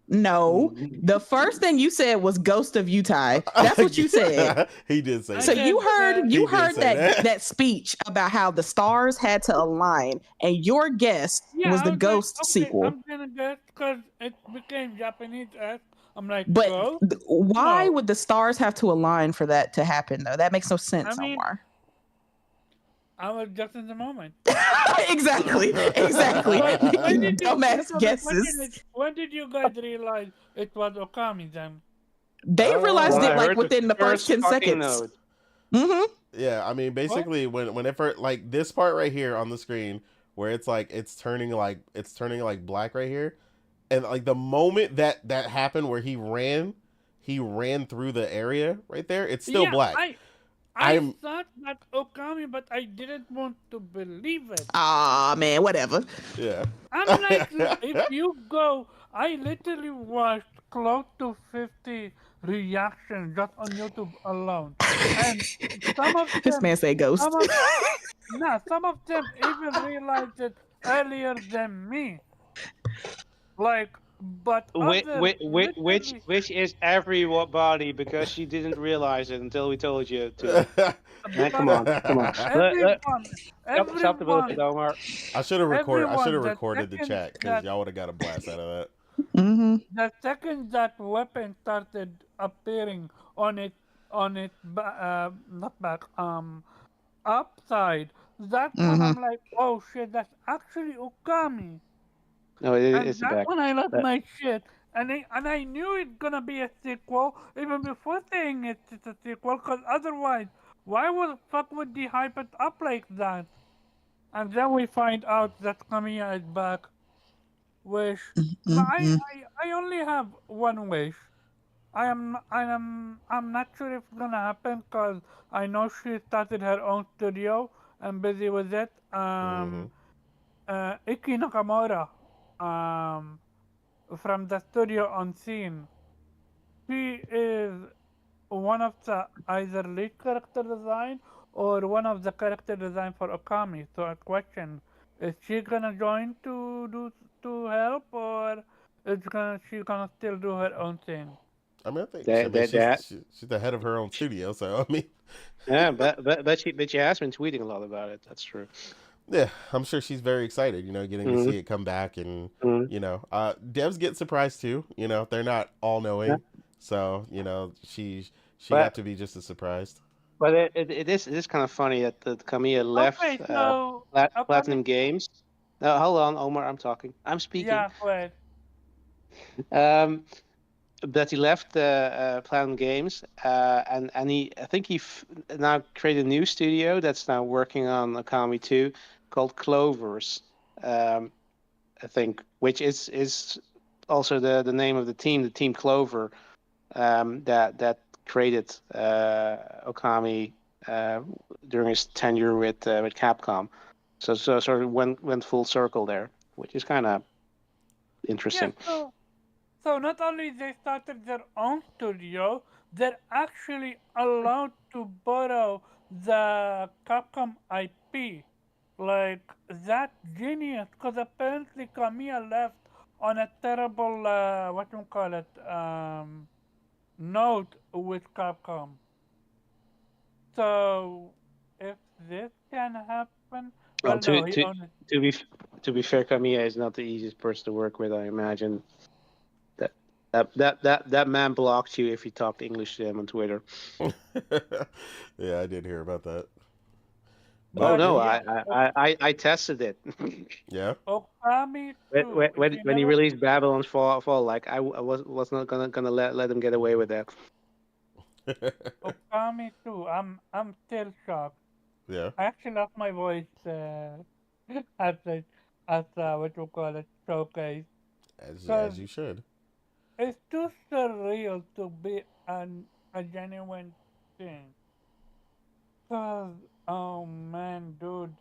No. The first thing you said was Ghost of Utah. That's what you said. He did say I So that. you heard He you did heard say that that. that speech about how the stars had to align, and your guess Yeah, was I the was like, Ghost okay, sequel. I'm gonna guess because it became Japanese S. I'm like, But go? why No. would the stars have to align for that to happen, though? That makes no I sense, mean, Omar. I was just in the moment. Exactly. Exactly. But when did you, Dumbass so like, guesses. when did you guys realize it was Okami then? They realized When it I like heard the within the first 10 fucking seconds. note. Mm-hmm. Yeah, I mean, What? basically, whenever like this part right here on the screen, where it's like it's turning like black right here, and like the moment that happened where he ran through the area right there, it's still Yeah, black. I I'm thought that Okami, but I didn't want to believe it. Ah, man, whatever. yeah. I'm like, if you go, I literally watched close to 50 reactions just on YouTube alone, and some of This them, man say ghost. some of some of them even realized it earlier than me. Like, but others literally, Which is everybody because she didn't realize it until we told you to. Man, come on, come on. everyone, Stop the bullshit, everyone, Omar. I should have everyone, recorded the chat because y'all would have got a blast out of that. Mm-hmm. the second that weapon started appearing on it, not back, upside, that's when Mm-hmm. I'm like, oh shit, that's actually Okami. No, And it's the that's back. when I lost That- my shit. And I knew it's gonna be a sequel even before saying it's a sequel, cause otherwise, why would the fuck would they hype it up like that? And then we find out that Kamiya is back. Wish. Mm-hmm. I only have one wish. I'm not sure if it's gonna happen because I know she started her own studio and busy with it. Hmm. Iki Nakamura, um, from the studio Unseen. She is one of the either lead character design or one of the character design for Okami. So a question: is she gonna join to help, or she gonna still do her own thing? I mean, I think I That mean that that she's the head of her own studio, so I mean, yeah, but she has been tweeting a lot about it. That's true. yeah, I'm sure she's very excited. Getting to Mm-hmm. see it come back, and Mm-hmm. devs get surprised too. They're not all Yeah. knowing, so she But got to be just as surprised. but it is kind of funny that Kamiya left Okay, so Platinum Okami, Games. No, hold on, Omar. I'm talking. I'm speaking. yeah, wait, Um, that he left Platinum Games, and I think now created a new studio that's now working on Akami 2 called Clovers. Um, I think, which is also the name of the team Clover, that created Okami uh, during his tenure with Capcom. So sort of went full circle there, which is kind of yeah. interesting. So not only they started their own studio, they're actually allowed to borrow the Capcom IP. Like that genius, because apparently Kamiya left on a terrible what you call it note with Capcom. So if this can happen, Well, well, no, to he to only to be to be fair, Kamiya is not the easiest person to work with. I imagine that that man blocked you if you talked English to him on Twitter. Yeah, I did hear about that, Oh but but no, yeah, yeah, I tested it. yeah. Okami when, too. when If when you when he never released Babylon's Fall, like I was not gonna let him get away with that. Okami too, I'm still shocked. Yeah, I actually lost my voice at the what you call it showcase as because you should. it's too surreal to be a genuine thing. Cause oh man, dude,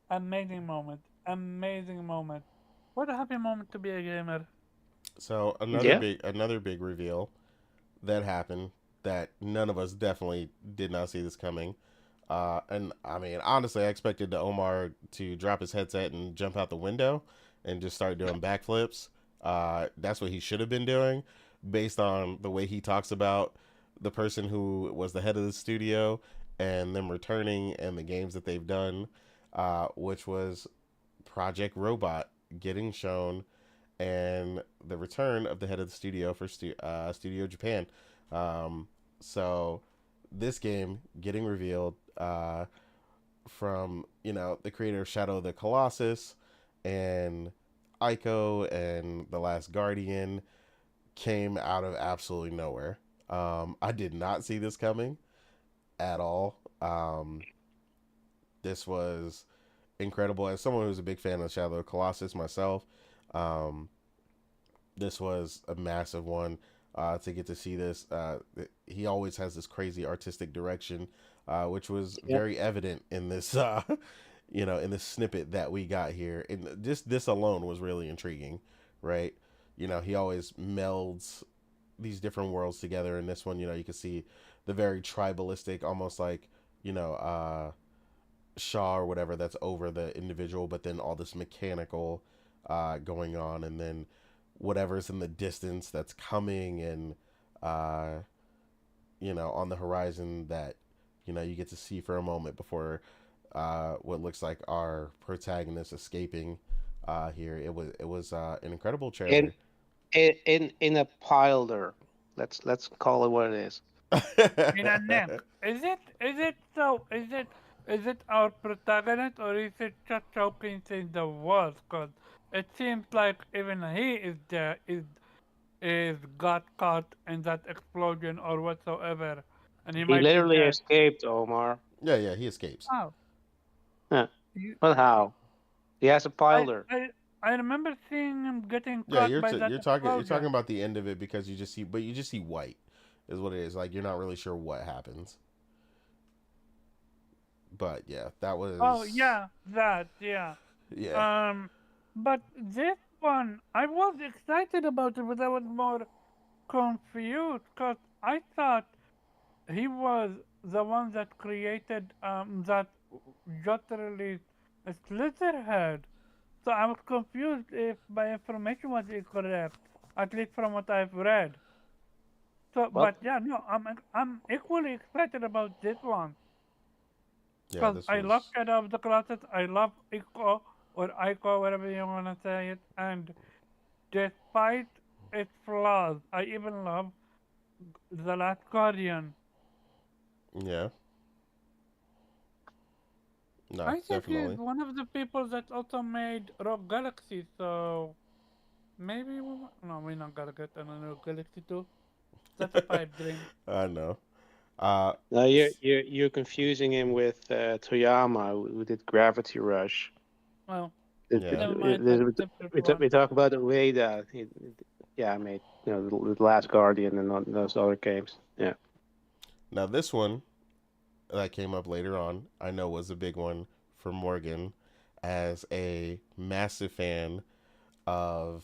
amazing moment. What a happy moment to be a gamer. So Yeah. another big reveal that happened that none of us definitely did not see this coming. And I mean, honestly, I expected the Omar to drop his headset and jump out the window and just start doing backflips. That's what he should have been doing, based on the way he talks about the person who was the head of the studio and them returning and the games that they've done, which was Project Robot getting shown and the return of the head of the studio for Studio Japan. Um, so this game getting revealed from the creator of Shadow of the Colossus and Ico and The Last Guardian came out of absolutely nowhere. I did not see this coming at all. This was incredible. As someone who's a big fan of Shadow of the Colossus myself, um, this was a massive one to get to see this. He always has this crazy artistic direction, which was Yeah. very evident in this, in this snippet that we got here. And just this alone was really intriguing, right? He always melds these different worlds together. In this one, you can see the very tribalistic, almost like Shaw or whatever that's over the individual, but then all this mechanical going on, and then whatever's in the distance that's coming and uh, on the horizon that you get to see for a moment before what looks like our protagonist escaping here. It was an incredible In trailer. in a pilder. Let's call it what it is. In a neck. Is it our protagonist or is it just choking in the walls? Cause it seems like even he is got caught in that explosion or whatsoever, and he He might be literally dead. escaped, Omar. Yeah, he escapes. Oh, Huh. you, But how? He has a I pilder. I I remember seeing him getting Yeah, caught by that you're talking explosion. about the end of it because you just see white is what it is. Like you're not really sure what happens. But yeah, that Oh was yeah, that yeah. Yeah. But this one, I was excited about it, but I was more confused because I thought he was the one that created that just released a Slitherhead. So I was confused if my information was incorrect, at least from what I've read. So, Well, but yeah, no, I'm equally excited about this one Yeah, because this I love was Shadow of the Colossus. I love Ico or Ico, whatever you wanna say it, and despite its flaws, I even love the Last Guardian. yeah. No, I think he's definitely. one of the people that also made Rogue Galaxy, so maybe no, we're not gonna get another Galaxy too. That's a pipe dream. I know. Uh, no, you're confusing him with Toyama, who did Gravity Rush. Well, yeah. never mind. That's a separate We one. talk about the way that yeah, I made the Last Guardian and those other games. Yeah. Now this one that came up later on, I know was a big one for Morgan, as a massive fan of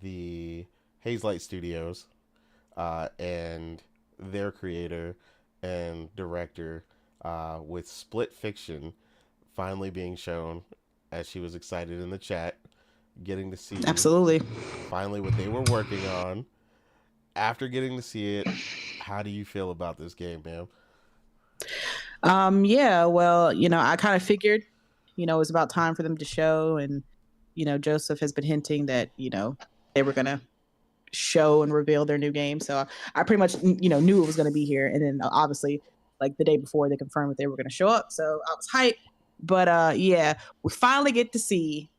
the Hazelight Studios and their creator and director, with Split Fiction finally being shown, as she was excited in the chat, getting to see Absolutely. finally what they were working on. After getting to see it, how do you feel about this game, man? Yeah, well, I kind of figured, it was about time for them to show. And, Joseph has been hinting that, they were going to show and reveal their new game. So I pretty much, knew it was going to be here. And then obviously, like the day before, they confirmed that they were going to show up. So I was hyped. But yeah, we finally get to see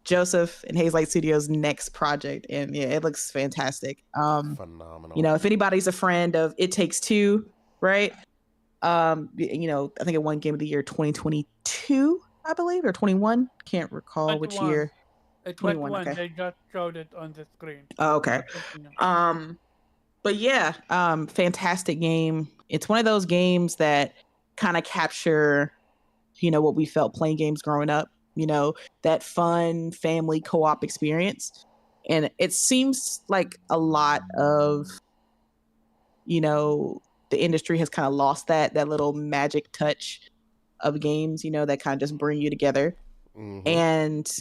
Joseph and Hazelight Studios' next project. And yeah, it looks fantastic. Phenomenal. If anybody's a friend of It Takes Two, right? I think it won Game of the Year 2022, I believe, or 21. Can't recall which 21. year. 21. 21. Okay. They just showed it on the screen. Oh, okay. Continue. But yeah, fantastic game. It's one of those games that kind of capture, what we felt playing games growing up. That fun family co-op experience. And it seems like a lot of, the industry has kind of lost that little magic touch of games, that kind of just bring you together. Mm-hmm. And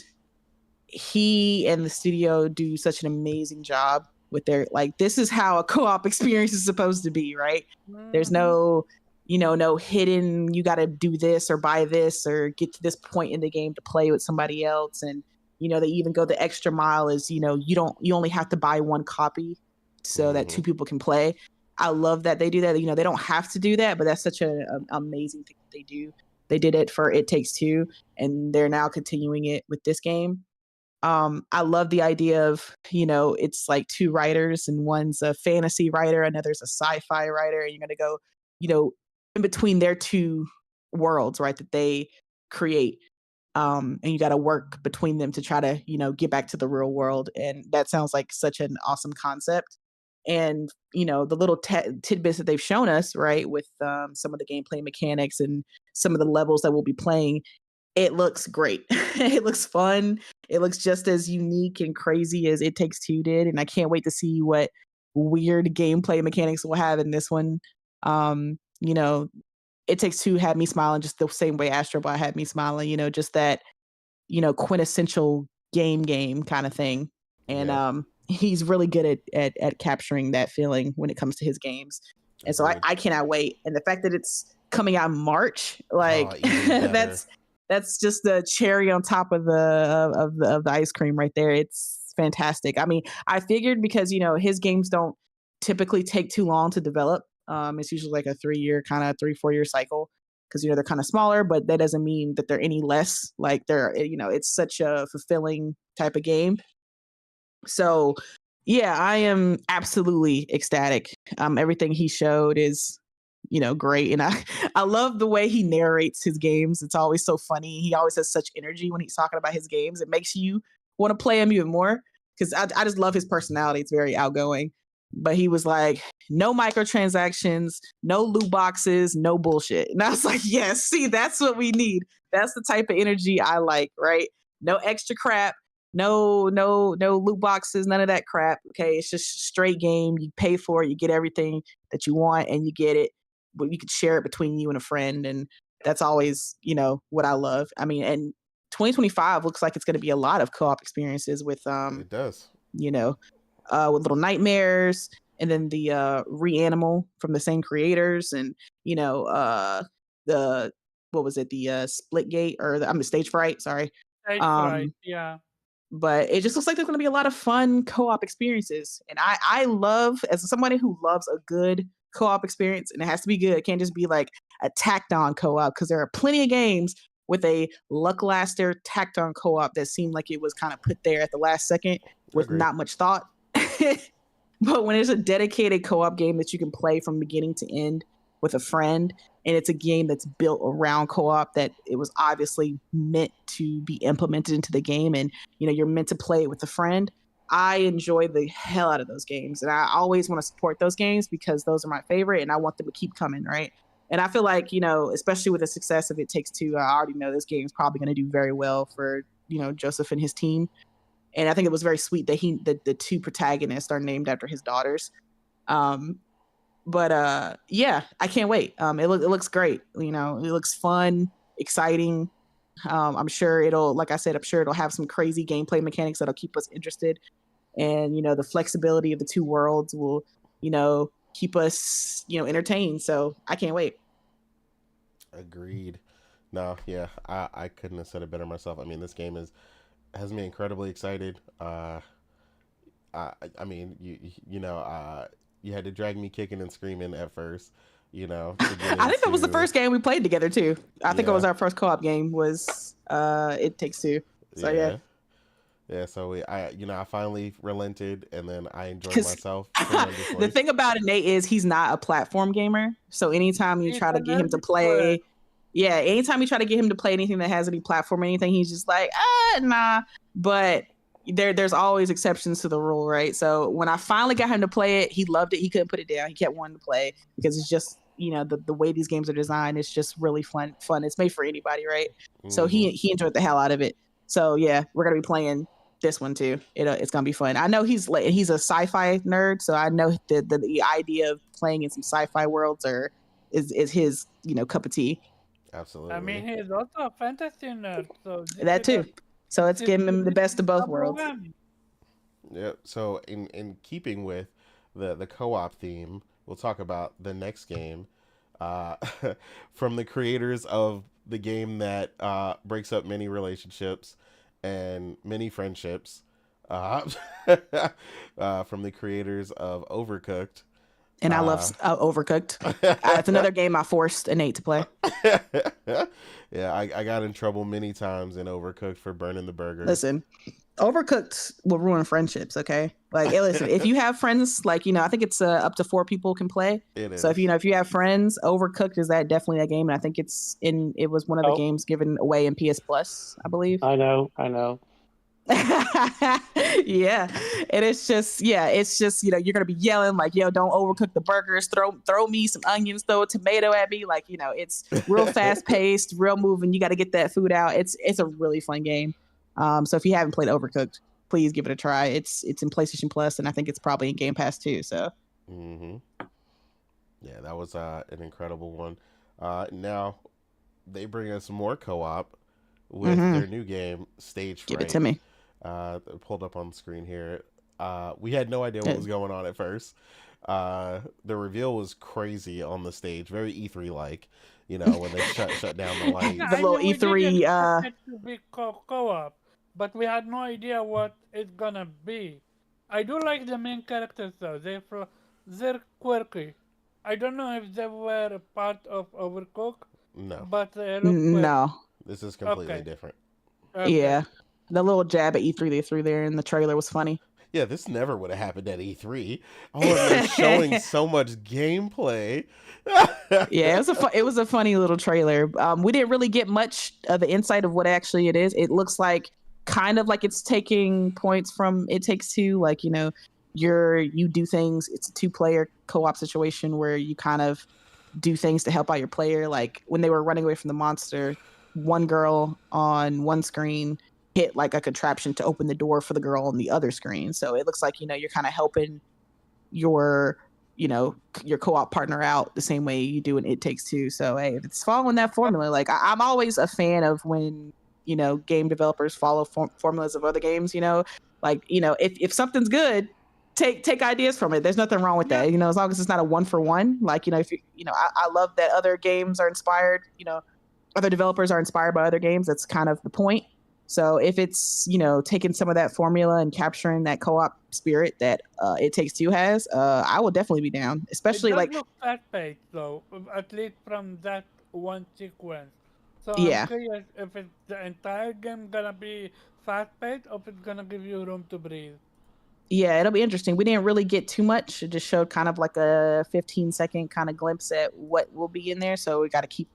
he and the studio do such an amazing job with their, like, this is how a co-op experience is supposed to be, right? There's no, no hidden, you got to do this or buy this or get to this point in the game to play with somebody else. And, they even go the extra mile is, you only have to buy one copy so that two people can play. I love that they do that. They don't have to do that, but that's such an amazing thing that they do. They did it for It Takes Two, and they're now continuing it with this game. I love the idea of, it's like two writers, and one's a fantasy writer, another's a sci-fi writer, and you're going to go, in between their two worlds, right, that they create. And you got to work between them to try to, get back to the real world. And that sounds like such an awesome concept. And, the little tidbits that they've shown us, right, with some of the gameplay mechanics and some of the levels that we'll be playing, it looks great. It looks fun. It looks just as unique and crazy as It Takes Two did. And I can't wait to see what weird gameplay mechanics we'll have in this one. Um, you know, It Takes Two had me smiling just the same way Astro Boy had me smiling, just that, quintessential game kind of thing. And Yeah. he's really good at capturing that feeling when it comes to his games. And so Agreed. I cannot wait. And the fact that it's coming out in March, like even better. that's just the cherry on top of the ice cream right there. It's fantastic. I mean, I figured because his games don't typically take too long to develop. It's usually like a 3-4 year cycle because they're kind of smaller, but that doesn't mean that they're any less. Like it's such a fulfilling type of game. So yeah, I am absolutely ecstatic. Everything he showed is great. And I love the way he narrates his games. It's always so funny. He always has such energy when he's talking about his games. It makes you want to play him even more because I just love his personality. It's very outgoing. but he was like, no microtransactions, no loot boxes, no bullshit. And I was like, yes, see, that's what we need. That's the type of energy I like, right? No extra crap, no loot boxes, none of that crap. Okay, it's just straight game. You pay for it, you get everything that you want, and you get it. But you could share it between you and a friend, and that's always, what I love. I mean, and 2025 looks like it's going to be a lot of co-op experiences with It does. With Little Nightmares, and then the Reanimal from the same creators, and the what was it, the Splitgate, or the Stage Fright, sorry. Stage Fright, yeah. But it just looks like there's going to be a lot of fun co-op experiences, and I love, as somebody who loves a good co-op experience, and it has to be good. It can't just be like a tacked on co-op, because there are plenty of games with a lackluster tacked on co-op that seemed like it was kind of put there at the last second with not much thought. But when it's a dedicated co-op game that you can play from beginning to end with a friend, and it's a game that's built around co-op, that it was obviously meant to be implemented into the game, and you're meant to play it with a friend, I enjoy the hell out of those games, and I always want to support those games because those are my favorite, and I want them to keep coming, right? And I feel like, especially with the success of It Takes Two, I already know this game is probably going to do very well for, Joseph and his team. And I think it was very sweet that the two protagonists are named after his daughters. But yeah, I can't wait. It looks great. It looks fun, exciting. I'm sure like I said, I'm sure it'll have some crazy gameplay mechanics that'll keep us interested. And, the flexibility of the two worlds will, keep us, entertained. So I can't wait. Agreed. No, yeah, I couldn't have said it better myself. I mean, this game has me incredibly excited. I mean, you had to drag me kicking and screaming at first, I think that was the first game we played together too. I think it was our first co-op game was It Takes Two. So yeah. Yeah, so I finally relented, and then I enjoyed myself. The thing about it, Nate, is he's not a platform gamer. So anytime you try to get him to play, anytime you try to get him to play anything that has any platform or anything, he's just like, nah. But there's always exceptions to the rule, right? So when I finally got him to play it, he loved it. He couldn't put it down. He kept wanting to play because it's just, the way these games are designed, it's just really fun. It's made for anybody, right? Mm-hmm. So he enjoyed the hell out of it. So yeah, we're gonna be playing this one too. It's gonna be fun. I know he's a sci-fi nerd, so I know the idea of playing in some sci-fi worlds is his cup of tea. Absolutely. I mean, he's also a fantasy nerd, so that too. So it's giving him the best of both worlds. Yeah. So in keeping with the co-op theme, we'll talk about the next game from the creators of the game that breaks up many relationships and many friendships, from the creators of Overcooked. And I love Overcooked. It's another game I forced Nate to play. Yeah, I got in trouble many times in Overcooked for burning the burger. Listen, Overcooked will ruin friendships, okay? Like, listen, if you have friends, like, I think it's up to 4 people can play. It is. So if you have friends, Overcooked is definitely that game. And I think it was one of the games given away in PS Plus, I believe. I know. Yeah. And it's just you're gonna be yelling like, yo, don't overcook the burgers, throw me some onions, throw a tomato at me, like, it's real fast paced, real moving. You got to get that food out. It's a really fun game. So if you haven't played Overcooked, please give it a try. It's in PlayStation Plus, and I think it's probably in Game Pass too. So yeah, that was an incredible one. Now they bring us more co-op with their new game, Stage Fright. Give it to me. Pulled up on the screen here. We had no idea what was going on at first. The reveal was crazy on the stage, very E3 like. When they shut down the lights. The little E3 co-op, but we had no idea what it's gonna be. I do like the main characters though. They're quirky. I don't know if they were a part of Overcooked. No. But they look quirky. No. This is completely different. Okay. Yeah. The little jab at E3 they threw there in the trailer was funny. Yeah, this never would have happened at E3. Oh, and they're showing so much gameplay. Yeah, it was a funny little trailer. We didn't really get much of the insight of what actually it is. It looks like kind of like it's taking points from It Takes Two, like, you do things. It's a 2-player co-op situation where you kind of do things to help out your player. Like when they were running away from the monster, one girl on one screen hit like a contraption to open the door for the girl on the other screen. So it looks like, you're kind of helping your, your co-op partner out the same way you do in It Takes Two. So, hey, if it's following that formula, like I'm always a fan of when, game developers follow formulas of other games, like, if something's good, take ideas from it. There's nothing wrong with that. As long as it's not a 1-for-1, like, if I love that other games are inspired, other developers are inspired by other games. That's kind of the point. So if it's, taking some of that formula and capturing that co-op spirit that It Takes Two has, I will definitely be down. Especially it does like, look fast-paced, though, at least from that one sequence. So I'm yeah, curious if it's the entire game gonna be fast-paced or if it's gonna give you room to breathe. yeah, it'll be interesting. We didn't really get too much. It just showed kind of like a 15-second kind of glimpse at what will be in there. So we got to keep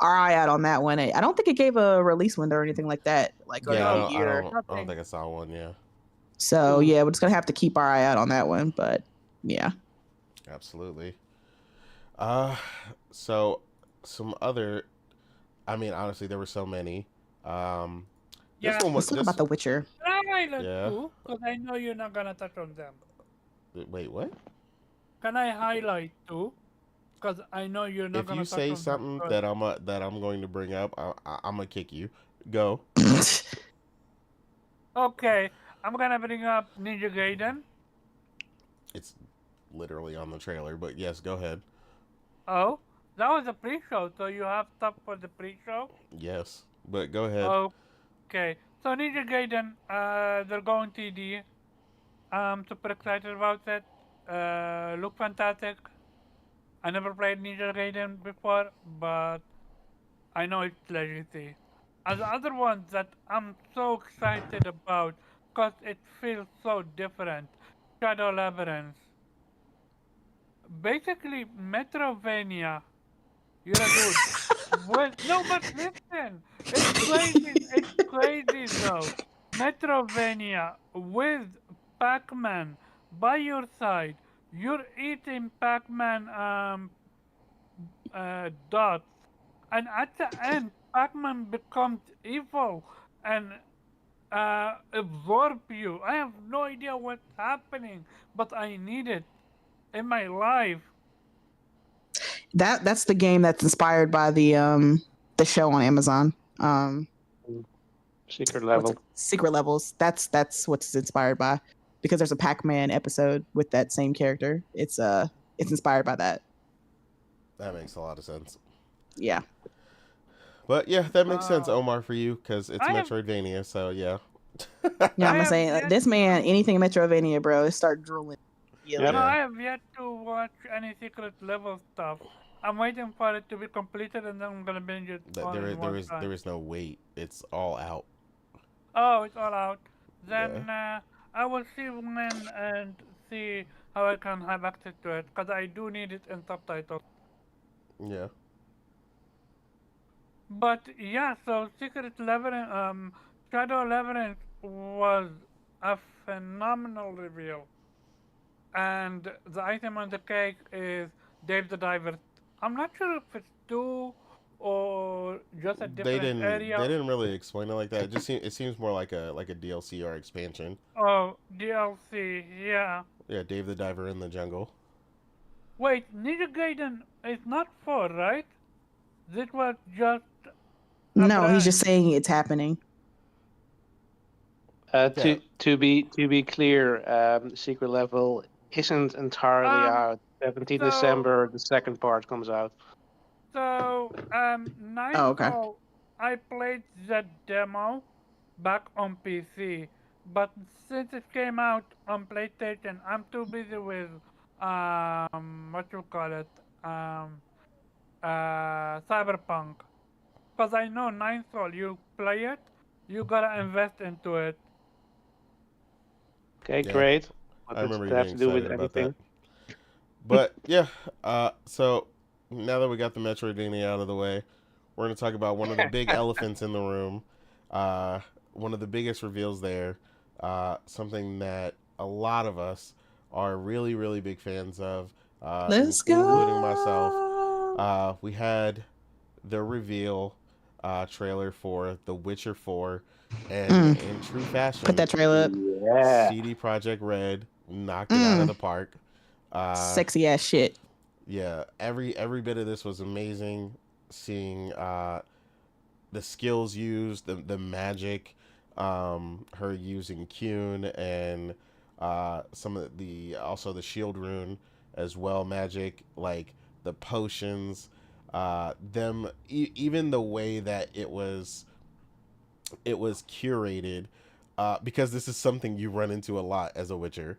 our eye out on that one. I don't think it gave a release window or anything like that, like or Yeah, a No, year. I don't think I saw one. Yeah, So yeah, we're just gonna have to keep our eye out on that one. But yeah, absolutely. Uh, so some other. I mean, honestly, there were so many. This Yeah, one let's was talk this. about The Witcher. I highlight Yeah. two because I know you're not gonna touch on them. Wait, what? Can I highlight two? Because I know you're not If gonna you touch say on them. something that I'm going to bring up, I'm gonna kick you. Go. Okay, I'm gonna bring up Ninja Gaiden. It's literally on the trailer, but yes, go ahead. Oh, that was a pre-show, so you have stuff for the pre-show. Yes, but go ahead. Okay, so Ninja Gaiden, they're going TD. I'm super excited about it. Look fantastic. I never played Ninja Gaiden before, but I know it's legacy. And the other one that I'm so excited about, because it feels so different, Shadow Labyrinth. Basically, Metrovania. You're a dude. Well, no, but listen, it's crazy. It's crazy though. Metrovania with Pac-Man by your side. You're eating Pac-Man dots, and at the end, Pac-Man becomes evil and absorb you. I have no idea what's happening, but I need it in my life. That's the game that's inspired by the show on Amazon. Secret level. Secret Levels. That's what it's inspired by, because there's a Pac-Man episode with that same character. It's inspired by that. That makes a lot of sense. Yeah. But yeah, that makes sense, Omar, for you because it's I have- Metroidvania. So yeah. Yeah, I'm I gonna say have yet- this man, anything Metrovania, bro, start drooling. Yep. No, I have yet to watch any secret level stuff. I'm waiting for it to be completed and then I'm gonna binge it. There is no wait. It's all out. Oh, it's all out. Then I will see when and see how I can have access to it because I do need it in subtitles. Yeah. But yeah, so Secret Labyrinth, Shadow Labyrinth was a phenomenal reveal. And the item on the cake is Dave the Diver. I'm not sure if it's two or just a different area. They didn't really explain it like that. It seems more like a DLC or expansion. Oh, DLC, yeah. Yeah, Dave the Diver in the Jungle. Wait, Ninja Gaiden is not 4, right? This was just No, he's just saying it's happening. To be clear, Secret Level isn't entirely out. 17 December, the second part comes out. So, Nightfall, I played the demo back on PC, but since it came out on PlayStation, I'm too busy with what you call it, Cyberpunk. Because I know Nightfall, you play it, you gotta invest into it. Okay, great. I remember you being excited about that. But yeah, so now that we got the Metroidvania out of the way, we're going to talk about one of the big elephants in the room. One of the biggest reveals there. Something that a lot of us are really, really big fans of, Let's including myself. go. We had the reveal trailer for The Witcher 4, and Mm, in true put fashion, that trailer up. Yeah. CD Projekt Red knocked it out of the Mm, park. Uh, sexy ass shit. yeah, every bit of this was amazing. Seeing the skills used, the magic, her using Kyun, and some of the also the shield rune as well, magic, like the potions, even the way that it was curated, because this is something you run into a lot as a Witcher.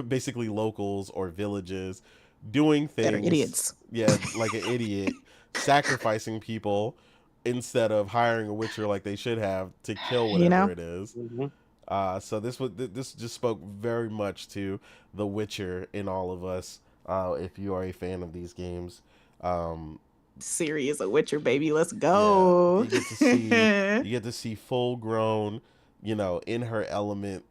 Basically, locals or villages doing That are things, idiots. yeah, like an idiot, sacrificing people instead of hiring a Witcher like they should have to kill You whatever know? it is. Hmm. So this just spoke very much to The Witcher in all of us. If you are a fan of these games, um, Siri is a Witcher, baby. Let's yeah, go. you get to see full grown, in her element,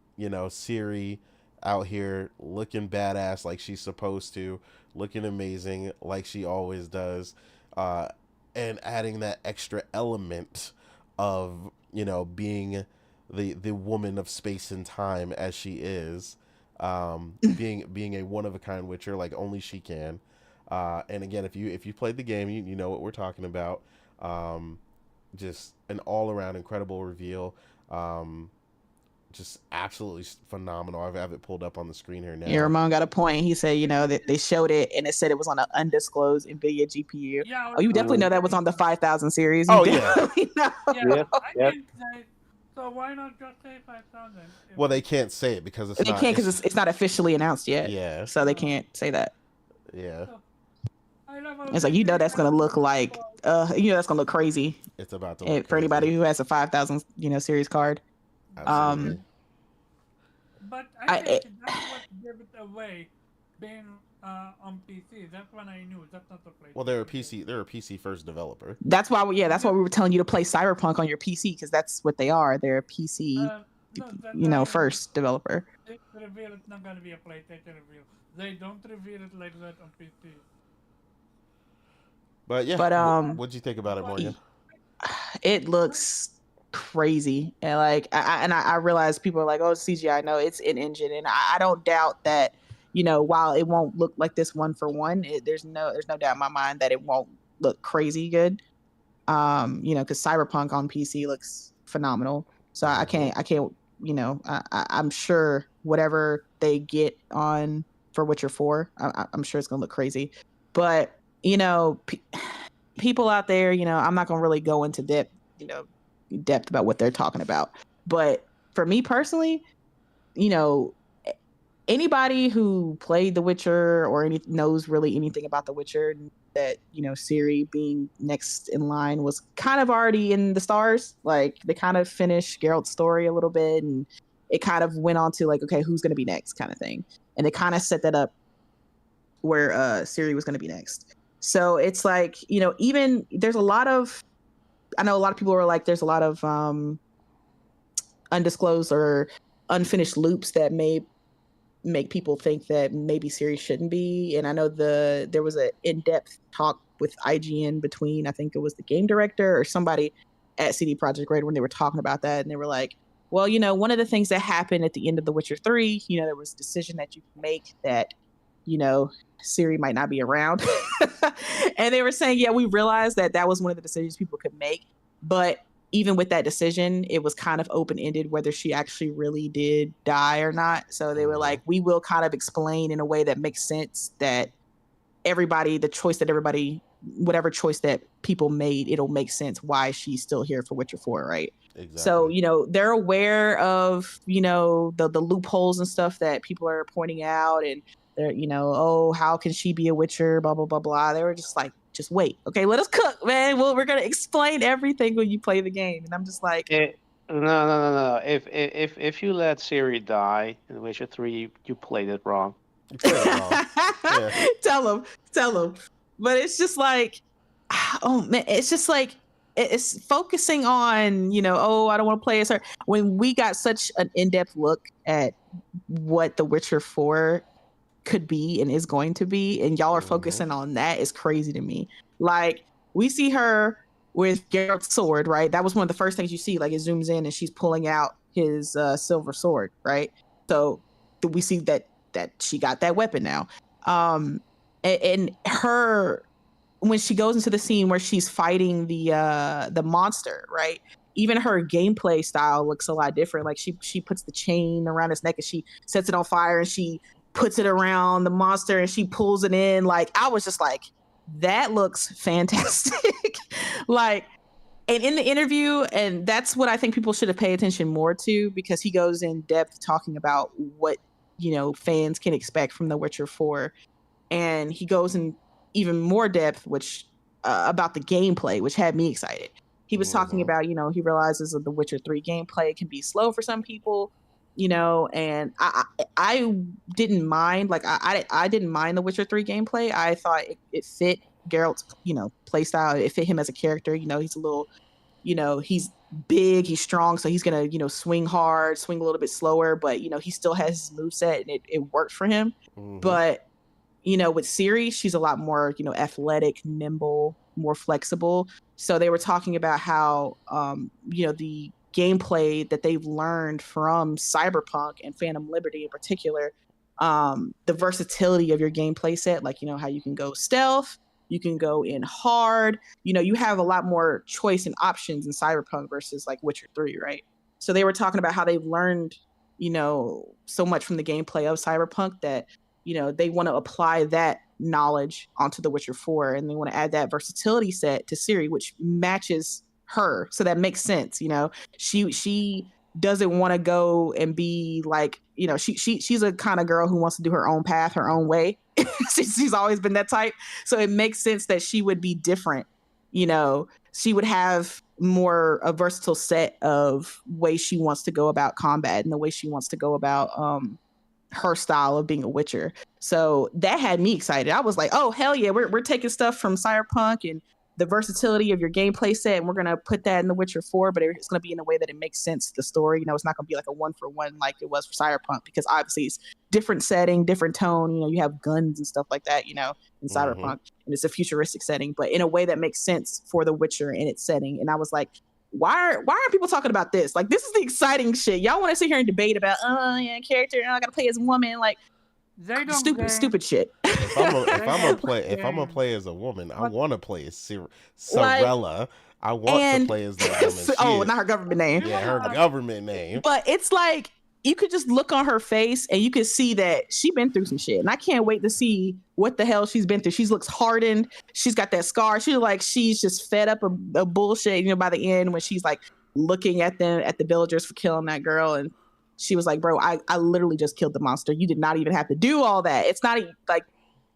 Siri out here looking badass like she's supposed to, looking amazing like she always does, uh, and adding that extra element of being the woman of space and time as she is, being a one of a kind Witcher like only she can. And again, if you played the game, you know what we're talking about. Um, just an all around incredible reveal. Just absolutely phenomenal. I have it pulled up on the screen here Yeah, now. Ramon got a point. He said, that they showed it and it said it was on an undisclosed NVIDIA GPU. Yeah, Oh, you definitely know that was Mm. on the 5000 series. You Oh yeah. definitely know. yeah, Yep. I Yep. can say. So why not just say 5,000? Well, they can't say it because it's They not. can't because it's not officially announced yet. Yeah. So they can't say that. Yeah. I love how It's like, they say that's going to look 5,000. like, that's going to look crazy It's about to look for crazy. anybody who has a 5000, series card. Absolutely. But I- I think that's what gave it away, being on PC. That's when I knew that's not the place. Well, they're a PC first developer. That's why, that's why we were telling you to play Cyberpunk on your PC because that's what they are. They're a PC, No, that's why first developer. They reveal it's not gonna be a PlayStation reveal. They don't reveal it like that on PC. But yeah. But What'd you think about it, Morgan? it looks crazy, and like I realize people are like, oh, it's CGI. No, it's in engine, and I don't doubt that. While it won't look like this one for one, there's no doubt in my mind that it won't look crazy good. Because Cyberpunk on PC looks phenomenal. So I can't. I'm sure whatever they get on for Witcher 4, I'm sure it's gonna look crazy. But people out there, I'm not gonna really go into depth about what they're talking about. But for me personally, anybody who played The Witcher or knows really anything about The Witcher, that Ciri being next in line was kind of already in the stars. Like they kind of finished Geralt's story a little bit, and it kind of went on to like, okay, who's going to be next, kind of thing. And they kind of set that up where Ciri was going to be next. So it's like, even there's a lot of, I know a lot of people were like, there's a lot of undisclosed or unfinished loops that may make people think that maybe Ciri shouldn't be. And I know there was an in-depth talk with IGN between, I think it was the game director or somebody at CD Projekt Red when they were talking about that. And they were like, well, one of the things that happened at the end of The Witcher 3, there was a decision that you could make that, Ciri might not be around. And they were saying, yeah, we realized that was one of the decisions people could make. But even with that decision, it was kind of open-ended whether she actually really did die or not. So they were like, we will kind of explain in a way that makes sense that whatever choice that people made, it'll make sense why she's still here for Witcher 4, right? Exactly. So, they're aware of, the loopholes and stuff that people are pointing out, and they're, oh, how can she be a Witcher, blah, blah, blah, blah. They were just like, just wait. Okay, let us cook, man. Well, we're going to explain everything when you play the game. And I'm just like, No. If you let Ciri die in Witcher 3, you played it wrong. You played it wrong. Yeah. Tell them. But it's just like, oh man, it's just like, it's focusing on, oh, I don't want to play as her. When we got such an in-depth look at what The Witcher 4 could be and is going to be, and y'all are focusing on that, is crazy to me. Like, we see her with Geralt's sword, right? That was one of the first things you see. Like, it zooms in and she's pulling out his silver sword, right? So we see that she got that weapon now. And her, when she goes into the scene where she's fighting the monster, right? Even her gameplay style looks a lot different. Like, she puts the chain around his neck and she sets it on fire and she puts it around the monster and she pulls it in. Like, I was just like, that looks fantastic. Like, and in the interview, and that's what I think people should have paid attention more to, because he goes in depth talking about what, fans can expect from The Witcher 4. And he goes in even more depth, which about the gameplay, which had me excited. He was talking about, he realizes that The Witcher 3 gameplay can be slow for some people, and I didn't mind. Like, I didn't mind The Witcher 3 gameplay. I thought it fit Geralt's, play style. It fit him as a character. He's a little, he's big, he's strong, so he's gonna, swing hard, swing a little bit slower, but he still has his moveset and it worked for him. But with Ciri, she's a lot more, athletic, nimble, more flexible. So they were talking about how, the gameplay that they've learned from Cyberpunk and Phantom Liberty in particular, the versatility of your gameplay set, like, how you can go stealth, you can go in hard, you have a lot more choice and options in Cyberpunk versus like Witcher 3, right? So they were talking about how they've learned, so much from the gameplay of Cyberpunk that, they want to apply that knowledge onto The Witcher 4, and they want to add that versatility set to Ciri, which matches her. So that makes sense. She doesn't want to go and be like, she's a kind of girl who wants to do her own path, her own way. She's always been that type. So it makes sense that she would be different. She would have more a versatile set of ways she wants to go about combat and the way she wants to go about her style of being a Witcher. So that had me excited. I was like, oh, hell yeah, we're taking stuff from Cyberpunk and the versatility of your gameplay set, and we're going to put that in The Witcher 4, but it's going to be in a way that it makes sense to the story. It's not going to be like a one-for-one like it was for Cyberpunk, because obviously it's different setting, different tone. You have guns and stuff like that, in Cyberpunk, and it's a futuristic setting, but in a way that makes sense for The Witcher and its setting. And I was like, why aren't people talking about this? Like, this is the exciting shit. Y'all want to sit here and debate about, character, I gotta play as a woman, like stupid shit. If I'm gonna play as a woman, I want to play as Sorella. I want to play as the woman. Not her government name. Yeah, her government name. But it's like, you could just look on her face and you could see that she been through some shit. And I can't wait to see what the hell she's been through. She looks hardened. She's got that scar. She's just fed up of bullshit, by the end, when she's like looking at the villagers for killing that girl. And she was like, bro, I literally just killed the monster. You did not even have to do all that. It's not like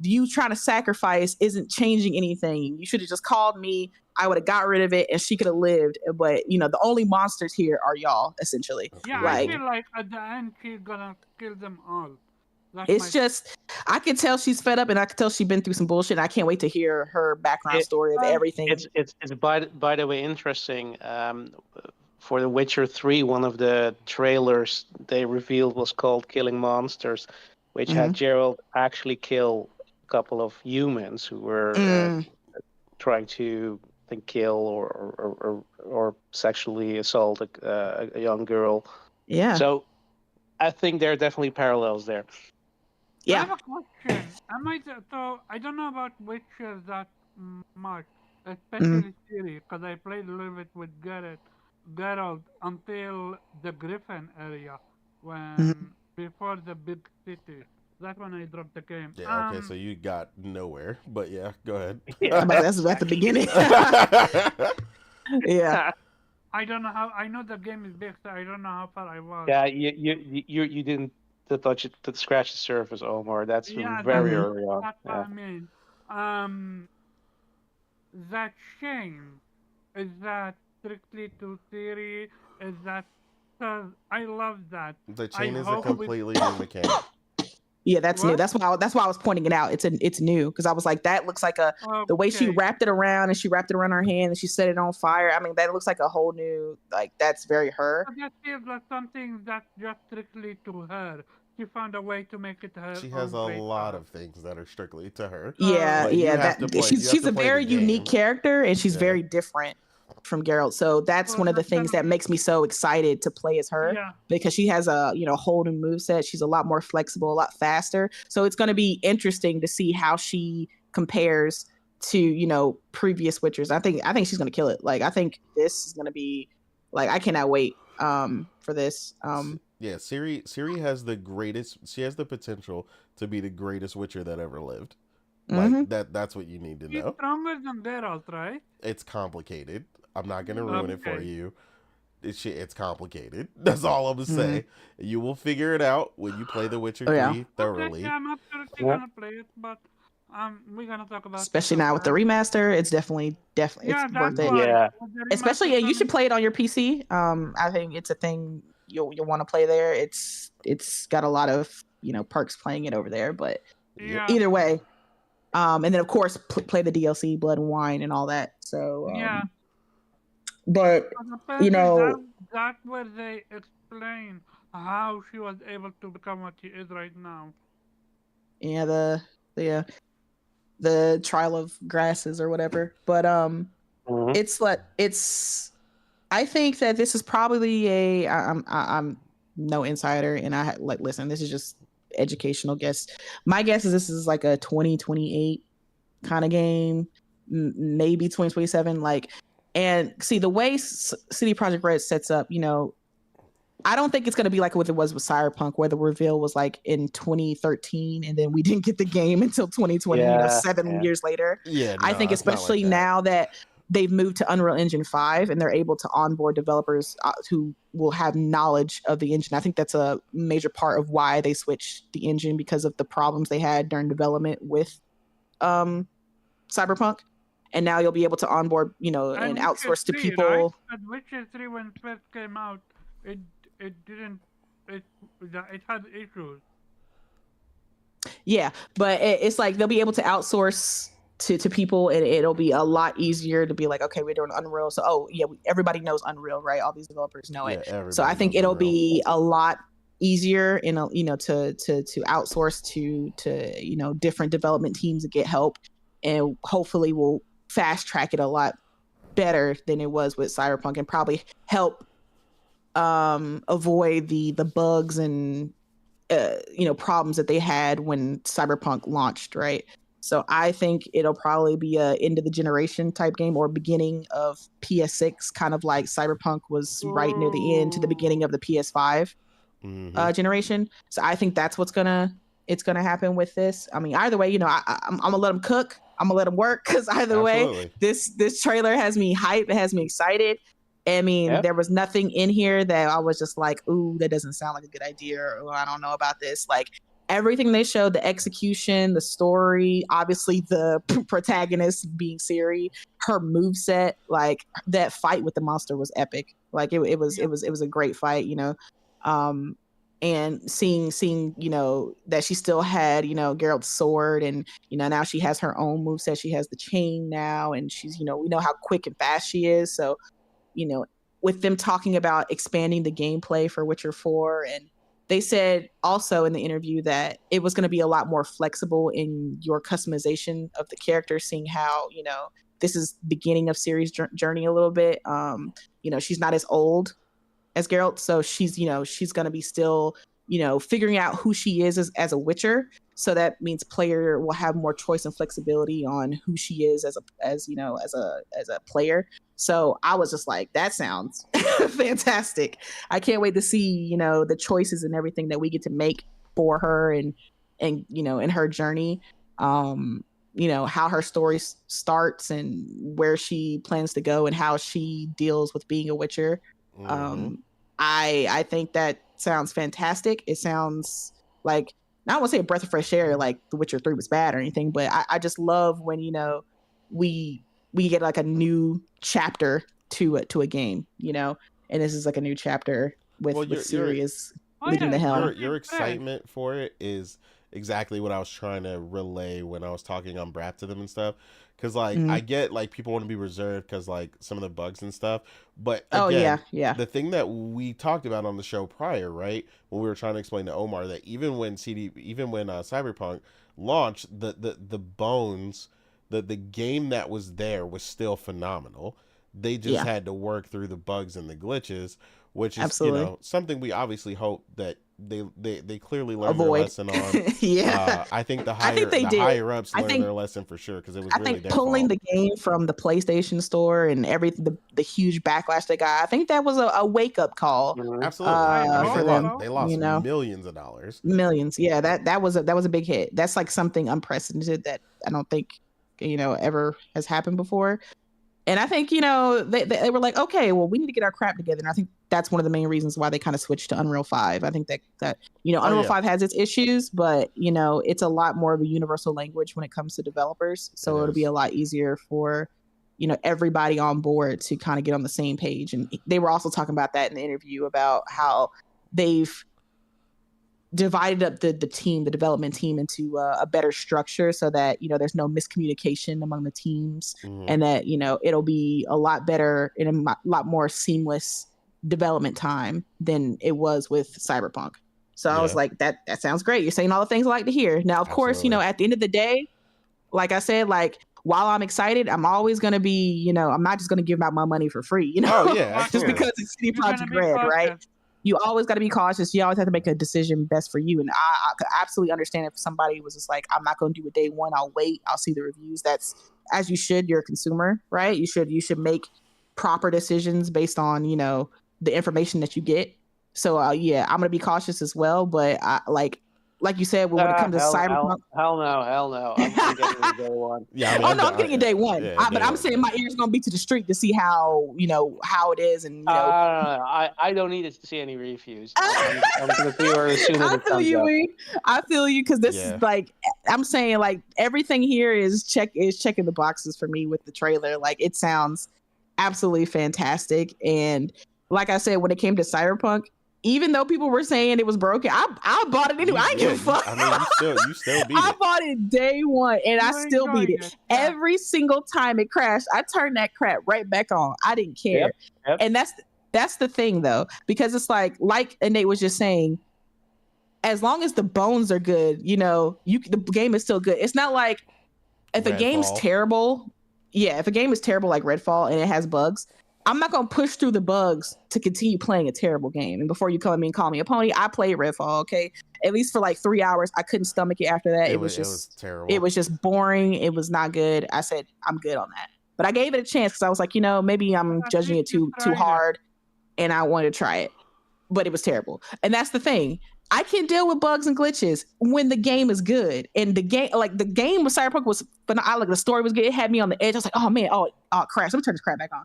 you trying to sacrifice isn't changing anything. You should have just called me. I would have got rid of it and she could have lived. But, the only monsters here are y'all, essentially. Yeah, like, I feel like at the end she's gonna kill them all. I can tell she's fed up, and I can tell she's been through some bullshit. And I can't wait to hear her background story of everything. It's by the way interesting. For The Witcher 3, one of the trailers they revealed was called Killing Monsters, which had Geralt actually kill a couple of humans who were trying to kill or sexually assault a young girl. Yeah. So I think there are definitely parallels there. Yeah. I have a question. I don't know about Witcher that much, especially Ciri, because I played a little bit with Geralt until the Griffin area, before the big city. That's when I dropped the game. Yeah, okay, so you got nowhere, but yeah, go ahead. That's at the beginning. Yeah. I don't know how. I know the game is big, so I don't know how far I was. Yeah, you didn't touch it to scratch the surface, Omar. That's very early on. That's what I mean. That shame, is that strictly to Ciri? Is that? I love that. The chain is a completely new mechanic. Yeah, that's new. What? That's why I was pointing it out. It's new because I was like, that looks like the way she Okay. wrapped it around and she wrapped it around her hand and she set it on fire. I mean, that looks like a whole new, like, that's very her. But that feels like something that's just strictly to her. She found a way to make it her She own has a great lot art. of things that are strictly to her. Yeah, But you yeah. have to play. You have She's to a play the very unique game. character and she's Yeah. very different from Geralt. So that's So one of the that's things gonna that be makes me so excited to play as her yeah. because she has a whole new moveset. She's a lot more flexible, a lot faster. So it's going to be interesting to see how she compares to previous Witchers. I think she's going to kill it. Like I think this is going to be like I cannot wait for this. Yeah, Ciri has the greatest. She has the potential to be the greatest Witcher that ever lived. Like Mhm. that's what you need to She's know. stronger than Geralt, right? It's complicated. I'm not gonna ruin it for Okay. you. It's complicated. That's all I'm gonna say. You will figure it out when you play The Witcher Oh, yeah. 3 Okay, thoroughly. yeah, I'm not currently Yeah. gonna play it, but we're gonna talk about Especially it now with the after. remaster, it's definitely Yeah, it's that's worth it. why. Yeah. With the Especially, remaster yeah, you should coming. play it on your PC. I think it's a thing you'll want to play there. It's got a lot of perks playing it over there. But Yep. Yeah, either way, and then of course play the DLC, Blood and Wine, and all that. So, yeah. but But you apparently know, that's where they explain how she was able to become what she is right now. yeah, the trial of grasses or whatever. But Mhm. it's. I think that this is probably I'm no insider, and listen. This is just educational guess. My guess is this is like a 2028 kind of game, maybe 2027. Like, and see the way City Project Red sets up. I don't think it's going to be like what it was with Cyberpunk, where the reveal was like in 2013, and then we didn't get the game until 2020. Yeah. 7 years later. Yeah, I no, think it's not like especially that. now that they've moved to Unreal Engine 5 and they're able to onboard developers who will have knowledge of the engine. I think that's a major part of why they switched the engine because of the problems they had during development with Cyberpunk. And now you'll be able to onboard, and And Witcher outsource to 3, right? people. And Witcher 3 when it first came out, it didn't it had issues. Yeah, but it's like they'll be able to outsource to people, and it'll be a lot easier to be like, okay, we're doing Unreal, so yeah, everybody knows Unreal, right? All these developers know it. Yeah, everybody So I think knows it'll Unreal. be a lot easier to outsource to different development teams to get help, and hopefully will fast track it a lot better than it was with Cyberpunk, and probably help avoid the bugs and problems that they had when Cyberpunk launched, right? So I think it'll probably be a end of the generation type game or beginning of PS6, kind of like Cyberpunk was right near the end to the beginning of the PS5 generation. So I think that's what's gonna happen with this. I mean, either way, I'm gonna let them cook. I'm gonna let them work because either Absolutely. way, this trailer has me hyped. It has me excited. I mean, Yep. there was nothing in here that I was just like, ooh, that doesn't sound like a good idea, or I don't know about this. Like everything they showed, the execution, the story, obviously the protagonist being Ciri, her moveset, like that fight with the monster was epic. Like it was a great fight, and seeing that she still had Geralt's sword, and now she has her own moveset. She has the chain now, and she's we know how quick and fast she is. So with them talking about expanding the gameplay for Witcher 4, and they said also in the interview that it was going to be a lot more flexible in your customization of the character, seeing how this is beginning of Ciri's journey a little bit. She's not as old as Geralt, so she's going to be still figuring out who she is as a Witcher. So that means player will have more choice and flexibility on who she is as a player. So I was just like, that sounds fantastic. I can't wait to see the choices and everything that we get to make for her, and in her journey. How her story starts and where she plans to go and how she deals with being a Witcher. I think that sounds fantastic. It sounds like, I don't want to say a breath of fresh air, like The Witcher 3 was bad or anything, but I just love when we get like a new chapter to a game, and this is like a new chapter with Well, Ciri is Oh leading yeah, the it's helm. something your fresh. excitement for it is exactly what I was trying to relay when I was talking on Brap to them and stuff. Because like Mm. I get like people want to be reserved because like some of the bugs and stuff, but Oh yeah, again, yeah, the thing that we talked about on the show prior, right, when we were trying to explain to Omar that even when Cyberpunk launched, the bones, the game that was there was still phenomenal. They just yeah. had to work through the bugs and the glitches, which is Absolutely. something we obviously hope that they clearly learned their Avoid. lesson on. Yeah. I think the I think they did. higher ups I learned think their lesson for sure because it was I really think their pulling fault. the game from the PlayStation Store and the huge backlash they got, I think that was a wake up call Mhm. Absolutely. I I mean, for hope them. so. they lost You know, millions of dollars. millions. Yeah, that was a big hit. That's like something unprecedented that I don't think ever has happened before. And I think, they were like, okay, well, we need to get our crap together. And I think that's one of the main reasons why they kind of switched to Unreal 5. I think that Oh, Unreal yeah. 5 has its issues, but, it's a lot more of a universal language when it comes to developers. So It it'll be is. a lot easier for, everybody on board to kind of get on the same page. And they were also talking about that in the interview about how they've divided up the development team into a better structure so that there's no miscommunication among the teams, Mhm. and that it'll be a lot better and a lot more seamless development time than it was with Cyberpunk. So I was Yeah. like, that sounds great. You're saying all the things I like to hear. Now, of course, Absolutely. at the end of the day, like I said, like while I'm excited, I'm always going to be, I'm not just going to give out my money for free, Oh yeah, just absolutely. because it's CD You're gonna Projekt be Red, right? cautious. You always got to be cautious. You always have to make a decision best for you. And I could absolutely understand if somebody was just like, I'm not going to do it day one. I'll wait. I'll see the reviews. That's as you should. You're a consumer, right? You should make proper decisions based on, the information that you get. So yeah, I'm going to be cautious as well. But I like you said, when it comes to Cyberpunk, Hell no. I'm getting it day one. Yeah, I mean, oh no, I'm getting it day one. Yeah, But day I'm one, saying my ear's gonna be to the street to see how how it is, and No. I don't need to see any reviews. I'm gonna see her as soon as I it feel comes you, out. Wee. I feel you because this Yeah. is like I'm saying, like everything here is checking the boxes for me with the trailer. Like it sounds absolutely fantastic, and like I said, when it came to Cyberpunk, even though people were saying it was broken, I bought it anyway. I didn't give a fuck. I mean, you still beat I it. bought it day one, and I You're still beat enjoying it. it, yeah. Every single time it crashed, I turned that crap right back on. I didn't care. Yep. And that's the thing though, because it's like Nate was just saying, as long as the bones are good, the game is still good. It's not like if a game's Redfall. terrible, if a game is terrible like Redfall and it has bugs, I'm not gonna push through the bugs to continue playing a terrible game. And before you come at me and call me a pony, I played Redfall, okay? At least for like 3 hours. I couldn't stomach it after that. It was terrible. it was just boring. It was not good. I said, I'm good on that. But I gave it a chance because I was like, maybe I'm At judging it least you too tried it. hard, and I wanted to try it. But it was terrible. And that's the thing. I can deal with bugs and glitches when the game is good. And the game with Cyberpunk was phenomenal. Like the story was good. It had me on the edge. I was like, oh man, crash. Let me turn this crap back on.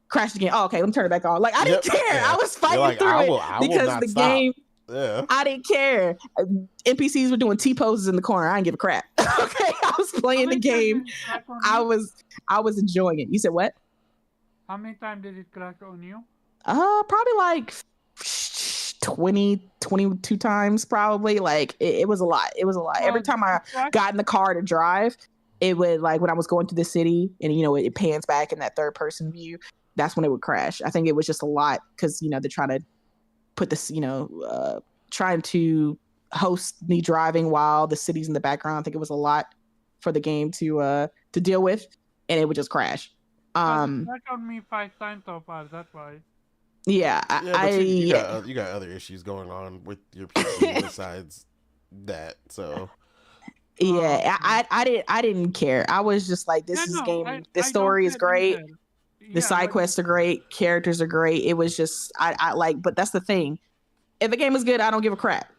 Crashed again. Oh, okay, let me turn it back on. Like I didn't care. Yeah. I was fighting like, through I will because not the stop. game. Yeah. I didn't care. NPCs were doing T poses in the corner. I didn't give a crap. Okay, I was playing the How many game. times did it crash on I you? was enjoying it. You said what? How many times did it crash on you? Probably like 22 times probably. Like it was a lot. It was a lot. Every time I got in the car to drive, it would, like when I was going through the city and it pans back in that third person view, that's when it would crash. I think it was just a lot because they're trying to put this, trying to host me driving while the city's in the background. I think it was a lot for the game to deal with, and it would just crash. It crashed on me 5 times so far. That's why. Yeah, But you got other issues going on with your PC besides that. So yeah, I didn't care. I was just like, this this story is great. The side quests are great. Characters are great. It was just I like, but that's the thing. If a game is good, I don't give a crap.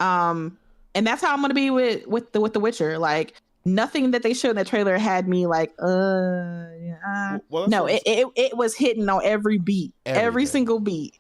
And that's how I'm gonna be with the Witcher. Like nothing that they showed in the trailer had me like, no, it was hitting on every beat, every single beat.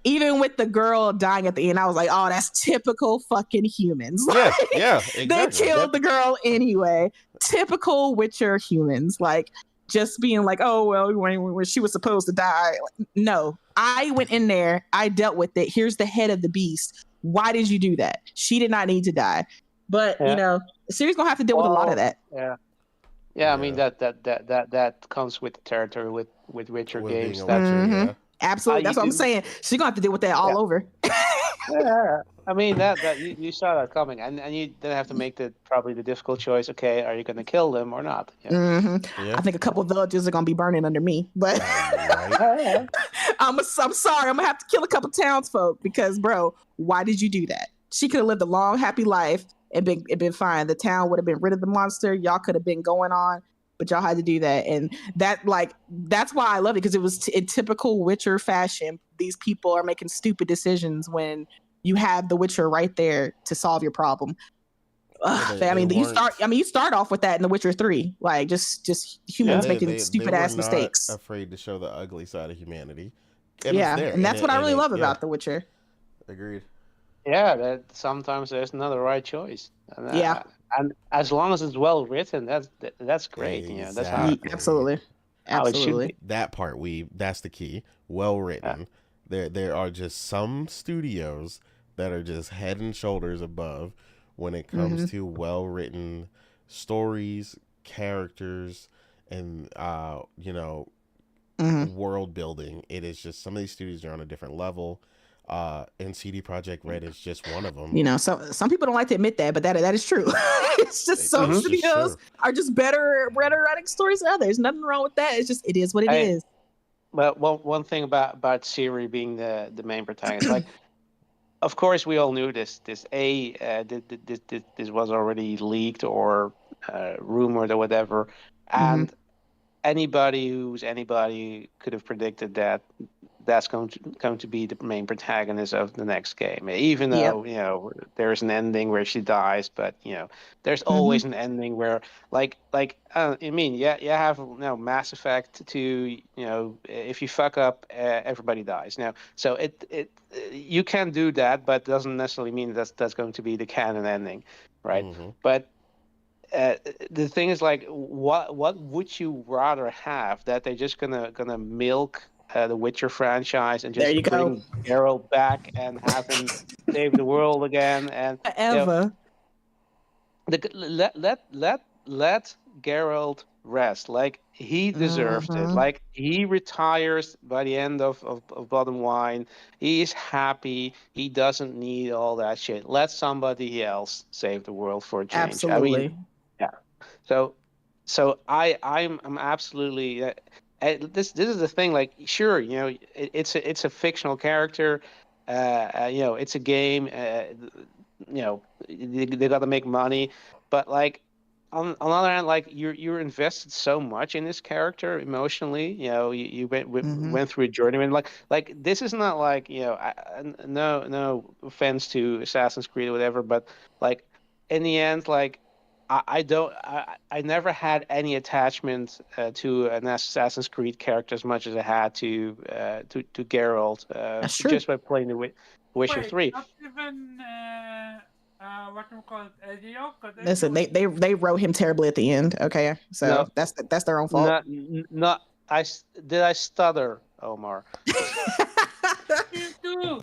Even with the girl dying at the end, I was like, oh, that's typical fucking humans. Yeah, exactly. They killed the girl anyway. Typical Witcher humans. Like just being like, oh, well, when she was supposed to die. No, I went in there. I dealt with it. Here's the head of the beast. Why did you do that? She did not need to die. But Yeah. the series gonna have to deal with a lot of that. Yeah. I mean Yeah. that comes with the territory with Witcher With being games. a That Witcher, Mhm. yeah. Absolutely, that's what I'm saying. She's gonna have to deal with that all over. Yeah, I mean that you saw that coming, and you then have to make probably the difficult choice. Okay, are you going to kill them or not? Yeah. Yeah. I think a couple of villages are gonna be burning under me, but Right. I'm sorry, I'm gonna have to kill a couple townsfolk because, bro, why did you do that? She could have lived a long, happy life and been fine. The town would have been rid of the monster. Y'all could have been going on, but y'all had to do that, and that's why I love it, because it was in typical Witcher fashion. These people are making stupid decisions when you have the Witcher right there to solve your problem. You start off with that in The Witcher 3, like just humans making They stupid were ass not mistakes. afraid to show the ugly side of humanity. And it's Yeah, there. and that's what I really love about The Witcher. Agreed. Yeah, that sometimes there's not the right choice, Yeah. and as long as it's well written, that's great. That's Exactly. Absolutely. how it should be. That part that's the key. Well Yeah. written. There are just some studios that are just head and shoulders above when it comes to well written stories, characters, and world building. It is just some of these studios are on a different level. And CD Projekt Red is just one of them. So some people don't like to admit that, but that is true. It's just some studios are just better writing stories than others. Nothing wrong with that. It's just, it is what it is. But one thing about Siri being the main protagonist, like, of course we all knew this. This was already leaked or rumored or whatever, and anybody could have predicted that that's going to be the main protagonist of the next game. Even though there's an ending where she dies, but there's always an ending where you have Mass Effect to if you fuck up, everybody dies. So you can do that, but doesn't necessarily mean that's going to be the canon ending, right? But the thing is, like, what would you rather have? That they're just gonna milk the Witcher franchise and just bring Geralt back and have him save the world again, and forever. Let Geralt rest. Like, he deserved it. Like, he retires by the end of Blood and Wine. He is happy. He doesn't need all that shit. Let somebody else save the world for a change. Absolutely. I mean, yeah. So I'm absolutely. This is the thing. Like, sure, it's a fictional character. It's a game. They got to make money, but, like, on the other hand, like, you're invested so much in this character emotionally. You went through a journey, and like this is not like no offense to Assassin's Creed or whatever, but, like, in the end, like, I never had any attachment to an Assassin's Creed character as much as I had to Geralt, just by playing the Witcher 3. Not even what you call it, Ezio? Listen, they wrote him terribly at the end. Okay, so that's their own fault. Not did I stutter, Omar? You do.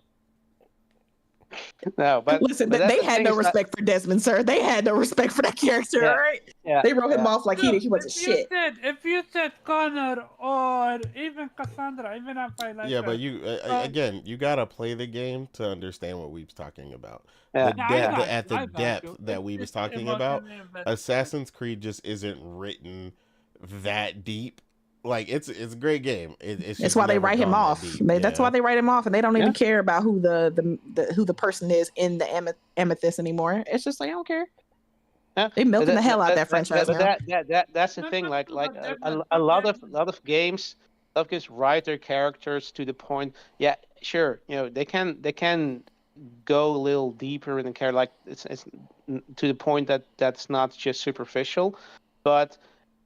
No, but listen, but they had no respect for Desmond, sir. They had no respect for that character. All right, they wrote him off like he wasn't shit. If you said Connor or even Cassandra, even if I like her, but you again, you gotta play the game to understand what Weeb's talking about. Yeah. The depth that Weeb was talking about, Assassin's Creed just isn't written that deep. Like, it's a great game. It's why they write him off. That's why they write him off, and they don't even care about who who the person is in the Amethyst anymore. It's just like, I don't care. Yeah. They milking the hell out of that franchise now. That's the thing. Like a lot of games, write their characters to the point. Yeah, sure. They can go a little deeper in the character. Like, it's to the point that's not just superficial, but.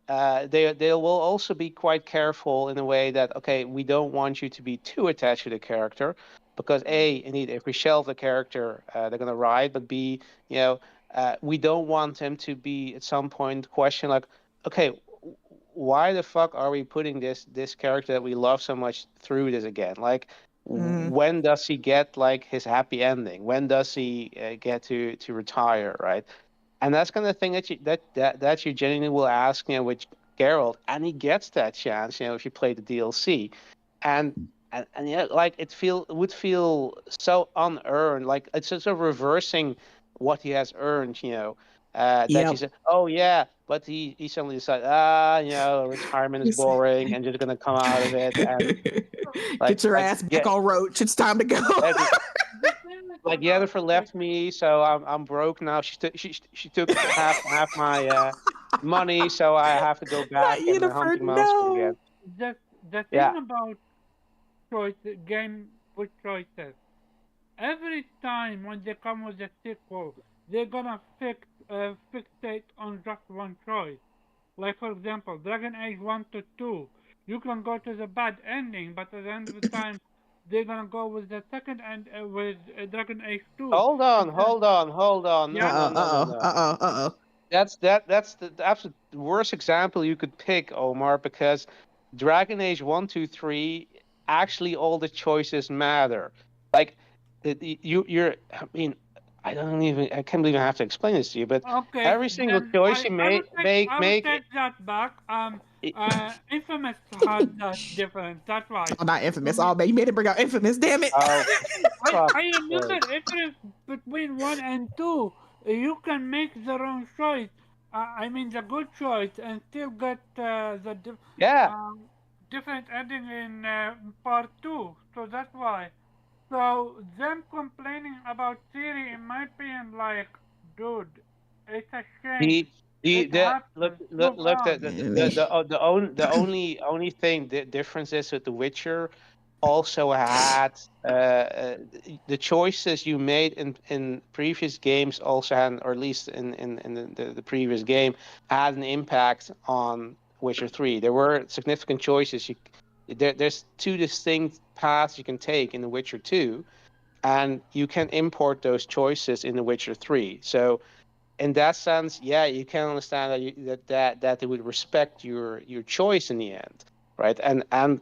They will also be quite careful in a way that, okay, we don't want you to be too attached to the character, because indeed, if we shelve the character, they're gonna ride. But B, we don't want them to be at some point question, like, okay, why the fuck are we putting this character that we love so much through this again? Like, when does he get, like, his happy ending? When does he get to retire? Right? And that's kind of thing that you genuinely will ask, with Geralt, and he gets that chance, if you play the DLC, and yeah, like it would feel so unearned, like it's sort of reversing what he has earned, that you Yep. say, oh yeah, but he suddenly decided, retirement is boring, and just gonna come out of it, and Get your like ass back yeah, on Roach. It's time to go. The thing is like about Jennifer like left me, so I'm broke now. She took half my money, so I have to go Not back and Yennefer, hunting monsters no. again. the Yeah, thing about choice game with choices. Every time when they come with a sequel, they're gonna fixate on just one choice. Like for example, Dragon Age 1 to 2, you can go to the bad ending, but at the end of the time, they're gonna go with the second end with Dragon Age 2. hold on, Instead, hold on, hold on. No, yeah. no, no, no, no. Uh-oh. That's the absolute worst example you could pick, Omar, because Dragon Age 1, 2, 3, actually all the choices matter. Like I mean, I can't believe I have to explain this to you, but Okay, every single then choice you I would make take that back. it, Infamous has that difference. That's why. Oh, not To Infamous. me, Oh, man, you made it bring out Infamous. Damn it. oh, fuck. I remember difference between 1 and 2. You can make the wrong choice. I mean the good choice and still get Yeah, um, different ending in part 2. So that's why. So them complaining about Siri, in my opinion, like, dude, it's a shame. the It look happens. look Move look on. the only thing the difference is with The Witcher also had the choices you made in previous games also had, or at least in the previous game, had an impact on Witcher 3. There were significant choices. There's two distinct paths you can take in The Witcher 2, and you can import those choices in The Witcher 3. So in that sense, yeah, you can understand that they would respect your choice in the end, right? And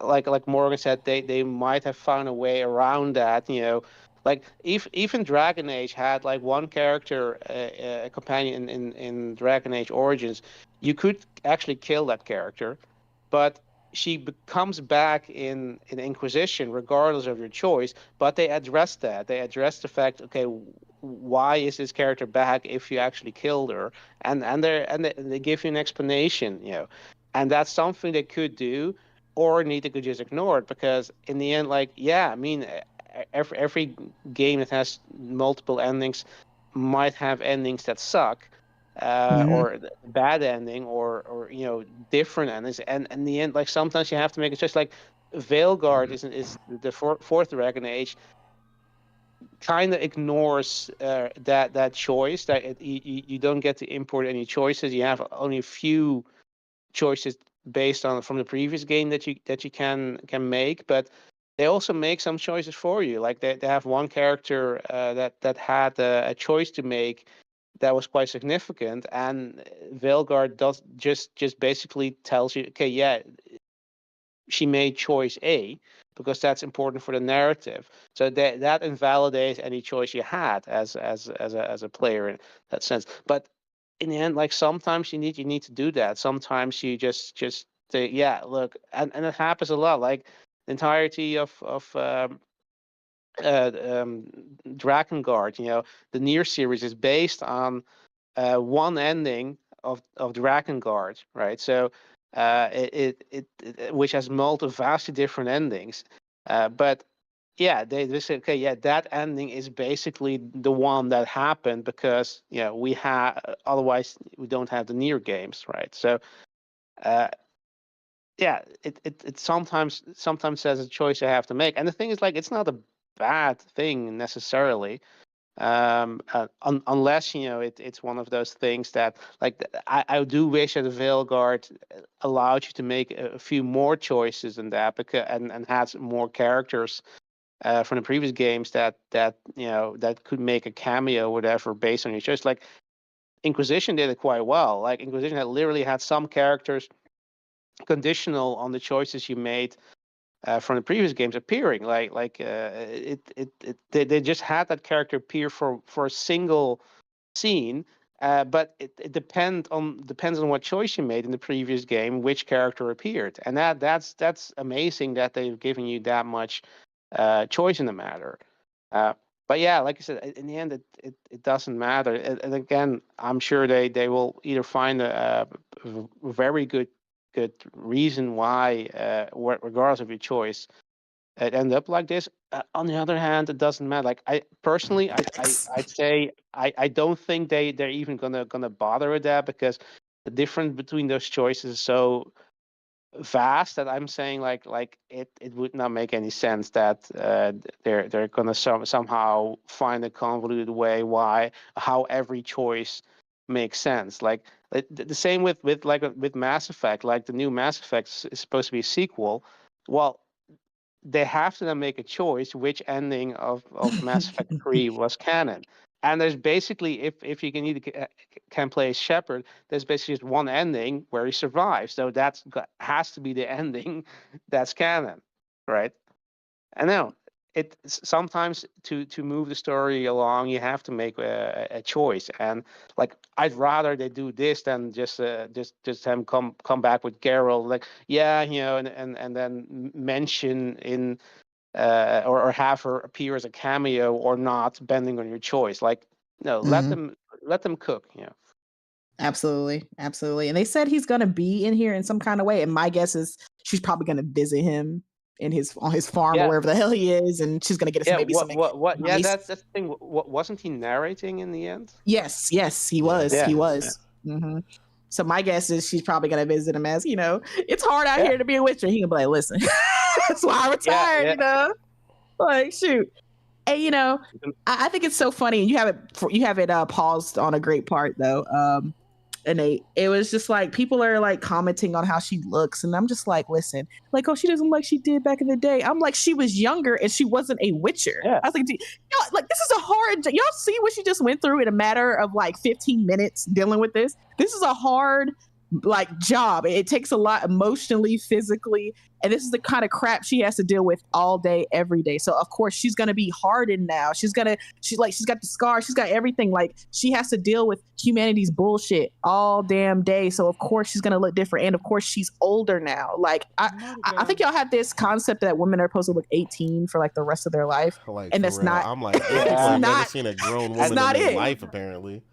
like Morgan said, they might have found a way around that. Like if even Dragon Age had like one character, a companion in Dragon Age Origins, you could actually kill that character, but she comes back in Inquisition regardless of your choice. But they address that. They address the fact, okay, why is this character back if you actually killed her? And they give you an explanation, and that's something they could do, or need to just ignore it, because in the end, like, yeah, I mean, every game that has multiple endings might have endings that suck, Mhm. or bad ending, or different endings, and in the end, like, sometimes you have to make it just like Veilguard is the fourth Dragon Age, kind of ignores that choice, that you don't get to import any choices. You have only a few choices based on from the previous game that you can make, but they also make some choices for you. Like they have one character that had a choice to make that was quite significant, and Veilguard does just basically tells you, okay, yeah, she made choice A because that's important for the narrative. So that invalidates any choice you had as a player in that sense. But in the end, like, sometimes you need to do that. Sometimes you just say, yeah, look, and it happens a lot. Like the entirety of Drakengard, the Nier series is based on one ending of Drakengard, right? So which has multiple vastly different endings, but yeah, they say, okay, yeah, that ending is basically the one that happened because we have, otherwise we don't have the Nier games, right? So uh, yeah, it sometimes says a choice I have to make, and the thing is, like, it's not a bad thing necessarily, unless it's one of those things that, like, I do wish that the Veilguard allowed you to make a few more choices than that, because and has more characters from the previous games that could make a cameo or whatever based on your choice. Like Inquisition did it quite well. Like Inquisition had literally had some characters conditional on the choices you made from the previous games appearing. They just had that character appear for a single scene. But it depends on what choice you made in the previous game, which character appeared, and that's amazing that they've given you that much choice in the matter. But yeah, like I said, in the end, it doesn't matter. And again, I'm sure they will either find a very good reason why, regardless of your choice, it ended up like this. On the other hand, it doesn't matter. Like I personally, I'd say I don't think they're even gonna bother with that, because the difference between those choices is so vast that I'm saying like it would not make any sense that they're gonna somehow find a convoluted way how every choice makes sense. Like the same with Mass Effect. Like the new Mass Effect is supposed to be a sequel. Well, they have to then make a choice which ending of Mass Effect 3 was canon. And there's basically, if you can play Shepard, there's basically just one ending where he survives. So that has to be the ending that's canon, right? I know it sometimes to move the story along, you have to make a choice. And like, I'd rather they do this than just him come back with Geralt, like, yeah, and then mention in or have her appear as a cameo or not, depending on your choice. Like, no, let them cook. Absolutely. And they said he's gonna be in here in some kind of way. And my guess is she's probably gonna visit him on his farm or wherever the hell he is, and she's gonna get us maybe some. What? Yeah, that's the thing. What wasn't he narrating in the end? Yes, he was. Yeah. He was. Yeah. Mm-hmm. So my guess is she's probably gonna visit him as, it's hard out here to be a witcher. He can be like, listen, that's why I retired. Like, shoot. And I think it's so funny. And you have it paused on a great part though. And it was just like, people are like commenting on how she looks, and I'm just like, listen, like, oh, she doesn't look like she did back in the day. I'm like, she was younger and she wasn't a witcher. I was like, like, this is a hard. Y'all see what she just went through in a matter of like 15 minutes dealing with this. This is a hard like job. It takes a lot emotionally, physically, and this is the kind of crap she has to deal with all day, every day. So of course she's gonna be hardened now. She's got the scar, she's got everything. Like, she has to deal with humanity's bullshit all damn day. So of course she's gonna look different, and of course she's older now. Like, I think y'all have this concept that women are supposed to look 18 for like the rest of their life, like, and that's real. not. I'm like, I've never seen a grown woman in their life, apparently.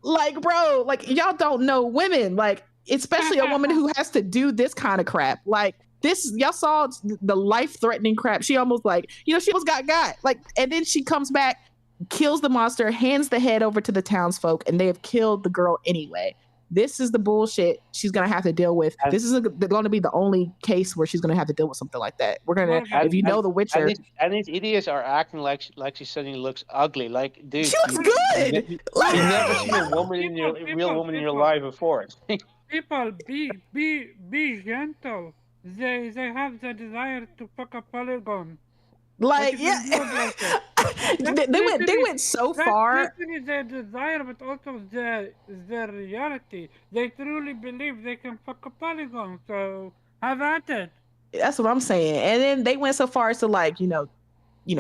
Like, bro, like, y'all don't know women, like, especially a woman who has to do this kind of crap. Like, this, y'all saw the life-threatening crap. She almost like, she almost got like, and then she comes back, kills the monster, hands the head over to the townsfolk, and they have killed the girl anyway. This is the bullshit she's gonna have to deal with. This is going to be the only case where she's gonna have to deal with something like that. We're gonna, if you know The Witcher, and these idiots are acting like she suddenly looks ugly. Like, dude, she looks good. You've never seen a woman real woman in your life before. People, be gentle. They have the desire to fuck a polygon. Like, yeah, they went so far. Not only their desire, but also their reality. They truly believe they can fuck a polygon. So have at it. That's what I'm saying. And then they went so far as to, like,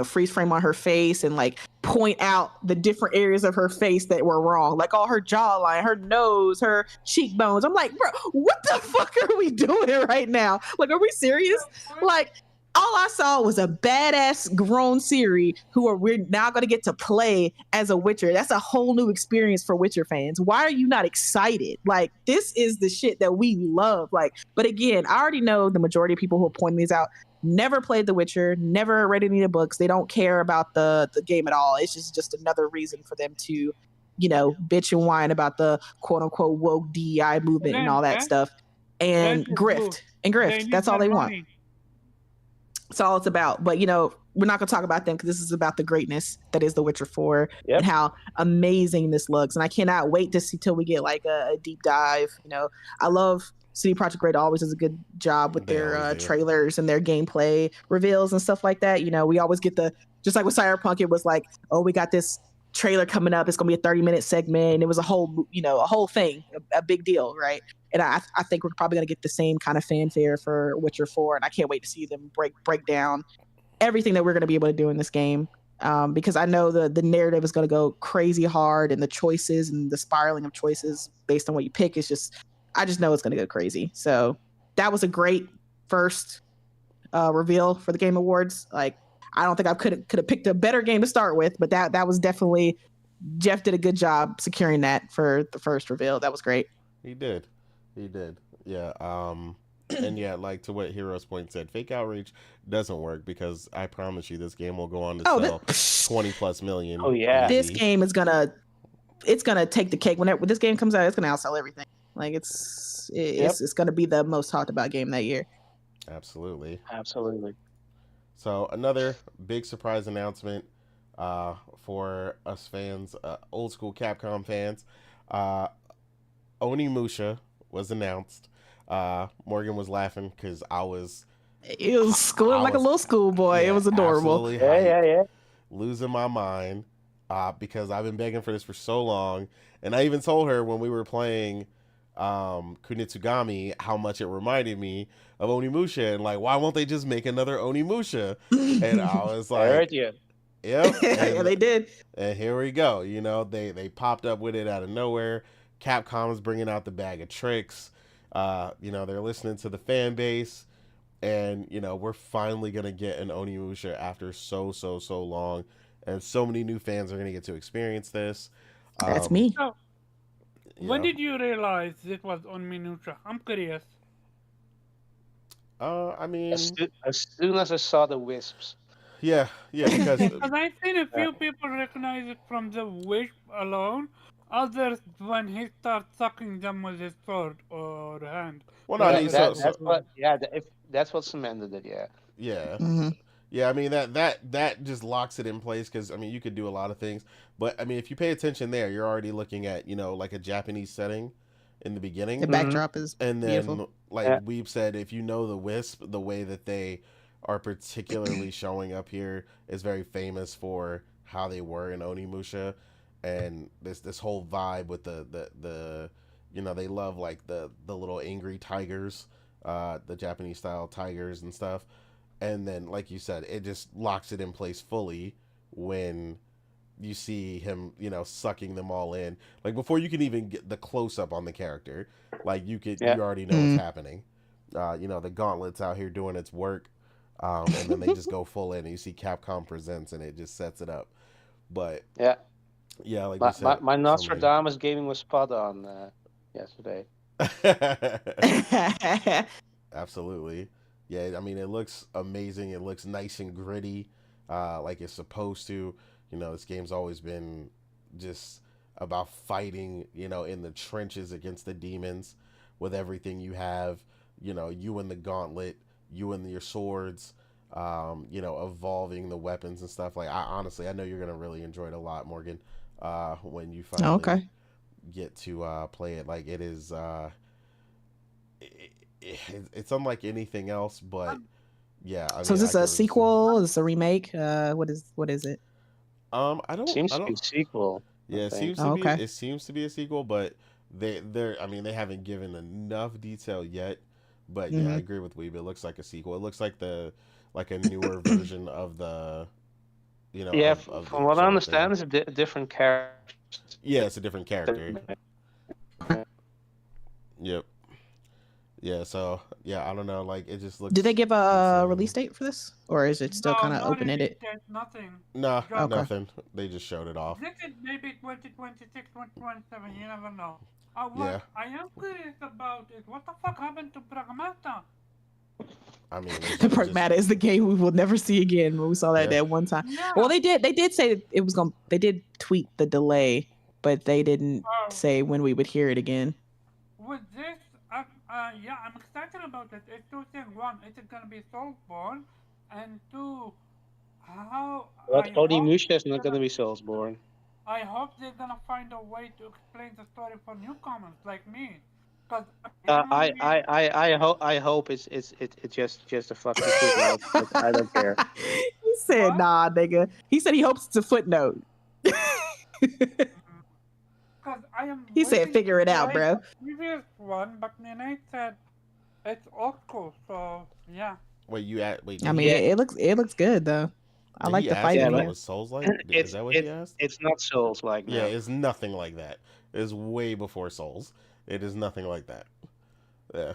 freeze frame on her face and like point out the different areas of her face that were wrong, like all her jawline, her nose, her cheekbones. I'm like, bro, what the fuck are we doing right now? Like, are we serious? Like, all I saw was a badass grown Ciri we're now going to get to play as a Witcher. That's a whole new experience for Witcher fans. Why are you not excited? Like, this is the shit that we love. Like, but again, I already know the majority of people who are pointing these out never played The Witcher, never read any of the books. They don't care about the game at all. It's just another reason for them to, bitch and whine about the quote unquote woke DEI movement and all that stuff, and grift. That's all they want. That's all it's about. But, we're not going to talk about them because this is about the greatness that is The Witcher 4 and how amazing this looks. And I cannot wait to see till we get like a deep dive. I love CD Projekt Red always does a good job with their trailers and their gameplay reveals and stuff like that. We always get just like with Cyberpunk, it was like, oh, we got this trailer coming up. It's going to be a 30-minute segment. It was a whole thing, a big deal, right? And I think we're probably going to get the same kind of fanfare for Witcher 4, and I can't wait to see them break down everything that we're going to be able to do in this game. because I know the narrative is going to go crazy hard, and the choices and the spiraling of choices based on what you pick is just, I just know it's going to go crazy. So that was a great first reveal for the Game Awards. Like, I don't think I could have picked a better game to start with, but that was definitely, Jeff did a good job securing that for the first reveal. That was great. He did. Yeah. And yeah, like to what Heroes Point said, fake outreach doesn't work because I promise you this game will go on to sell 20 plus million. Oh, yeah. This game is gonna take the cake. Whenever this game comes out, it's gonna outsell everything. Like it's gonna be the most talked about game that year. Absolutely. So another big surprise announcement for us fans, old school Capcom fans. Onimusha was announced. Morgan was laughing because I was schooling like a little schoolboy. Yeah, it was adorable. Yeah. Losing my mind because I've been begging for this for so long. And I even told her when we were playing Kunitsugami how much it reminded me of Onimusha, and like, why won't they just make another Onimusha? And I was like, I heard you. Yep. Yeah, they did. And here we go. You know, they popped up with it out of nowhere. Capcom is bringing out the bag of tricks. You know, they're listening to the fan base, and you know, we're finally gonna get an Onimusha after so long, and so many new fans are gonna get to experience this. That's me. So, when know. did you realize it was on Minutia? I'm curious. I mean, As soon as I saw the wisps. yeah, because Because I've seen a few people recognize it from the wisp alone. Others when he starts sucking them with his sword or hand. well, no, I mean, That's what cemented it. yeah. Mm-hmm. Yeah, I mean that just locks it in place because I mean you could do a lot of things, but I mean if you pay attention there, you're already looking at like a Japanese setting in the beginning. The backdrop is And then, beautiful. like Weeb said, if you know the Wisp, the way that they are particularly showing up here is very famous for how they were in Onimusha, and this whole vibe with the they love like the little angry tigers, the Japanese style tigers and stuff, and then like you said, it just locks it in place fully when you see him, sucking them all in. Like before you can even get the close up on the character, like you already know what's happening. The gauntlet's out here doing its work, and then they just go full in, and you see Capcom Presents, and it just sets it up. But yeah, like you said, my Nostradamus gaming was spot on yesterday. Absolutely. Yeah, I mean, it looks amazing. It looks nice and gritty, like it's supposed to. This game's always been just about fighting, in the trenches against the demons with everything you have, you and the gauntlet, you and your swords, evolving the weapons and stuff. Like, I know you're going to really enjoy it a lot, Morgan, when you finally get to play it. Like, it is, it's unlike anything else, but yeah. I mean, so is this a sequel? Is this a remake? What is it? I don't. Seems to be a sequel. Yeah, it seems to be. It seems to be a sequel, but they haven't given enough detail yet. But yeah, I agree with Weeb. It looks like a sequel. It looks like a newer version of the. From what I understand, it's a different character. Yeah, it's a different character. Yep. Yeah, so I don't know. Like, it just looks. Did they give a release date for this, or is it still kind of open ended? Nothing. No, nothing. They just showed it off. This is maybe 2026, 2027. You never know. Yeah. What I am curious about is what the fuck happened to Pragmata? I mean, Pragmata is the game we will never see again. When we saw that one time. Yeah. Well, they did say it was going. They did tweet the delay, but they didn't say when we would hear it again. With this. Yeah, I'm excited about it. It's two things. One, is it gonna be Soulsborne? And two, Onimusha is not gonna be Soulsborne. I hope they're gonna find a way to explain the story for newcomers like me. Cause I hope it's just a fucking footnote. I don't care. He said, what? Nah, nigga. He said he hopes it's a footnote. He said, figure it out, bro. Previous one, but then I said it's old school, so yeah. Wait, I mean, it looks good though. I Did like he the ask fighting Yeah, if it but here. was Souls-like? Is it's that what he it's asked? it's not Souls like Yeah, now. it's nothing like that. It's way before Souls. It is nothing like that. Yeah.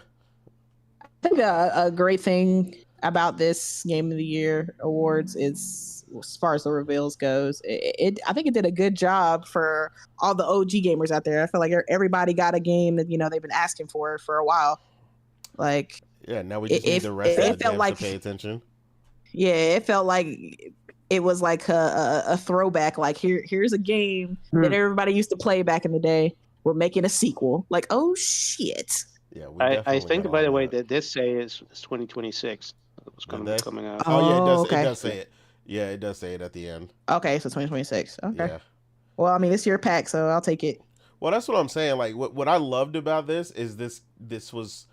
I think a great thing about this Game of the Year awards is, as far as the reveals goes, I think it did a good job for all the OG gamers out there. I feel like everybody got a game that they've been asking for a while. Like Yeah, now we it, just need the rest of the it felt devs to like, pay attention. yeah, it felt like it was like a throwback. Like here's a game that everybody used to play back in the day. We're making a sequel. Like, oh shit. Yeah, we I definitely got think, by all the way, that. that this say is 2026. It was Did going to be they? coming out. Oh yeah, Oh, it okay. does say it. Yeah, it does say it at the end. Okay, so 2026. Okay. Yeah. Well, I mean, it's your pack, so I'll take it. Well, that's what I'm saying. Like, what I loved about this is this was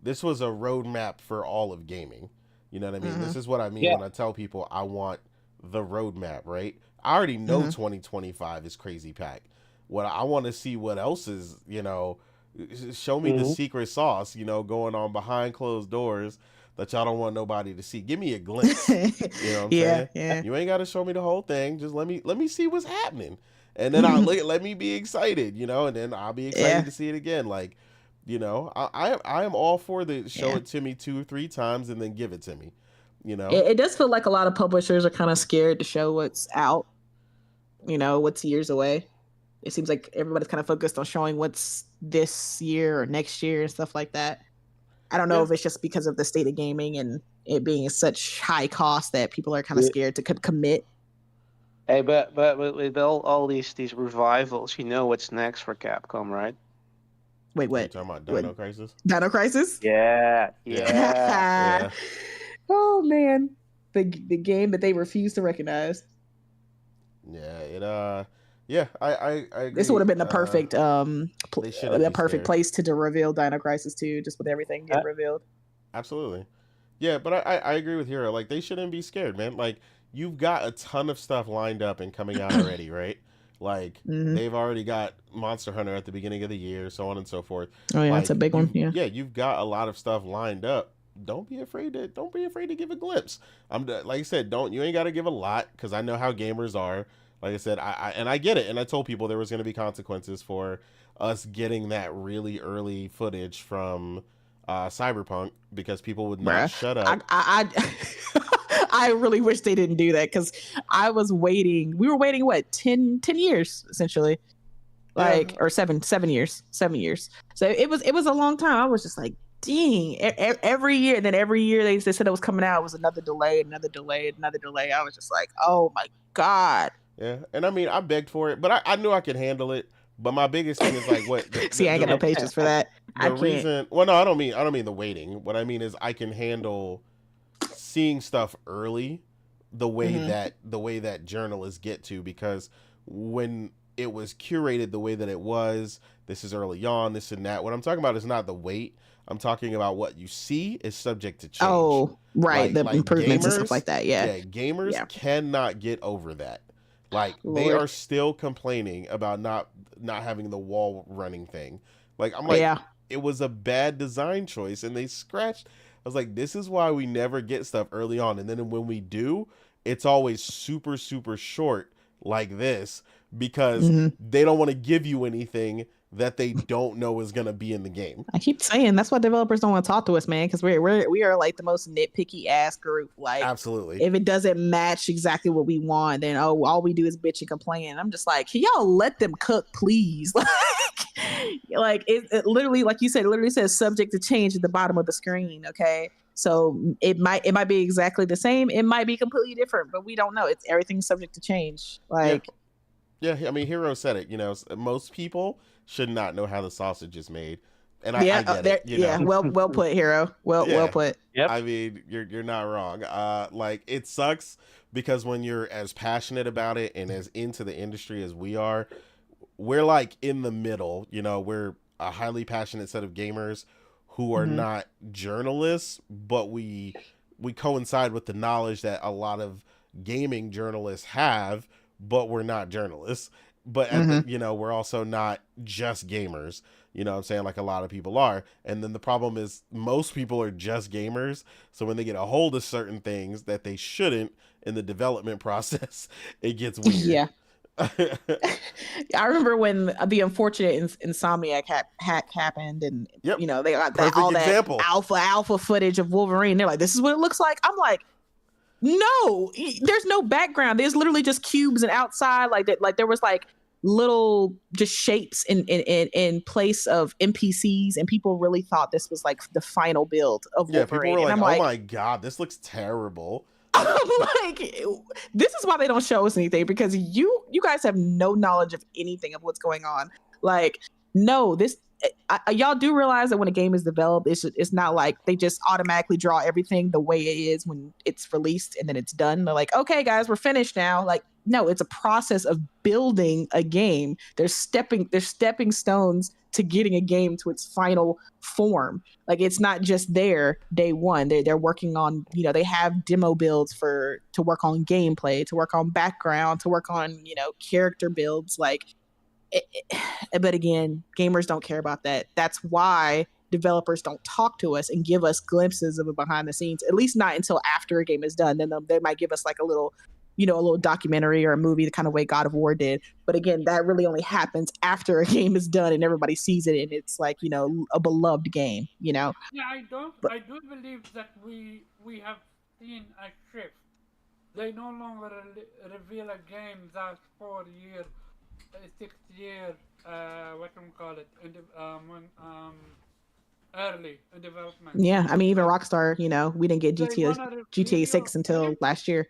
a roadmap for all of gaming. You know what I mean? This is what I mean Yeah. when I tell people I want the roadmap, right? I already know 2025 is crazy pack. What I want to see what else is, show me the secret sauce, going on behind closed doors that y'all don't want nobody to see. Give me a glimpse. You know what I'm saying? Yeah. You ain't got to show me the whole thing. Just let me see what's happening. And then let me be excited, and then I'll be excited to see it again. Like, I am all for the show it to me 2 or 3 times and then give it to me. It does feel like a lot of publishers are kind of scared to show what's out, what's years away. It seems like everybody's kind of focused on showing what's this year or next year and stuff like that. I don't know if it's just because of the state of gaming and it being such high cost that people are kind of scared to commit. Hey, but with all these revivals, you know what's next for Capcom, right? Wait, what? You talking about Dino Crisis? Dino Crisis? Yeah. Yeah. Oh man, the game that they refuse to recognize. Yeah, I agree. This would have been the perfect they shouldn't be perfect scared. place to reveal Dino Crisis 2, just with everything getting revealed. Absolutely. Yeah, but I agree with Hero. Like, they shouldn't be scared, man. Like, you've got a ton of stuff lined up and coming out already, right? Like, they've already got Monster Hunter at the beginning of the year, so on and so forth. Oh yeah, like, that's a big one. Yeah. You've got a lot of stuff lined up. Don't be afraid to give a glimpse. Like I said, you ain't got to give a lot, because I know how gamers are. Like I said, I get it, and I told people there was going to be consequences for us getting that really early footage from Cyberpunk, because people would not shut up. I really wish they didn't do that, because I was waiting. We were waiting what 10 years essentially, or 7 years. So it was a long time. I was just like, dang, every year. And then every year they said it was coming out. It was another delay. I was just like, oh my God. Yeah, and I mean, I begged for it, but I knew I could handle it. But my biggest thing is like, what? See, I ain't got no patience for that. The reason, well, no, I don't mean the waiting. What I mean is I can handle seeing stuff early, the way that journalists get to, because when it was curated the way that it was, this is early on, this and that. What I'm talking about is not the wait. I'm talking about what you see is subject to change. Oh, right, the improvements gamers, and stuff like that. Yeah, gamers cannot get over that. Like, they are still complaining about not having the wall running thing. Like, I'm like, it was a bad design choice, and they scratched. I was like, this is why we never get stuff early on, and then when we do, it's always super, super short like this, because they don't want to give you anything that they don't know is going to be in the game. I keep saying that's why developers don't want to talk to us, man, because we are like the most nitpicky ass group. Like, absolutely, if it doesn't match exactly what we want, then all we do is bitch and complain. I'm just like, can y'all let them cook, please? Like it literally, like you said, it literally says subject to change at the bottom of the screen. Okay, so it might be exactly the same, it might be completely different, but we don't know. It's everything's subject to change. Like, yeah, I mean, Hero said it. Most people should not know how the sausage is made, and I get it. Yeah, well put, Hero. Well put. Yep. I mean, you're not wrong. Like, it sucks because when you're as passionate about it and as into the industry as we are, we're like in the middle. We're a highly passionate set of gamers who are not journalists, but we coincide with the knowledge that a lot of gaming journalists have, but we're not journalists. but we're also not just gamers. You know what I'm saying? Like a lot of people are. And then the problem is most people are just gamers. So when they get a hold of certain things that they shouldn't in the development process, it gets weird. Yeah. I remember when the unfortunate Insomniac hack happened, and Yep. they got Perfect all example. that alpha footage of Wolverine. They're like, this is what it looks like. I'm like, no, there's no background. There's literally just cubes and outside like that. Like there was like little just shapes in place of NPCs, and people really thought this was like the final build of Wolverine. People were like, and I'm oh my God, this looks terrible. I'm like, this is why they don't show us anything, because you guys have no knowledge of anything of what's going on. Like, no, y'all do realize that when a game is developed, it's not like they just automatically draw everything the way it is when it's released and then it's done. They're like, okay, guys, we're finished now. Like, no, it's a process of building a game. There's stepping stones to getting a game to its final form. Like, it's not just there day one. They're working on, they have demo builds to work on gameplay, to work on background, to work on, character builds. Like, but again, gamers don't care about that. That's why developers don't talk to us and give us glimpses of it behind the scenes, at least not until after a game is done. Then they might give us like a little documentary or a movie, the kind of way God of War did. But again, that really only happens after a game is done and everybody sees it and it's like, a beloved game, Yeah, I do believe that we have seen a shift. They no longer reveal a game that's 4 years, 6 years, early in development. Yeah, I mean, even Rockstar, we didn't get GTA 6 until last year.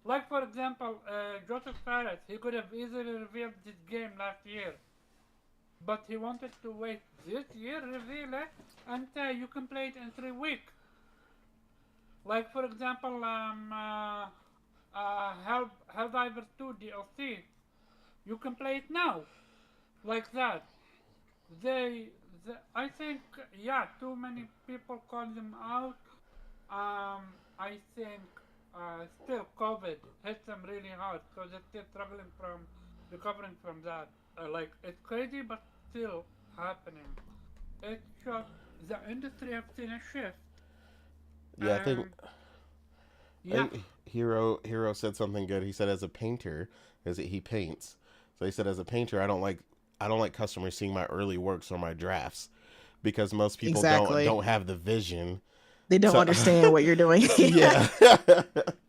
Like, for example, Joseph Fares, he could have easily revealed this game last year. But he wanted to wait this year, reveal it, and say you can play it in 3 weeks. Like, for example, Helldivers 2 DLC. You can play it now. Like that. I think, too many people call them out. I think still COVID hit them really hard, so they're still recovering from that. Like, it's crazy, but still happening. It's just the industry have seen a shift. Yeah, I think Hero said something good. He said, as a painter, he paints. So he said, as a painter, I don't like customers seeing my early works or my drafts, because most people don't have the vision. They don't understand what you're doing. Yeah.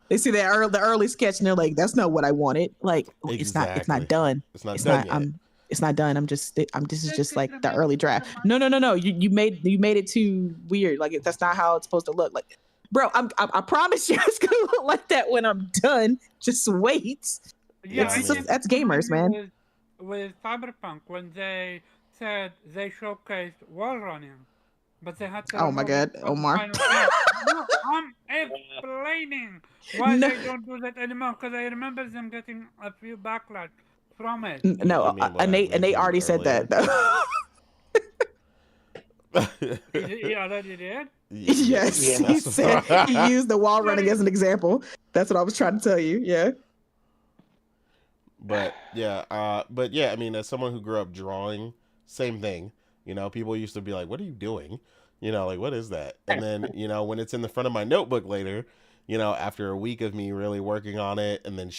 They see the early sketch and they're like, that's not what I wanted. Like, exactly. It's not done. It's not done yet. It's not done. This is just like the early draft. No. You made it too weird. Like, that's not how it's supposed to look. Like, bro, I promise you it's gonna look like that when I'm done. Just wait. Yeah, that's gamers, man. With Cyberpunk, when they said they showcased wall running, but they had to. Oh my God, Omar. No, I'm explaining why they don't do that anymore, because I remember them getting a few backlash from it. No, Nate already said that though. He already did? Yes, he said he used the wall running as an example. That's what I was trying to tell you. Yeah. But I mean, as someone who grew up drawing, same thing. People used to be like, "What are you doing?" Like, what is that? And then, when it's in the front of my notebook later, after a week of me really working on it and then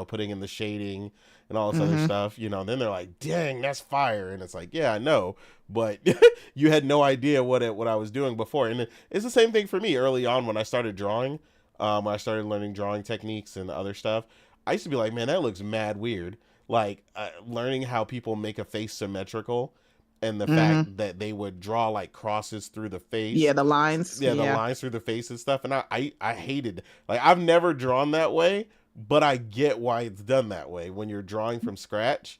putting in the shading and all this other stuff, then they're like, dang, that's fire. And it's like, yeah, I know, but you had no idea what I was doing before. And it's the same thing for me early on when I started drawing, when I started learning drawing techniques and other stuff. I used to be like, man, that looks mad weird. Like, learning how people make a face symmetrical. And the fact that they would draw like crosses through the face. Yeah, the lines. Yeah, the lines through the face and stuff. And I hated, like, I've never drawn that way, but I get why it's done that way when you're drawing from scratch,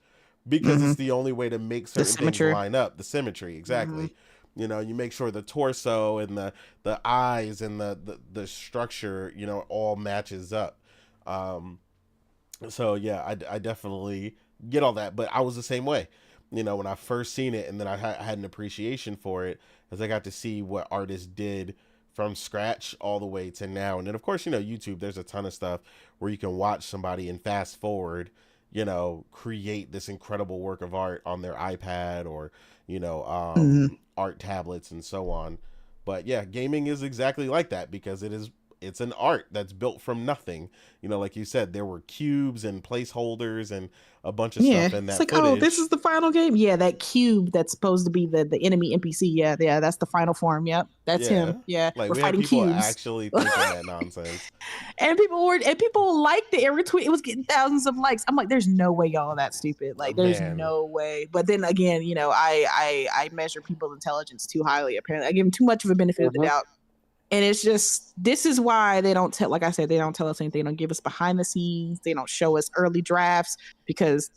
because it's the only way to make certain things line up. The symmetry, exactly. You make sure the torso and the eyes and the structure, all matches up. So yeah, I definitely get all that, but I was the same way. When I first seen it, and then I had an appreciation for it as I got to see what artists did from scratch all the way to now. And then, of course, YouTube, there's a ton of stuff where you can watch somebody and fast forward, create this incredible work of art on their iPad or, Mhm. art tablets and so on. But yeah, gaming is exactly like that because it's an art that's built from nothing. Like you said, there were cubes and placeholders and a bunch of Yeah, stuff in it's that like, oh, this footage. is the final game. Yeah, that cube that's supposed to be the enemy NPC. Yeah, yeah, that's the final form. Yep, that's Yeah. him. Yeah, Like we're we had fighting people cubes. actually thinking that nonsense. And people liked it and retweet. It was getting thousands of likes. I'm like, there's no way y'all are that stupid. Like, there's Man. no way. But then again, I measure people's intelligence too highly. Apparently, I give them too much of a benefit of the doubt. And it's just, this is why they don't tell, like I said, they don't tell us anything. They don't give us behind the scenes. They don't show us early drafts because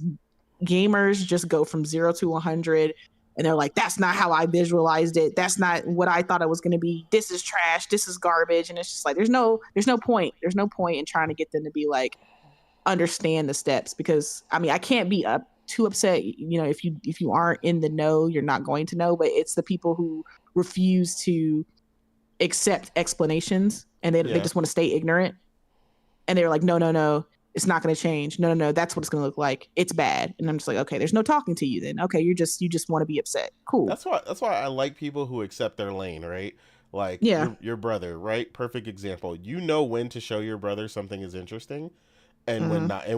gamers just go from 0 to 100 and they're like, that's not how I visualized it. That's not what I thought it was going to be. This is trash. This is garbage. And it's just like, there's no point. There's no point in trying to get them to be like, understand the steps, because I mean, I can't be too upset. If you aren't in the know, you're not going to know, but it's the people who refuse to accept explanations and they just want to stay ignorant. And they're like, no, it's not going to change. No, that's what it's going to look like. It's bad. And I'm just like, okay, there's no talking to you then. Okay, you just want to be upset. Cool. That's why I like people who accept their lane, right? Like Yeah. your brother, right? Perfect example. You know when to show your brother something is interesting and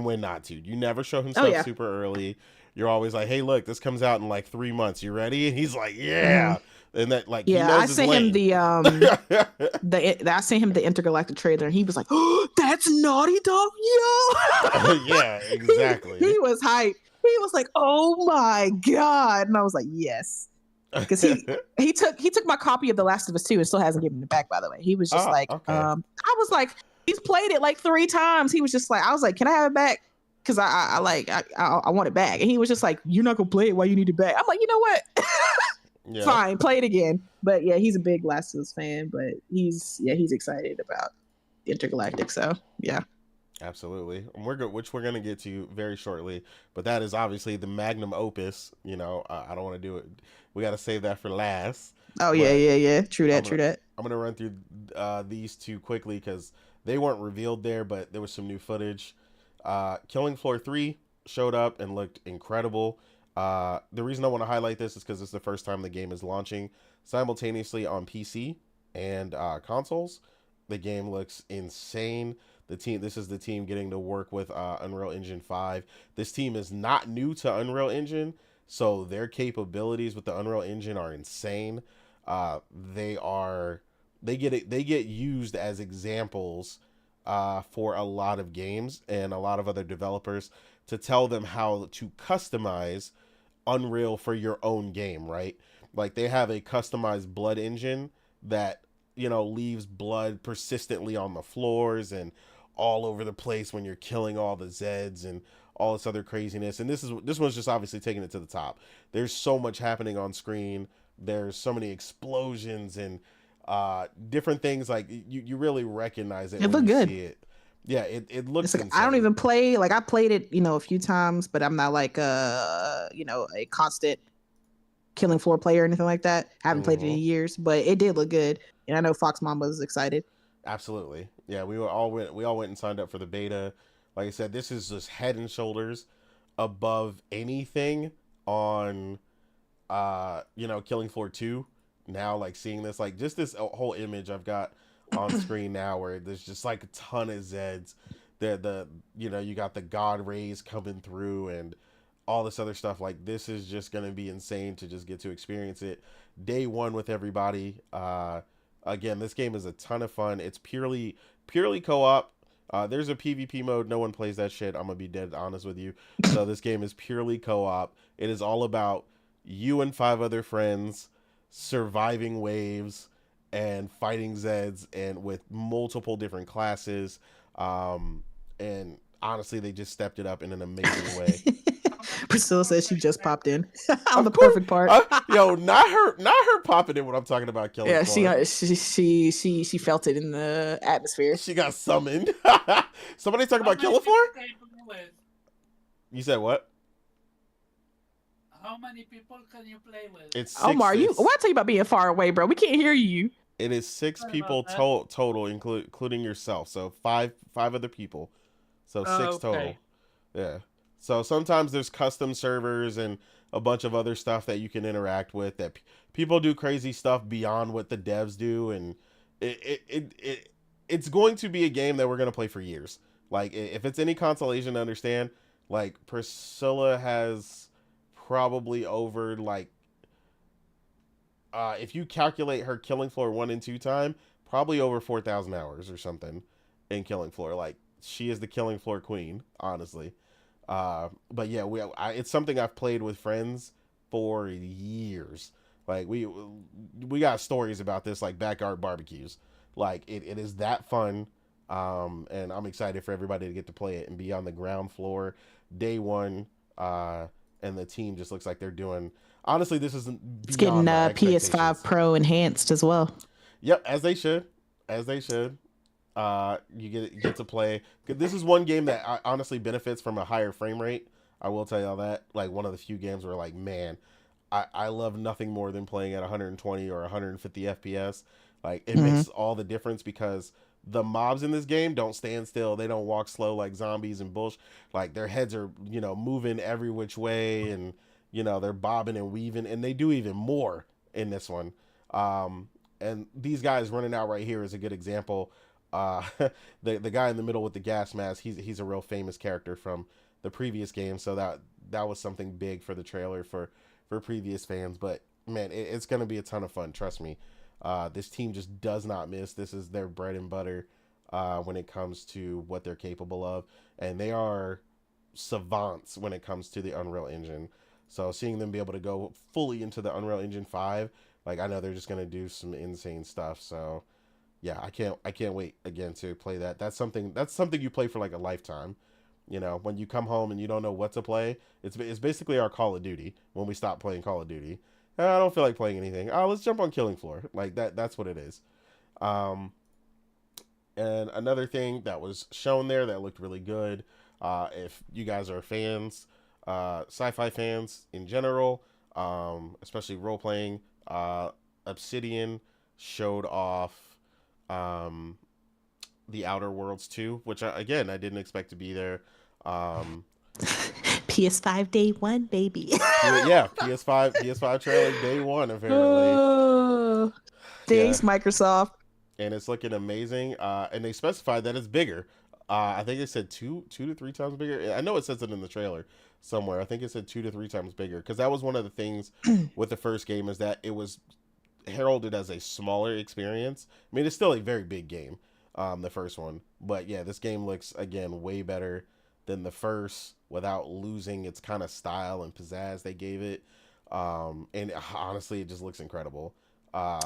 when not to. You never show him stuff super early. You're always like, "Hey, look, this comes out in like 3 months. You ready?" And he's like, "Yeah." And that, like, he knows I his sent lane. him I sent him the intergalactic trailer, and he was like, "Oh, that's Naughty Dog, yo!" Yeah, exactly. He was hyped. He was like, "Oh my god!" And I was like, "Yes," because he took my copy of The Last of Us 2 and still hasn't given it back. By the way, he was just like, okay. I was like, he's played it like 3 times. He was just like, I was like, "Can I have it back?" Because I want it back. And he was just like, "You're not gonna play it. Why you need it back?" I'm like, you know what? Yeah. Fine, play it again. But yeah, he's a big Last of Us fan, but he's excited about Intergalactic. So yeah. Absolutely. And which we're going to get to very shortly, but that is obviously the magnum opus. I don't want to do it. We got to save that for last. Oh yeah. True that. I'm going to run through these two quickly because they weren't revealed there, but there was some new footage. Killing Floor 3 showed up and looked incredible. The reason I want to highlight this is because it's the first time the game is launching simultaneously on PC and consoles. The game looks insane. This is the team getting to work with Unreal Engine 5. This team is not new to Unreal Engine, so their capabilities with the Unreal Engine are insane. They get used as examples for a lot of games and a lot of other developers to tell them how to customize Unreal for your own game, right? Like they have a customized blood engine that leaves blood persistently on the floors and all over the place when you're killing all the Zeds and all this other craziness. And this one's just obviously taking it to the top. There's so much happening on screen. There's so many explosions and different things. Like you really recognize it. It looked good. See it. Yeah, it looks like, I don't even play, like I played it, a few times, but I'm not like a constant Killing Floor player or anything like that. I haven't played it in years, but it did look good. And I know Fox Mamba was excited. Absolutely. Yeah, we all went and signed up for the beta. Like I said, this is just head and shoulders above anything on Killing Floor 2. Now, like seeing this, like just this whole image I've got on screen now where there's just like a ton of Zeds. You got the God rays coming through and all this other stuff. Like this is just gonna be insane to just get to experience it day one with everybody. Again, this game is a ton of fun. It's purely co-op. There's a PvP mode. No one plays that shit. I'm gonna be dead honest with you. So this game is purely co-op. It is all about you and 5 other friends surviving waves and fighting Zeds and with multiple different classes. And honestly, they just stepped it up in an amazing way. Priscilla says she just popped in on the perfect part. Not her popping in when I'm talking about Killing Floor. Yeah, she felt it in the atmosphere. She got summoned. Somebody talking about Killing Floor? You said what? How many people can you play with? It's 6. Omar, what I tell you about being far away, bro? We can't hear you. It is 6 people total, including yourself. So 5 other people. So 6 total. Yeah. So sometimes there's custom servers and a bunch of other stuff that you can interact with that people do crazy stuff beyond what the devs do, and it's going to be a game that we're going to play for years. Like if it's any consolation to understand, like Priscilla has probably over like if you calculate her Killing Floor 1 and 2 time, probably over 4,000 hours or something in Killing Floor. Like she is the Killing Floor queen, honestly. But yeah, it's something I've played with friends for years. Like we got stories about this, like backyard barbecues. Like it is that fun. And I'm excited for everybody to get to play it and be on the ground floor day one. And the team just looks like they're doing. Honestly, this isn't It's beyond getting my PS5 expectations. Pro enhanced as well. Yep, as they should, as they should. You get to play. This is one game that honestly benefits from a higher frame rate. I will tell y'all that. Like one of the few games where like, man, I love nothing more than playing at 120 or 150 FPS. Like it makes all the difference because the mobs in this game don't stand still. They don't walk slow like zombies and bullshit. Like their heads are, moving every which way, and they're bobbing and weaving, and they do even more in this one. And these guys running out right here is a good example. The guy in the middle with the gas mask, he's a real famous character from the previous game, so that was something big for the trailer for previous fans. But man, it's gonna be a ton of fun. Trust me. This team just does not miss. This is their bread and butter when it comes to what they're capable of, and they are savants when it comes to the Unreal Engine. So seeing them be able to go fully into the Unreal Engine 5, like I know they're just gonna do some insane stuff. So yeah, I can't wait again to play that. That's something you play for like a lifetime. When you come home and you don't know what to play, it's basically our Call of Duty when we stop playing Call of Duty. I don't feel like playing anything. Oh, let's jump on Killing Floor. Like that's what it is. And another thing that was shown there that looked really good, if you guys are fans, sci-fi fans in general, especially role-playing, Obsidian showed off the Outer Worlds 2, which I didn't expect to be there. PS5 day one, baby. Yeah, PS5 trailer day one apparently. Oh, thanks, Microsoft. And it's looking amazing. And they specified that it's bigger. I think it said two to three times bigger. I know it says it in the trailer somewhere. I think it said 2 to 3 times bigger, because that was one of the things with the first game, is that it was heralded as a smaller experience. I mean, it's still a very big game, the first one, but yeah, this game looks again way better than the first without losing its kind of style and pizzazz they gave it. And honestly, it just looks incredible.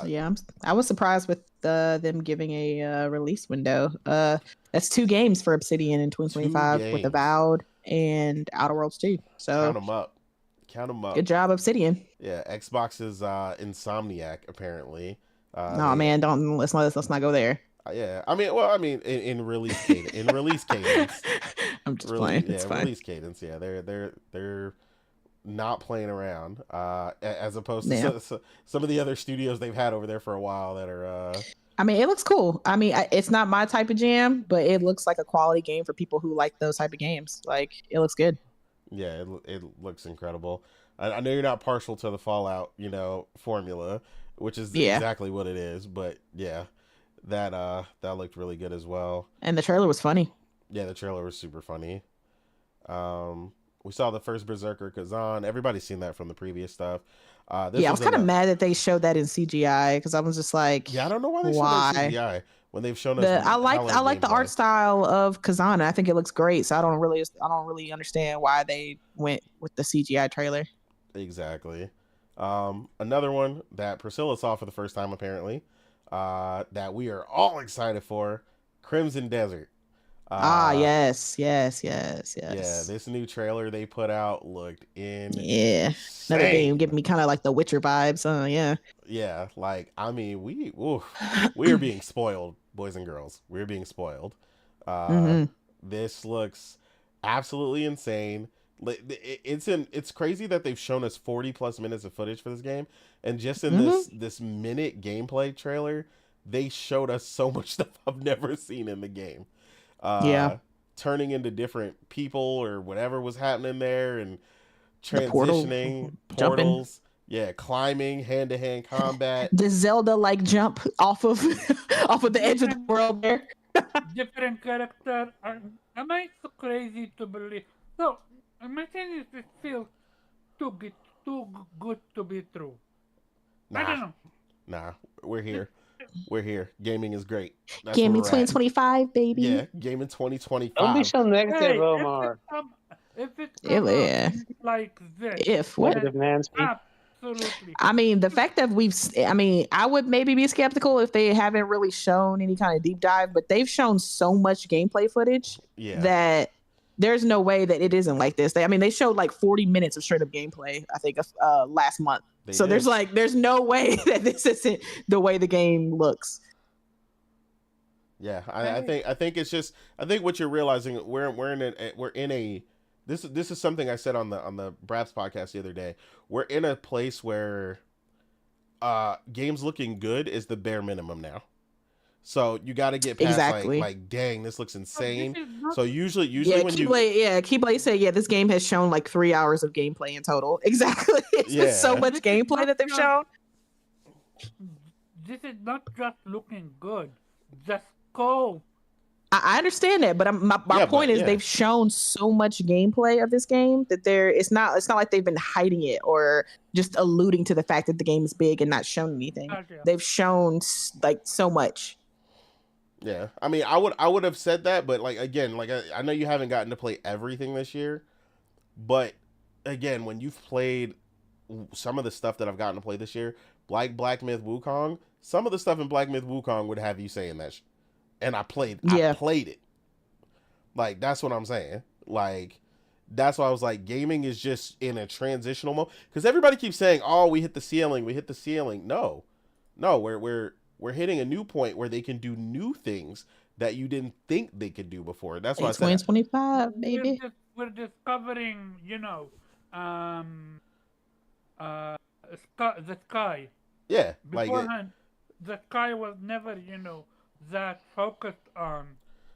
Yeah, I was surprised with them giving a release window. That's 2 games for Obsidian in 2025 with Avowed and Outer Worlds 2. So count them up. Good job, Obsidian. Yeah, Xbox is Insomniac apparently. No, man, let's not go there. Yeah, I mean, in release cadence, I'm just playing. Yeah, it's fine. Release cadence. Yeah, they're not playing around. As opposed to some of the other studios they've had over there for a while that are. I mean, it looks cool. I mean, it's not my type of jam, but it looks like a quality game for people who like those type of games. Like, it looks good. Yeah, it looks incredible. I know you're not partial to the Fallout, formula, which is exactly what it is. But yeah, that looked really good as well. And the trailer was funny. Yeah, the trailer was super funny. We saw the first Berserker Kazan. Everybody's seen that from the previous stuff. I was kind of mad that they showed that in CGI, because I was just like, yeah, I don't know why they showed that in CGI when they've shown us. I like the art style of Kazan. I think it looks great. So I don't really understand why they went with the CGI trailer. Exactly. Another one that Priscilla saw for the first time apparently, that we are all excited for, Crimson Desert. Yes. Yeah, this new trailer they put out looked insane. Yeah, another game giving me kind of like the Witcher vibes. Yeah, like I mean, we are being spoiled, boys and girls. We're being spoiled. This looks absolutely insane. It's crazy that they've shown us 40 plus minutes of footage for this game, and just in this minute gameplay trailer, they showed us so much stuff I've never seen in the game. turning into different people or whatever was happening there, and The portal transitioning jumping. portals. Yeah, climbing, hand to hand combat. The Zelda like jump off of off of the edge of the world there. Different character. Am I so crazy to believe? So, my thing is, it feels good to be true. I Nah, don't know. nah. We're here. We're here. Gaming is great. That's where Gaming we're at. 2025, baby. Yeah, gaming Don't be 2025. so negative, Hey, Omar. if it Yeah, come out yeah. like this, If what? Negative Nancy. absolutely. I mean, the fact that I would maybe be skeptical if they haven't really shown any kind of deep dive, but they've shown so much gameplay footage Yeah. that there's no way that it isn't like this. They showed like 40 minutes of straight up gameplay, I think, last month. They did. There's no way that this isn't the way the game looks. Yeah, I think it's just, I think what you're realizing, we're in a this is something I said on the Braps podcast the other day. We're in a place where games looking good is the bare minimum now. So you got to get past Exactly. like dang, this looks insane. This is not- So usually when Keyblade said, this game has shown like 3 hours of gameplay in total. Exactly. It's just so Yeah. much gameplay that they've shown. This is not just looking good. The scope. I understand that, but my point is they've shown so much gameplay of this game that it's not like they've been hiding it or just alluding to the fact that the game is big and not shown anything. Okay. They've shown like so much. Yeah, I mean, I would have said that, but like again, like I know you haven't gotten to play everything this year, but again, when you've played some of the stuff that I've gotten to play this year, like Black Myth Wukong, some of the stuff in Black Myth Wukong would have you saying that, and I played it. Like that's what I'm saying. Like that's why I was like, gaming is just in a transitional mode because everybody keeps saying, "Oh, we hit the ceiling, we hit the ceiling." No, we're hitting a new point where they can do new things that you didn't think they could do before. That's why I said 2025, baby. We're discovering, the sky. Yeah, Beforehand, the sky was never, that focused on.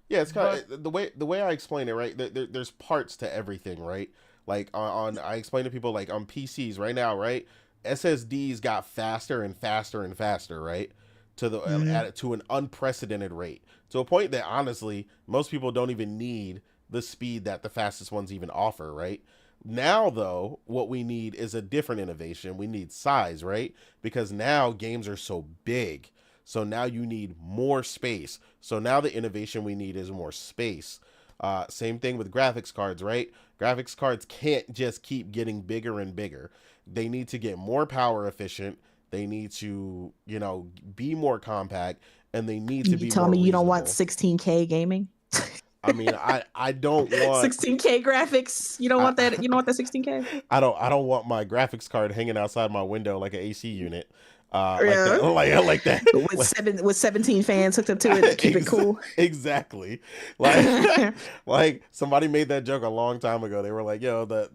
Yeah, it's kind of the way I explain it, right? There's parts to everything, right? Like on I explain to people like on PCs right now, right? SSDs got faster and faster and faster, right? To an unprecedented rate, to a point that honestly most people don't even need the speed that the fastest ones even offer, right? Now though, what we need is a different innovation. We need size, right? Because now games are so big, so now you need more space. So now the innovation we need is more space. Same thing with graphics cards, right? Graphics cards can't just keep getting bigger and bigger. They need to get more power efficient. They need to, be more compact, and they need to be. You tell me you don't want 16K gaming? I mean, I don't want 16K graphics. You don't want that. You don't want that 16K. I don't want my graphics card hanging outside my window like an AC unit. Like that. With 17 fans hooked up to it to keep it cool. Exactly. Like somebody made that joke a long time ago. They were like, "Yo, the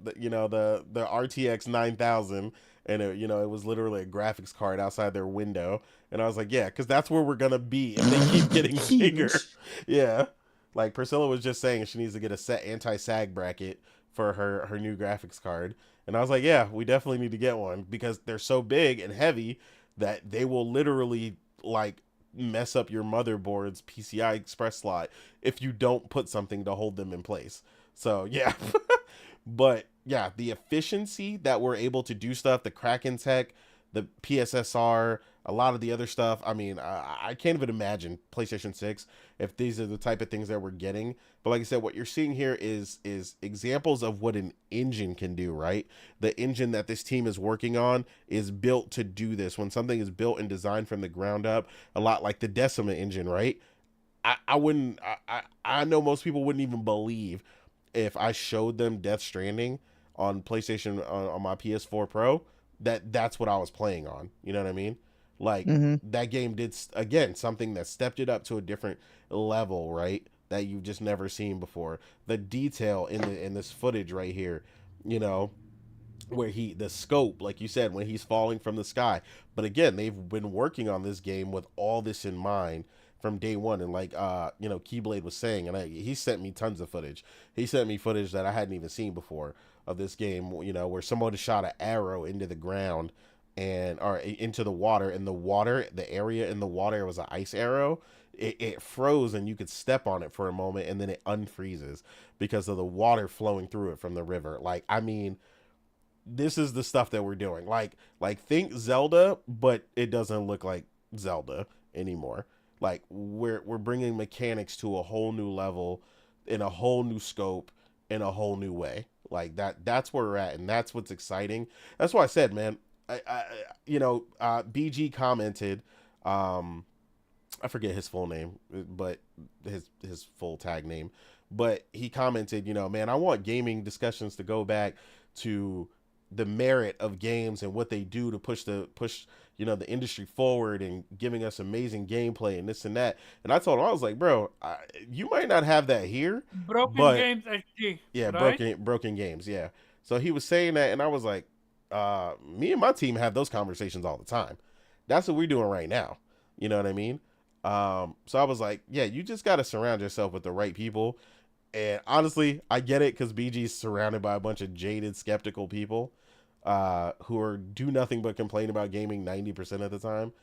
RTX 9000." And it was literally a graphics card outside their window. And I was like, yeah, because that's where we're going to be if they keep getting bigger. Yeah. Like Priscilla was just saying she needs to get a set anti-sag bracket for her new graphics card. And I was like, yeah, we definitely need to get one because they're so big and heavy that they will literally like mess up your motherboard's PCI Express slot if you don't put something to hold them in place. So yeah. But yeah, the efficiency that we're able to do stuff, the Kraken tech, the PSSR, a lot of the other stuff. I mean, I can't even imagine PlayStation 6 if these are the type of things that we're getting. But like I said, what you're seeing here is examples of what an engine can do, right? The engine that this team is working on is built to do this. When something is built and designed from the ground up, a lot like the Decima engine, right? I know most people wouldn't even believe if I showed them Death Stranding on PlayStation on my PS4 Pro, that's what I was playing on. You know what I mean? Like that game did again something that stepped it up to a different level, right? That you've just never seen before. The detail in this footage right here, where the scope, like you said, when he's falling from the sky. But again, they've been working on this game with all this in mind. from day one. And like Keyblade was saying, and he sent me tons of footage. He sent me footage that I hadn't even seen before of this game, where someone shot an arrow into the ground or into the water, and the area in the water was an ice arrow. It froze, and you could step on it for a moment, and then it unfreezes because of the water flowing through it from the river. Like, I mean, this is the stuff that we're doing. Like think Zelda, but it doesn't look like Zelda anymore. Like we're bringing mechanics to a whole new level, in a whole new scope, in a whole new way. Like that's where we're at, and that's what's exciting. That's why I said, man, BG commented, I forget his full name, but his full tag name, but he commented, man, I want gaming discussions to go back to the merit of games and what they do to push the industry forward, and giving us amazing gameplay and this and that. And I told him, I was like, bro, you might not have that here, Broken but games HD. yeah, right? broken games, yeah. So he was saying that, and I was like, me and my team have those conversations all the time. That's what we're doing right now. You know what I mean? So I was like, yeah, you just got to surround yourself with the right people. And honestly, I get it, because BG's surrounded by a bunch of jaded, skeptical people who do nothing but complain about gaming 90% of the time,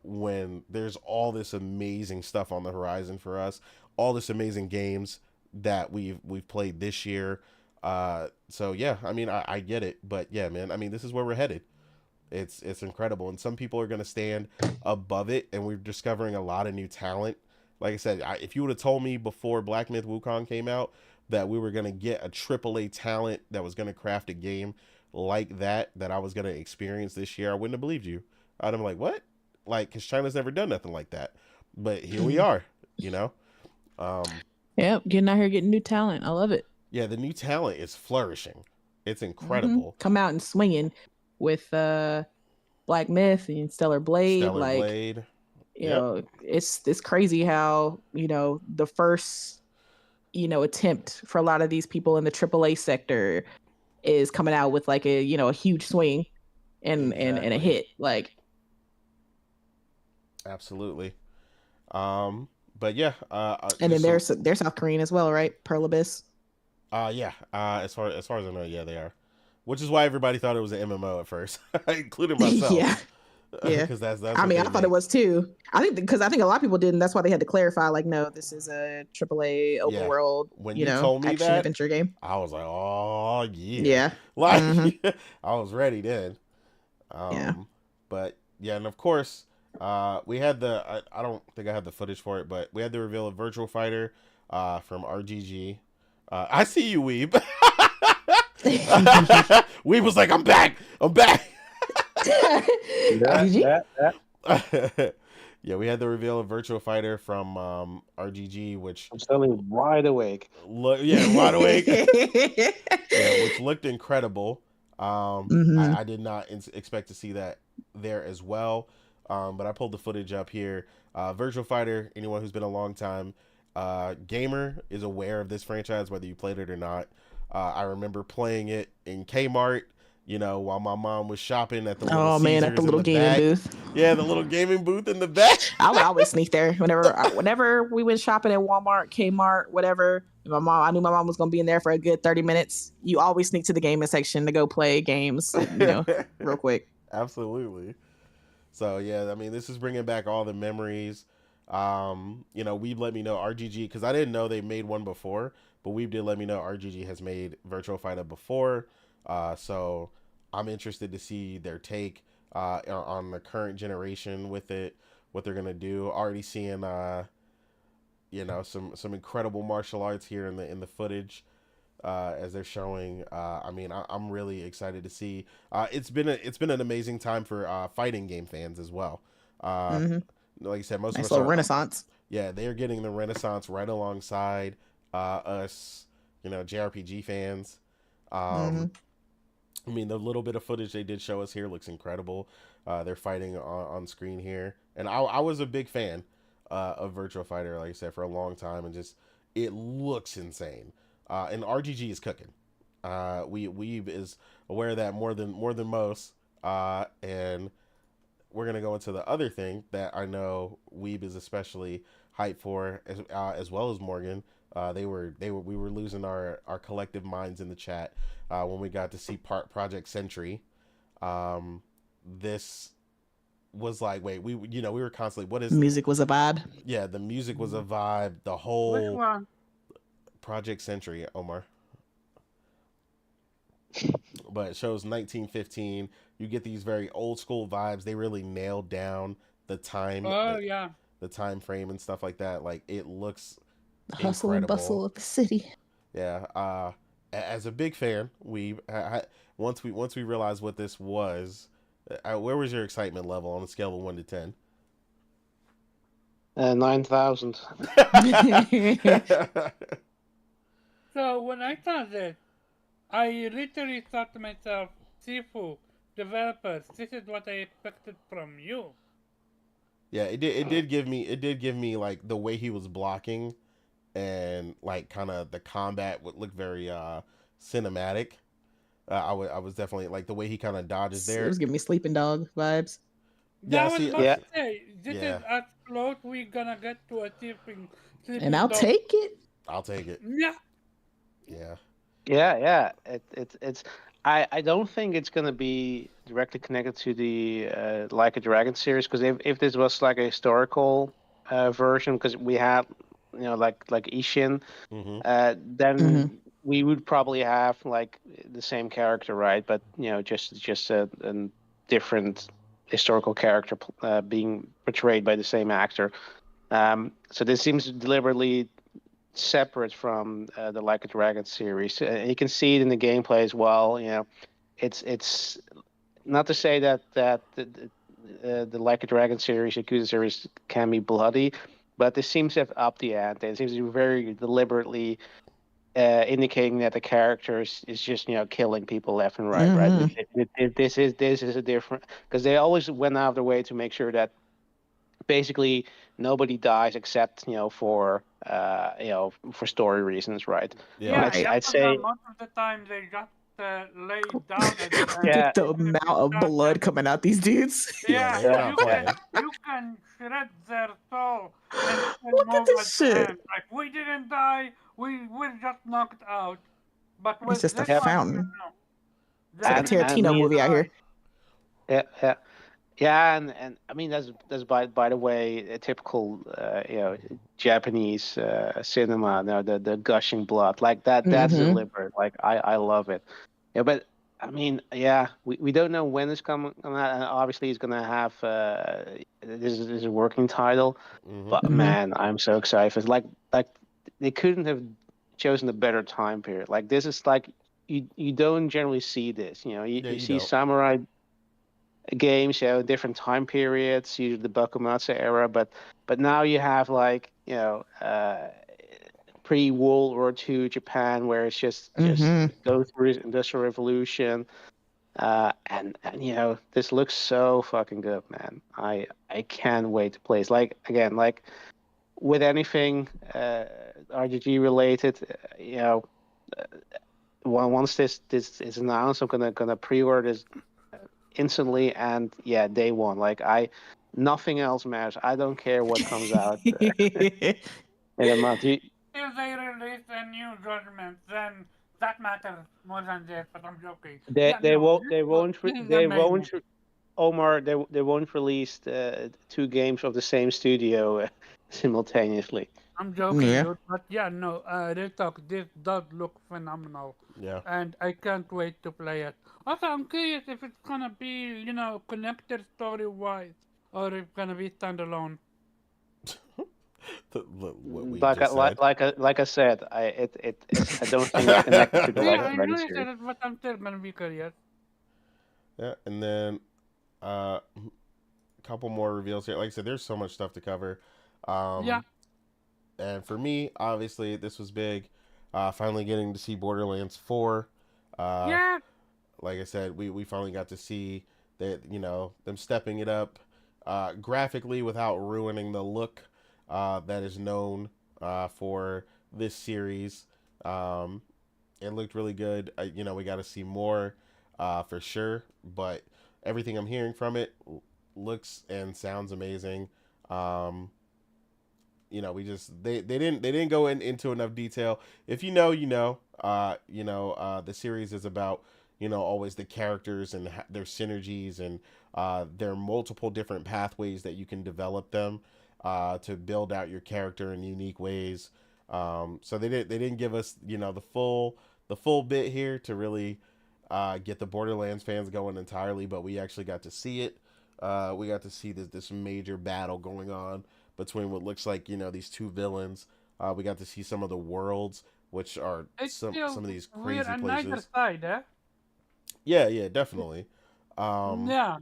when there's all this amazing stuff on the horizon for us, all this amazing games that we've played this year. So yeah, I mean, I get it, but yeah, man, I mean, this is where we're headed. It's incredible, and some people are going to stand above it, and we're discovering a lot of new talent. Like I said, if you would have told me before Black Myth Wukong came out that we were going to get a AAA talent that was going to craft a game like that I was going to experience this year, I wouldn't have believed you. I'd have been like, what? Like, because China's never done nothing like that. But here we are, Yep, getting out here, getting new talent. I love it. Yeah, the new talent is flourishing. It's incredible. Come out and swinging with Black Myth and Stellar Blade. Stellar Blade. You know, it's crazy how, the first, attempt for a lot of these people in the AAA sector is coming out with like a huge swing and a hit. Like, absolutely. But yeah, and then they're South Korean as well, right? Pearl Abyss. Yeah. As far as I know, yeah, they are. Which is why everybody thought it was an MMO at first, including myself. Yeah. Because that's. I mean, I thought it was too. I think a lot of people didn't. That's why they had to clarify. Like, no, this is a AAA open world. When you told me action that adventure game, I was like, oh yeah. Yeah. Like I was ready then. Yeah. But yeah, and of course, we had I don't think I had the footage for it, but we had the reveal of Virtual Fighter, from RGG. I see you, Weeb. Weeb was like, I'm back. Yeah, we had the reveal of Virtual Fighter from RGG, which I'm suddenly wide awake. Wide awake. Yeah, which looked incredible. I did not expect to see that there as well. But I pulled the footage up here. Virtual Fighter, anyone who's been a long time gamer is aware of this franchise, whether you played it or not. I remember playing it in Kmart, while my mom was shopping at the little Caesars at the little gaming booth. Yeah, the little gaming booth in the back. I would always sneak there whenever we went shopping at Walmart, Kmart, whatever. I knew my mom was gonna be in there for a good 30 minutes. You always sneak to the gaming section to go play games, real quick. Absolutely. So yeah, I mean, this is bringing back all the memories. Weeb let me know RGG, because I didn't know they made one before, but Weeb did let me know RGG has made Virtual Fighter before. So I'm interested to see their take on the current generation with it, what they're gonna do. Already seeing some incredible martial arts here in the footage as they're showing. I mean, I'm really excited to see. It's been an amazing time for fighting game fans as well. Like I said, most of us are renaissance. Yeah, they are getting the renaissance right alongside us, JRPG fans. I mean, the little bit of footage they did show us here looks incredible. They're fighting on screen here, and I was a big fan of Virtual Fighter, like I said, for a long time, and just it looks insane. And RGG is cooking. Weeb is aware of that more than most, and we're gonna go into the other thing that I know Weeb is especially hyped for, as well as Morgan. We were losing our collective minds in the chat when we got to see Project Sentry. Um, this was like, wait, we were constantly, what is, Music was a vibe. yeah, the music was a vibe, the Which whole one? Project Sentry, Omar. But it shows 1915. You get these very old school vibes. They really nailed down the time, Oh yeah. the time frame and stuff like that. Like, it looks The hustle and incredible. bustle of the city. Yeah. As a big fan, once we realized what this was, where was your excitement level on a scale of 1 to 10? 9,000. So when I saw this, I literally thought to myself, Sifu, developers, this is what I expected from you. Yeah, it did give me like the way he was blocking and like kind of the combat would look very cinematic. I was definitely like the way he kind of dodges It there. was giving me Sleeping Dog vibes. Yeah, That was see, about Yeah. to say, this yeah, is as close we gonna get to a sleeping And I'll dog. take it. I'll take it. Yeah. Yeah, Yeah. It's. I don't think it's gonna be directly connected to the Like a Dragon series, because if this was like a historical version, because we had like Ishin, mm-hmm. then we would probably have like the same character, right? But just a different historical character being portrayed by the same actor. So this seems deliberately separate from the Like a Dragon series. You can see it in the gameplay as well. It's not to say that the Like a Dragon series, Yakuza series, can be bloody, but this seems to have upped the ante. It seems to be very deliberately indicating that the character is just killing people left and right. Right. This is a different, because they always went out of their way to make sure that basically nobody dies except for story reasons, right? Yeah. Yeah, Right. I'd except for the say most of the time they just lay down at the end. yeah, The amount of blood coming out these dudes. Yeah, Yeah, they were yeah, not yeah. playing. you can shred their soul and still Look at move this at the shit. end. Like, we didn't die, we're just knocked out. But It's with just a this Yep. one, fountain. no. It's like a and I Tarantino mean, movie out here. yeah, yeah. Yeah, and I mean that's by the way a typical Japanese cinema. No, the gushing blood like that's deliberate. Like I love it. Yeah, but I mean, yeah, we don't know when it's coming out, and obviously it's gonna have this is a working title. Mm-hmm. But man, I'm so excited. It's like they couldn't have chosen a better time period. Like this is like you don't generally see this. Yeah, You you see don't. samurai games, different time periods, usually the Bakumatsu era, but now you have like pre-World War II Japan, where it's just go through Industrial Revolution, and this looks so fucking good, man. I can't wait to play. It's like again, like with anything RGG related, uh, once this is announced, I'm gonna pre-order this instantly, and yeah, day one. Like nothing else matters. I don't care what comes out in a month. If they release a new Judgment, then that matters more than this, but I'm joking. They Yeah, they no, won't they won't this is they amazing. won't Omar, they won't release two games of the same studio simultaneously. I'm joking, Yeah. dude, but yeah, no, real talk, this does look phenomenal. Yeah. And I can't wait to play it. Also, I'm curious if it's gonna be, connected story-wise, or if it's gonna be standalone. What we Like I, just said. like I said, I don't think it's connected to the Yeah, Like a I Dragon know you said series. it, but I'm still gonna be curious. Yeah, and then a couple more reveals here. Like I said, there's so much stuff to cover. Yeah, And for me, obviously, this was big. Finally getting to see Borderlands 4. Uh, yeah, like I said, we finally got to see that, them stepping it up graphically without ruining the look that is known for this series. Um, it looked really good. We got to see more for sure. But everything I'm hearing from it looks and sounds amazing. You know, they didn't go into enough detail. If you know, you know. The series is about, you know, always the characters and their synergies, and there are multiple different pathways that you can develop them to build out your character in unique ways. So they didn't give us, you know, the full bit here to really get the Borderlands fans going entirely, but we actually got to see it. We got to see this major battle going on between what looks like, you know, these two villains. We got to see some of the worlds, which are It's some still of these weird crazy on neither places. side, eh? Yeah, definitely. Um, Yeah.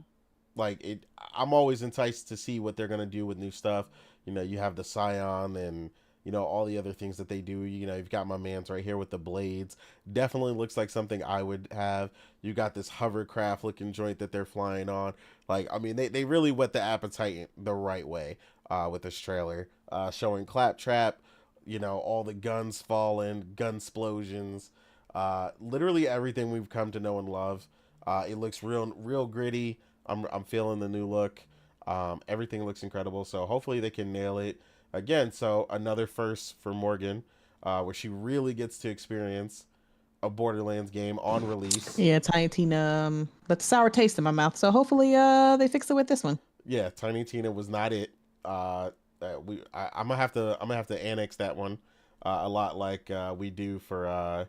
like it, I'm always enticed to see what they're gonna do with new stuff. You know, you have the Scion and, you know, all the other things that they do. You know, you've got my man's right here with the blades. Definitely looks like something I would have. You got this hovercraft looking joint that they're flying on. Like, I mean, they really whet the appetite the right way with this trailer, showing Claptrap. You know, all the guns falling, gun explosions, literally everything we've come to know and love. It looks real gritty. I'm feeling the new look. Everything looks incredible. So hopefully they can nail it again. So another first for Morgan, where she really gets to experience a Borderlands game on release. Yeah, Tiny Tina left a sour taste in my mouth. So hopefully they fix it with this one. Yeah, Tiny Tina was not it. I'm gonna have to annex that one, a lot like we do for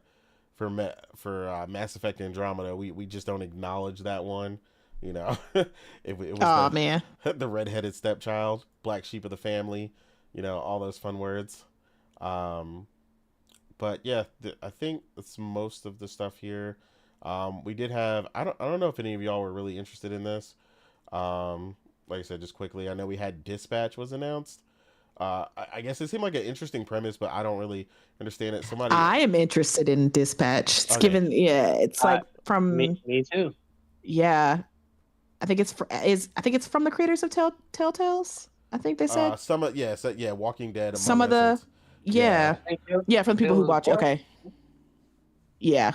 Mass Effect Andromeda. We just don't acknowledge that one. You know, it was Oh man. the redheaded stepchild, black sheep of the family. You know, all those fun words. Um, but yeah, I think that's most of the stuff here. We did have, I don't know if any of y'all were really interested in this. Like I said, just quickly, I know we had Dispatch was announced. I guess it seemed like an interesting premise, but I don't really understand it. Somebody, I am interested in Dispatch. It's okay, given, yeah, it's like Me too. yeah. I think it's from the creators of Telltales. I think they said Walking Dead, some Among of Us. the Yeah, yeah, from the people who watch. Okay, yeah,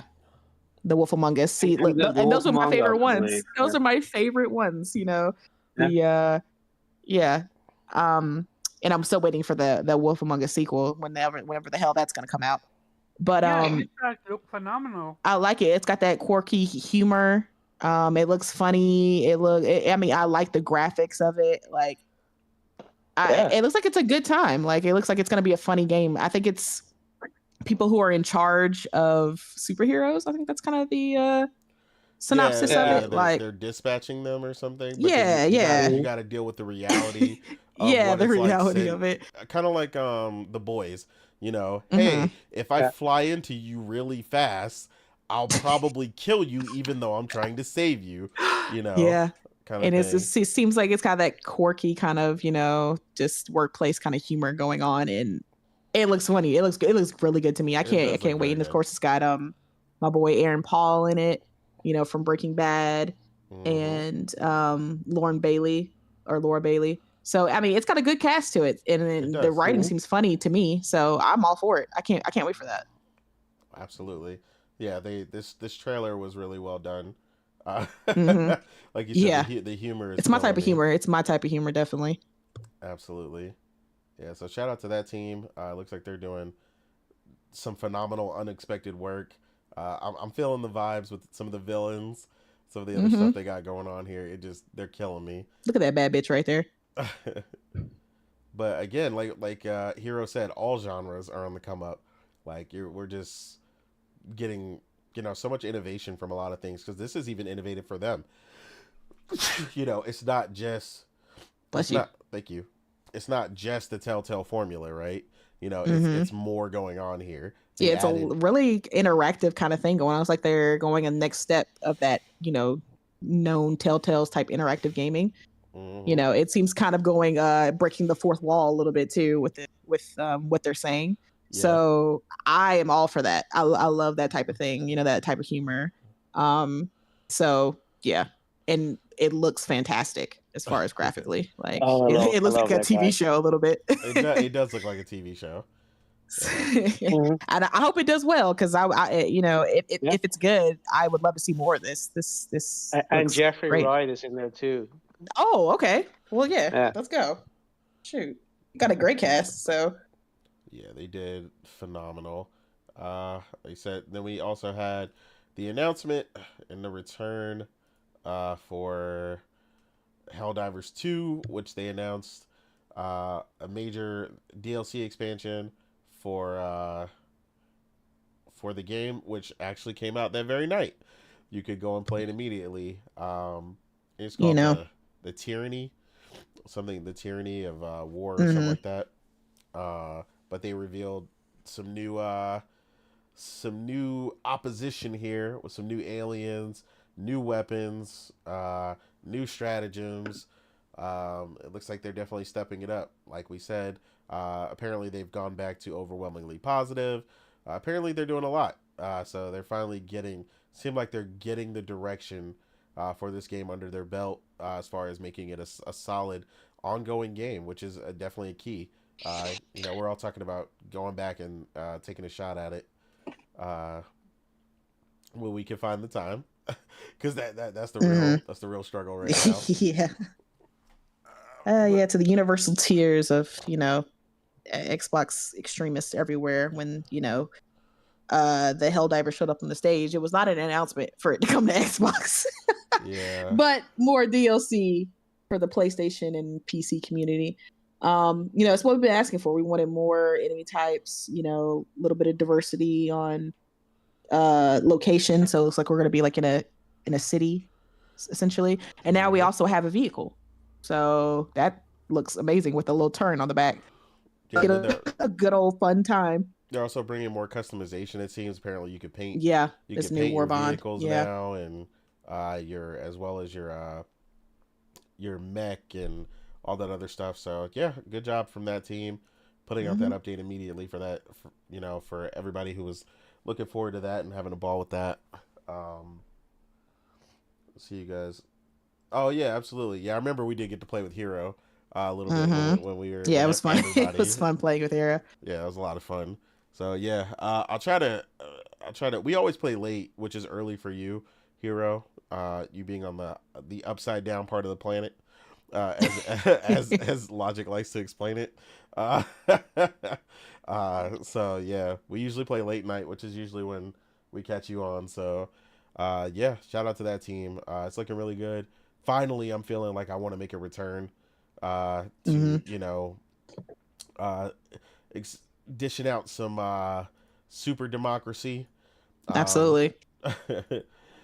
The Wolf Among Us. See, look, and those are my favorite ones. Those are my favorite ones. You know, yeah, and I'm still waiting for the Wolf Among Us sequel whenever the hell that's gonna come out. But Yeah, it look phenomenal. I like it. It's got that quirky humor. It looks funny. I mean, I like the graphics of it. Like, it looks like it's a good time. Like, it looks like it's gonna be a funny game. I think it's people who are in charge of superheroes. I think that's kind of the synopsis of it. They're dispatching them or something. But Yeah, you got to deal with the reality of yeah, what the it's reality of it. Kind of like the boys. You know, Mhm. hey, if I fly into you really fast, I'll probably kill you, even though I'm trying to save you. You know, Yeah. kind And of it seems like it's got that quirky kind of, you know, just workplace kind of humor going on, and it looks funny. It looks really good to me. I can't wait. And of course, it's got my boy Aaron Paul in it, you know, from Breaking Bad, and Laura Bailey. So I mean, it's got a good cast to it, and the writing seems funny to me. So I'm all for it. I can't wait for that. Absolutely, yeah. This trailer was really well done. Mhm. Like you said, the humor is It's my type of killing me. humor. It's my type of humor, definitely. Absolutely. Yeah, so shout out to that team. Looks like they're doing some phenomenal, unexpected work. I'm feeling the vibes with some of the villains, some of the other stuff they got going on here. They're killing me. Look at that bad bitch right there. But again, like Hero said, all genres are on the come up. Like we're just getting, you know, so much innovation from a lot of things, because this is even innovative for them. You know, it's not just. Thank you. It's not just the Telltale formula, right? You know, it's more going on here. It's a really interactive kind of thing going on. It's like they're going a next step of that, you know, known Telltale's type interactive gaming. You know, it seems kind of going breaking the fourth wall a little bit too with what they're saying. Yeah. So I am all for that. I love that type of thing, you know, that type of humor. So yeah, and it looks fantastic as far as graphically. Like it looks like a TV show a little bit. It does look like a TV show. And I hope it does well, because I you know, if it's good, I would love to see more of this. This and Jeffrey great. Wright is in there too. Oh, okay. Well, yeah. Yeah. Let's go. Shoot, got a great cast. So Yeah, they did phenomenal. Like I said, then we also had the announcement and the return for Helldivers 2, which they announced a major DLC expansion for for the game, which actually came out that very night. You could go and play it immediately. It's you called know. the Tyranny, something the Tyranny of War or something Hmm. like that. But they revealed some new opposition here with some new aliens, new weapons, new stratagems. It looks like they're definitely stepping it up. Like we said, apparently they've gone back to overwhelmingly positive. Apparently they're doing a lot. So they're finally seem like they're getting the direction for this game under their belt as far as making it a solid ongoing game, which is definitely a key. We're all talking about going back and taking a shot at it when we can find the time, because that's the real struggle right now. Yeah. Yeah, to the universal tears of, Xbox extremists everywhere when, the Helldiver showed up on the stage. It was not an announcement for it to come to Xbox. Yeah. But more DLC for the PlayStation and PC community. It's what we've been asking for. We wanted more enemy types, a little bit of diversity on location. So it looks like we're gonna be like in a city, essentially. And now we also have a vehicle. So that looks amazing with a little turn on the back. Yeah, Get a good old fun time. they're also bringing more customization. It seems apparently you could paint. Yeah, You this can new paint your Warbond. vehicles Yeah. now, and your as well as your mech and all that other stuff. So yeah, good job from that team putting out that update immediately for that. For everybody who was looking forward to that and having a ball with that. See you guys. Oh yeah, absolutely. Yeah, I remember we did get to play with Hero a little bit when we were. Yeah, it with was fun. everybody. It was fun playing with Hero. Yeah, it was a lot of fun. So yeah, I'll try to. We always play late, which is early for you, Hero. You being on the upside down part of the planet, as Logic likes to explain it. So yeah, we usually play late night, which is usually when we catch you on. So yeah, shout out to that team. It's looking really good. Finally, I'm feeling like I want to make a return to uh, dishing out some super democracy. Absolutely.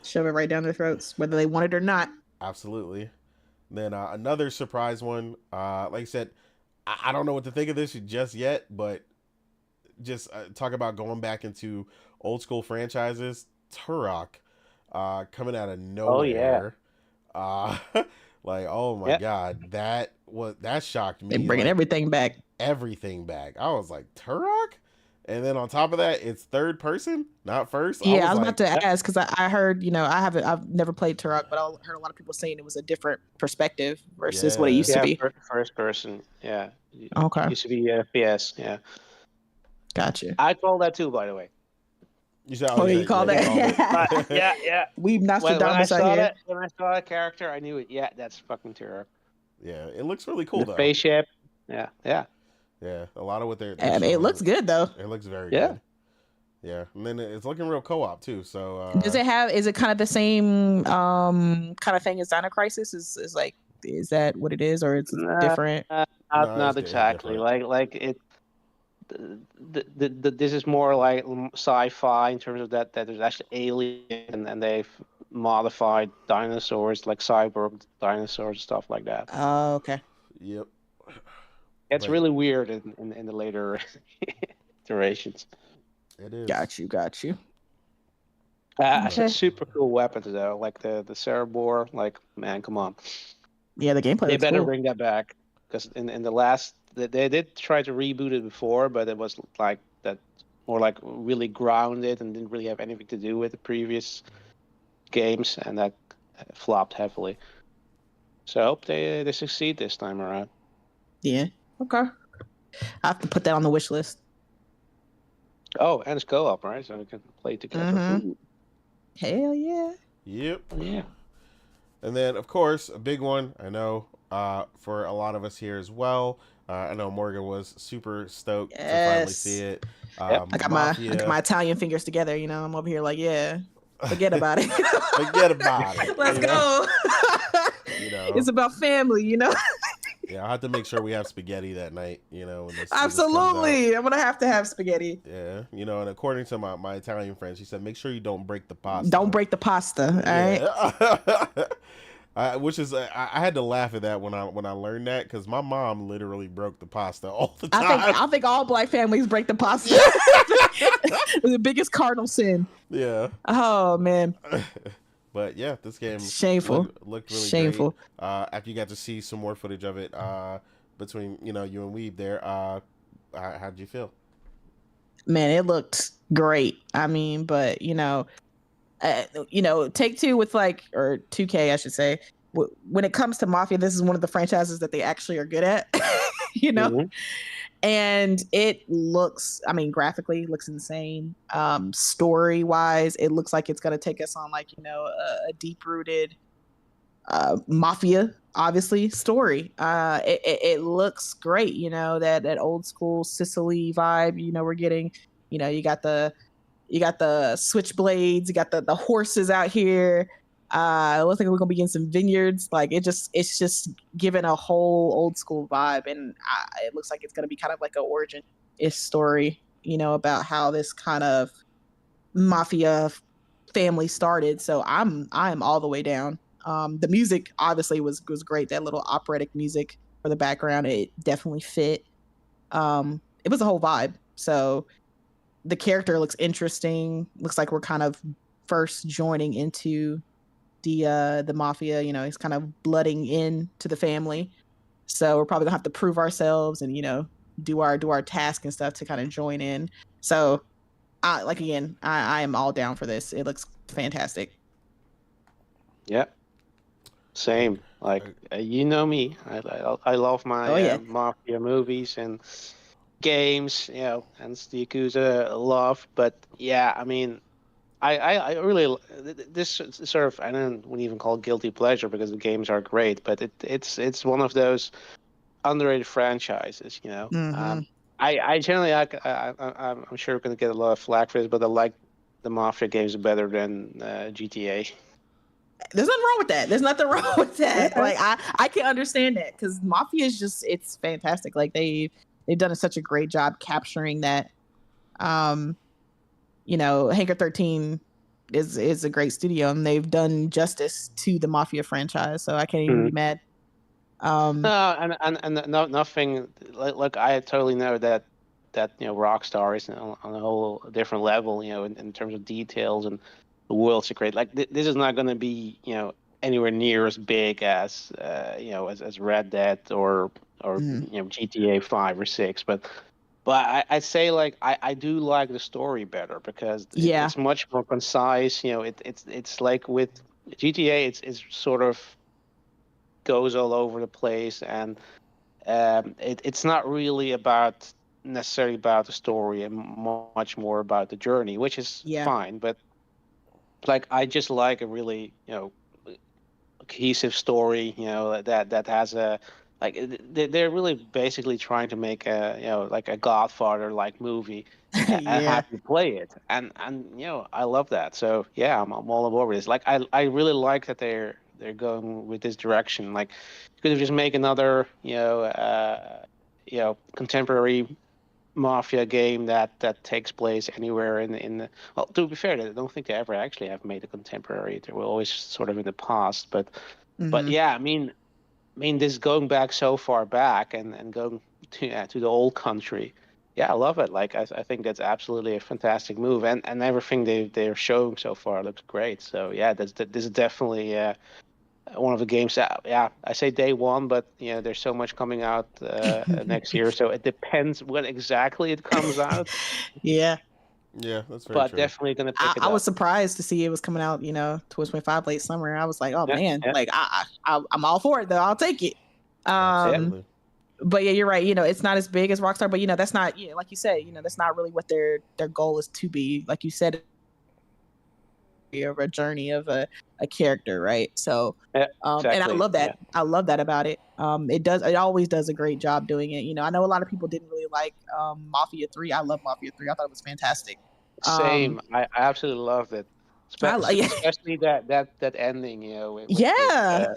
Shove it right down their throats, whether they want it or not. Absolutely. Then another surprise one. Like I said, I don't know what to think of this just yet, but just talk about going back into old school franchises. Turok coming out of nowhere. Oh yeah. Like, oh my god, that shocked me. They're bringing everything back. Everything back. I was like, Turok? And then on top of that, it's third person, not first. Yeah, I was about to ask because I heard, I've never played Turok, but I heard a lot of people saying it was a different perspective versus what it used to be. First person. Yeah. Okay. Used to be FPS. Yeah. Gotcha. I call that too, by the way. You call that? Yeah. We've Nostradamus out here. When I saw that character, I knew it. Yeah, that's fucking Turok. Yeah, it looks really cool though. Spaceship. Yeah. Yeah, a lot of what they're it looks good though. It looks very good. Yeah, and then it's looking real co-op too. So is it kind of the same kind of thing as Dino Crisis? Is that what it is, or it's different? Not exactly. Like it. This is more like sci-fi in terms of that there's actually aliens and they've modified dinosaurs like cyborg dinosaurs and stuff like that. Oh, okay. Yep. It's really weird in the later iterations. It is. Got you. Super cool weapons though, like the Cerebor. Like, man, come on. Yeah, the gameplay. They better cool. bring that back because in the last they did try to reboot it before, but it was like that more like really grounded and didn't really have anything to do with the previous games, and that flopped heavily. So I hope they succeed this time around. Yeah. Okay. I have to put that on the wish list. Oh, and it's co-op, right? So we can play together. Mm-hmm. Hell yeah. Yep. Yeah. And then, of course, a big one, I know, for a lot of us here as well. I know Morgan was super stoked to finally see Yes. it. Yep. I got Mafia. my Italian fingers together, I'm over here like, yeah, forget about it. Forget about it. Let's go. You know. It's about family, Yeah, I'll have to make sure we have spaghetti that night, when this comes out. Absolutely. I'm gonna have to have spaghetti. Yeah, and according to my Italian friend, she said make sure you don't break the pasta. Don't break the pasta, all right? Which is I had to laugh at that when I learned that because my mom literally broke the pasta all the time. I think all Black families break the pasta. The biggest cardinal sin. Yeah. Oh man. But yeah, this game Shameful. Looked really Shameful. great. After you got to see some more footage of it, between you and Weeb there, how'd you feel? Man, it looked great. I mean, but Take-Two with or 2K, I should say. When it comes to Mafia, this is one of the franchises that they actually are good at. Mm-hmm. And it looks, graphically looks insane. Story wise, it looks like it's going to take us on a deep rooted Mafia, obviously, story. It looks great. That old school Sicily vibe, we're getting, you got the switchblades, you got the horses out here. It looks like we're gonna be getting some vineyards. It's just giving a whole old school vibe, and it looks like it's gonna be kind of like an origin-ish story, about how this kind of mafia family started. So I'm all the way down. The music obviously was great. That little operatic music for the background, it definitely fit. It was a whole vibe. So the character looks interesting. Looks like we're kind of first joining into the mafia. He's kind of blooding in to the family. So we're probably gonna have to prove ourselves and do our task and stuff to kind of join in. So I am all down for this. It looks fantastic. Yeah. Same. You know me. I love my mafia movies and games, and the Yakuza love. But yeah, I really this sort of I wouldn't even call it guilty pleasure because the games are great, but it's one of those underrated franchises. Mm-hmm. I generally I'm sure we're gonna get a lot of flack for this, but I like the Mafia games better than GTA. There's nothing wrong with that. There's nothing wrong with that. I can understand that because Mafia is it's fantastic. They've done such a great job capturing that. Hangar 13 is a great studio, and they've done justice to the Mafia franchise. So I can't even be mad. No, and no, nothing. Like I totally know that Rockstar is on a whole different level. In terms of details and the world's great. This is not going to be anywhere near as big as as Red Dead or GTA 5 or 6, but I'd say I do like the story better because it's much more concise. It's like with GTA, it's sort of goes all over the place, and it's not really necessarily about the story and much more about the journey, which is fine. But I just like a really cohesive story, that has a they're really basically trying to make a a Godfather movie and have you play it, and I love that. So yeah, I'm all aboard with this. I really like that they're going with this direction. You could have just make another contemporary mafia game that takes place anywhere in the well, to be fair, I don't think they ever actually have made a contemporary. They were always sort of in the past, but yeah, this going back so far back and going to the old country. Yeah, I love it. I think that's absolutely a fantastic move, and everything they're showing so far looks great. So yeah, this is definitely one of the games that I say day one, but there's so much coming out next year, so it depends when exactly it comes out. Yeah, that's very but true. Definitely gonna pick it up. I was surprised to see it was coming out 2025 late summer. I was like, oh man, I'm all for it though. I'll take it. Absolutely. But yeah, you're right. It's not as big as Rockstar, but that's not, like you said, that's not really what their goal is to be. Like you said, of a journey of a character, right? So Yeah, and I exactly. love that. Yeah. I love that about it. It always does a great job doing it. You know, I know a lot of people didn't really like Mafia 3. I love Mafia 3. I thought it was fantastic. Same. I absolutely loved it. Yeah. Especially that ending, Yeah.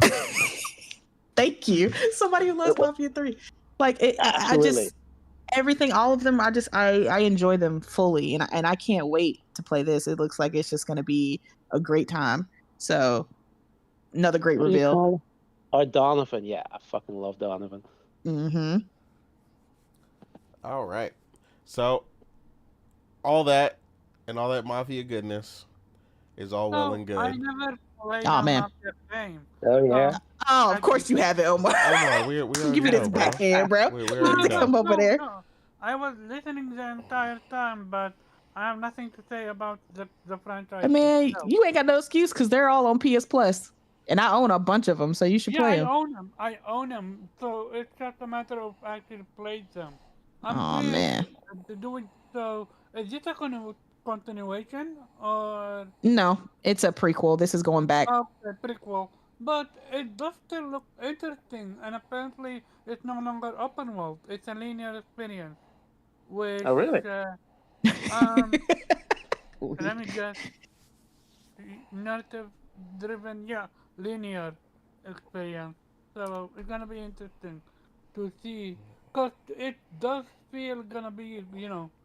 Thank you. Somebody who loves Mafia 3. Like I absolutely. just everything, all of them, I enjoy them fully, and I can't wait to play this. It looks like it's just gonna be a great time. So another great What do you reveal. call it? Oh, Donovan. Yeah, I fucking love Donovan. Mm-hmm. All right. So all that and all that Mafia goodness is all well and I good. never played Oh a man. Mafia game. Oh yeah. Oh, of course you have it, Omar. Omar, we already Give me this know, bro. backhand, bro. We You already need to know. come over there. No. I was listening the entire time, but I have nothing to say about the franchise. Man, itself. you ain't got no excuse because they're all on PS Plus, and I own a bunch of them, so you should Yeah, play I them. own them. I own them. So it's just a matter of actually playing them. I'm Oh curious man, to do it. So is this a continuation or no, it's a prequel. This is going back. a prequel? But it does still look interesting, and apparently it's no longer open world. It's a linear experience, which Oh really? um let me guess, narrative driven, yeah, linear experience. So it's gonna be interesting to see, cause it does feel gonna be,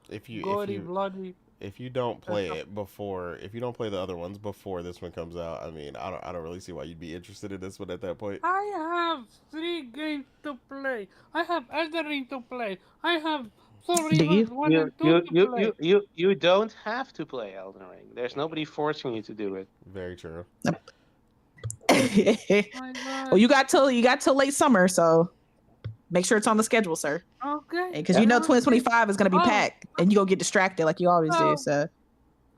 If you if gory, you bloody. if you don't play Stuff. it before, if you don't play the other ones before this one comes out, I mean, I don't really see why you'd be interested in this one at that point. I have 3 games to play. I have Elden Ring to play. I have Soul Do you? Reavers 1 and 2 to play. You don't have to play Elden Ring. There's nobody forcing you to do it. Very true. My Well, God. you got till late summer, so make sure it's on the schedule, sir. Okay. Because Yeah. you know Okay. 2025 is gonna be Oh, packed, and you gonna get distracted like you always do. so,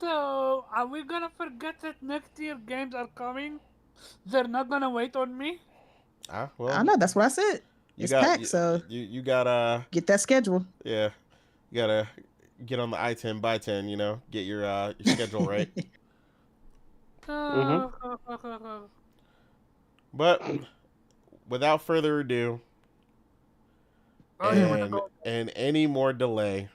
So so are we gonna forget that next year games are coming? They're not gonna wait on me? Ah, I well, know that's what I said. you It's got packed, so you got get that schedule. yeah, you gotta get on the I-10 by 10. Get your schedule right. Mm-hmm. But without further ado, Oh, you wanna and go? any more delay,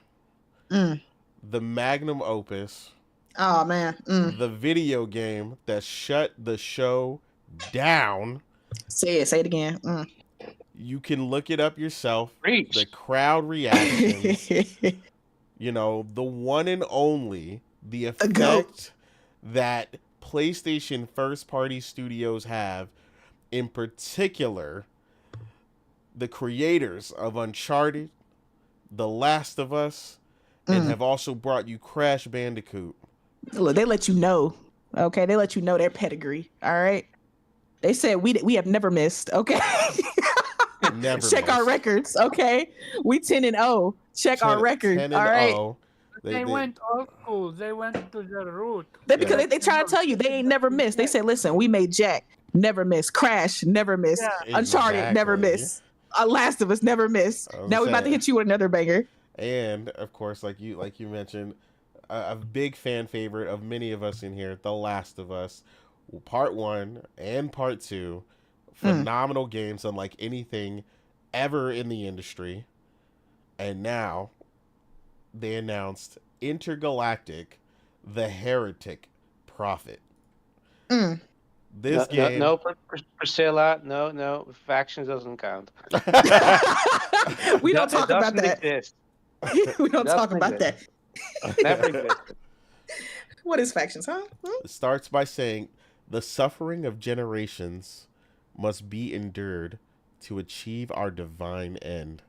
Mm. the magnum opus, Oh man. the video game that shut the show down. Say it again. You can look it up yourself. Preach. The crowd reactions, the one and only, the The GOAT. effect that PlayStation first party studios have, in particular, the creators of Uncharted, The Last of Us, and have also brought you Crash Bandicoot. Look, they let you know. Okay, they let you know their pedigree. All right. They said we have never missed. Okay. Never Check our missed. records. Okay. We 10-0. Check our record. 10 All and right. 0. They went old school. They went to their root. Because they try to tell you they ain't never missed. They said, listen, we made Jack, never miss. Crash, never miss. Yeah. Uncharted, never Exactly. miss. Last of Us, never miss. I was Now we're about to saying. hit you with another banger. And of course, like you mentioned, a big fan favorite of many of us in here, The Last of Us, Part 1 and Part 2, phenomenal games unlike anything ever in the industry. And now they announced Intergalactic, The Heretic Prophet. This game. No, Priscilla. No, factions doesn't count. We don't talk about It doesn't that. exist. We don't talk Doesn't about that. Never existed. What is factions, huh? It starts by saying, the suffering of generations must be endured to achieve our divine end.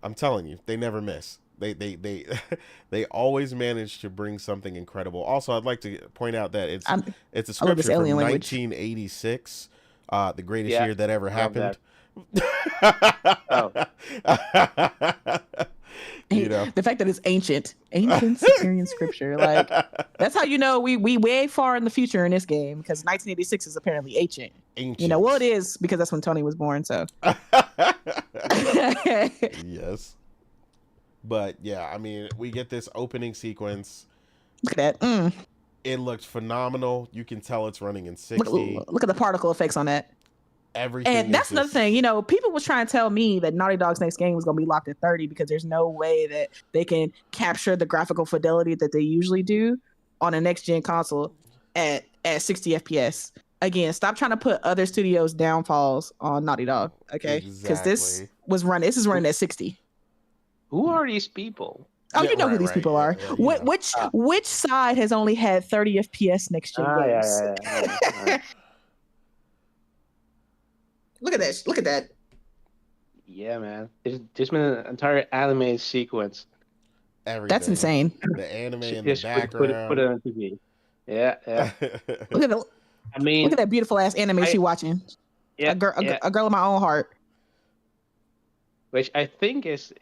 I'm telling you, they never miss. They they always manage to bring something incredible. Also, I'd like to point out that it's a I love this scripture from alien language. 1986, the greatest Yeah, year that ever love happened. Oh. The fact that it's ancient Sumerian scripture, like that's how you know we way far in the future in this game, because 1986 is apparently ancient. Well, it is because that's when Tony was born. So Yes, but yeah, I mean, we get this opening sequence. look at that. It looked phenomenal. You can tell it's running in 60. Look at the particle effects on that. Everything. And that's another thing. You know, people was trying to tell me that Naughty Dog's next game was going to be locked at 30 because there's no way that they can capture the graphical fidelity that they usually do on a next gen console at 60 FPS. Again, stop trying to put other studios' downfalls on Naughty Dog, okay? Because this is running at 60. Who are these people? Oh, you know who these people are. Which side has only had 30 FPS next gen games? Yeah. Look at that! Look at that! Yeah, man. There's been an entire anime sequence. Everything. That's insane. The anime in the background. Put it on TV. Yeah. Look at that! I mean, look at that beautiful ass anime she watching. Yeah, a girl of my own heart. Which I think is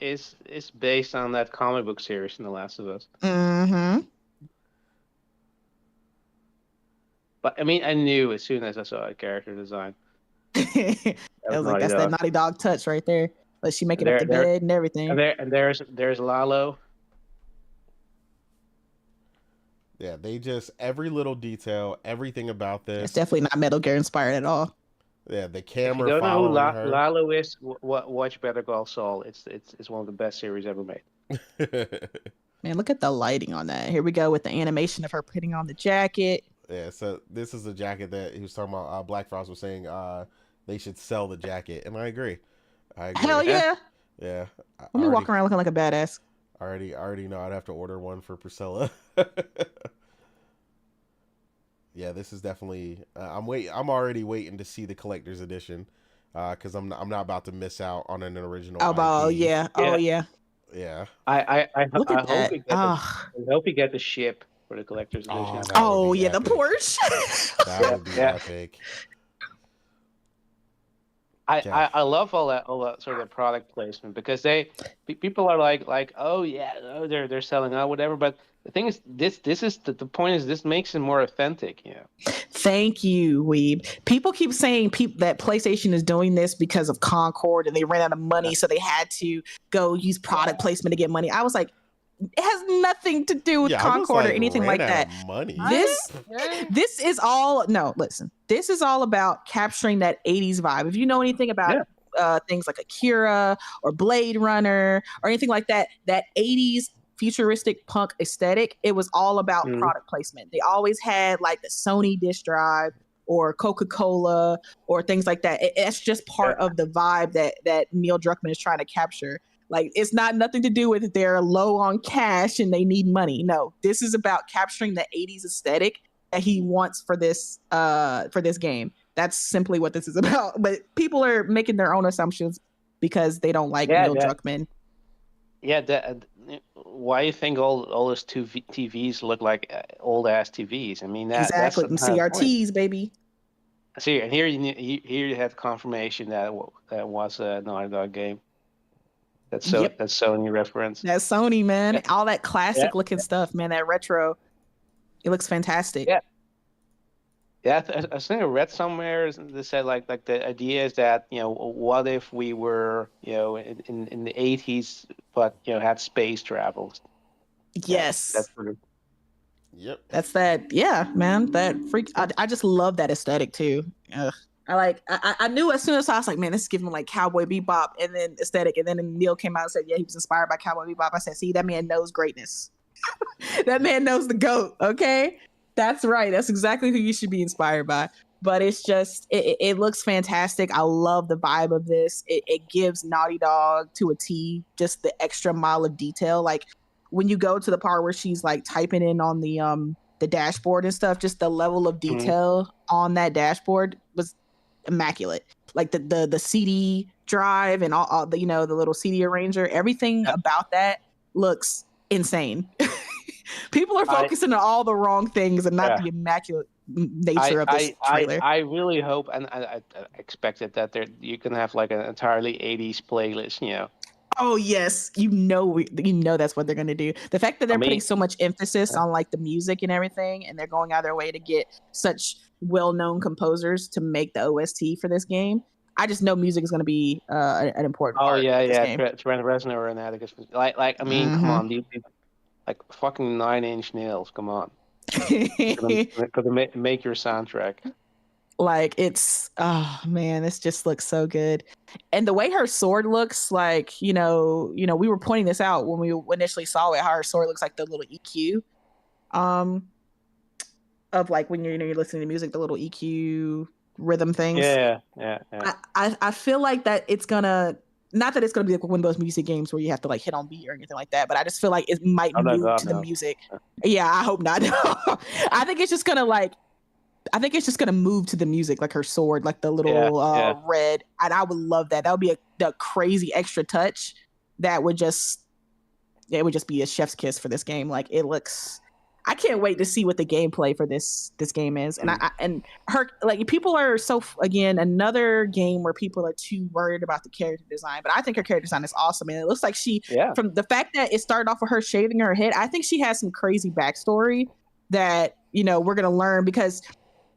based on that comic book series in The Last of Us. Mm-hmm. But I mean, I knew as soon as I saw a character design. I was like, that's that Naughty Dog touch right there. Like she making up the bed and everything. And there's Lalo. Yeah, they just every little detail, everything about this. It's definitely not Metal Gear inspired at all. Yeah, the camera. If you don't know who her. Lalo is, watch Better Call Saul. It's one of the best series ever made. Man, look at the lighting on that. Here we go with the animation of her putting on the jacket. Yeah, so this is a jacket that he was talking about. Black Frost was saying they should sell the jacket, and I agree. Hell yeah. Yeah. Let me walk around looking like a badass. I already know I'd have to order one for Priscilla. Yeah, this is definitely. I'm already waiting to see the collector's edition, because I'm not about to miss out on an original. Oh IP. yeah. Oh yeah. Yeah. I look at that. I hope you get the ship for the collector's edition. Oh yeah, epic. The Porsche. That would be epic. I love all that sort of product placement, because people are like oh yeah, they're selling out whatever, but the thing is this is the point is this makes it more authentic. Thank you, Weeb. People keep saying that PlayStation is doing this because of Concord and they ran out of money, so they had to go use product placement to get money. I was like, it has nothing to do with Concord or anything like that. Money. This is all listen. This is all about capturing that 80s vibe. If you know anything about things like Akira or Blade Runner or anything like that, that 80s futuristic punk aesthetic, it was all about product placement. They always had like the Sony disk drive or Coca-Cola or things like that. It's just part of the vibe that Neil Druckmann is trying to capture. Like, it's not nothing to do with they're low on cash and they need money. No, this is about capturing the 80s aesthetic that he wants for this game. That's simply what this is about. But people are making their own assumptions because they don't like Neil Druckmann. Yeah, why do you think all those TVs look like old ass TVs? I mean, exactly. That's CRTs, baby. See, and here you have confirmation that was a Naughty Dog game. That's Sony reference. That's Sony, man. All that classic looking stuff, man. That retro, it looks fantastic. Yeah. Yeah, I think I read somewhere that said like the idea is that, what if we were, in the 80s, but had space travel. Yes. That's sort of. Yep. That's that. Yeah, man. That freak. I just love that aesthetic too. Ugh. I knew as soon as I was like, man, this is giving like Cowboy Bebop and then aesthetic. And then Neil came out and said, yeah, he was inspired by Cowboy Bebop. I said, see, that man knows greatness. That man knows the GOAT. Okay. That's right. That's exactly who you should be inspired by. But it's just, it looks fantastic. I love the vibe of this. It gives Naughty Dog to a T, just the extra mile of detail. Like when you go to the part where she's like typing in on the dashboard and stuff, just the level of detail on that dashboard was immaculate. Like the CD drive and all the, the little CD arranger, everything about that looks insane. People are focusing on all the wrong things and not the immaculate nature of this trailer. I really hope, and I expected that you can have like an entirely 80s playlist, Oh yes, that's what they're gonna do. The fact that they're putting so much emphasis on like the music and everything, and they're going out of their way to get such well-known composers to make the OST for this game. I just know music is gonna be an important part. Oh yeah. Trent Reznor and Atticus. Like I mean, come on, dude. Like fucking 9 Inch Nails, come on. Could make your soundtrack. Like it's, oh man, this just looks so good. And the way her sword looks, like, we were pointing this out when we initially saw it, how her sword looks like the little EQ um of like when you're listening to music, the little EQ rhythm things. Yeah. I feel like that it's gonna, not that it's gonna be like one of those music games where you have to like hit on beat or anything like that, but I just feel like it might Oh, no, move God, to the no. music. Yeah, I hope not. I think it's just gonna move to the music, like her sword, like the little red. And I would love that. That would be a crazy extra touch that would just, it would just be a chef's kiss for this game. Like it looks, I can't wait to see what the gameplay for this game is. And and her, like, people are so, again, another game where people are too worried about the character design, but I think her character design is awesome. And it looks like from the fact that it started off with her shaving her head, I think she has some crazy backstory that, we're going to learn, because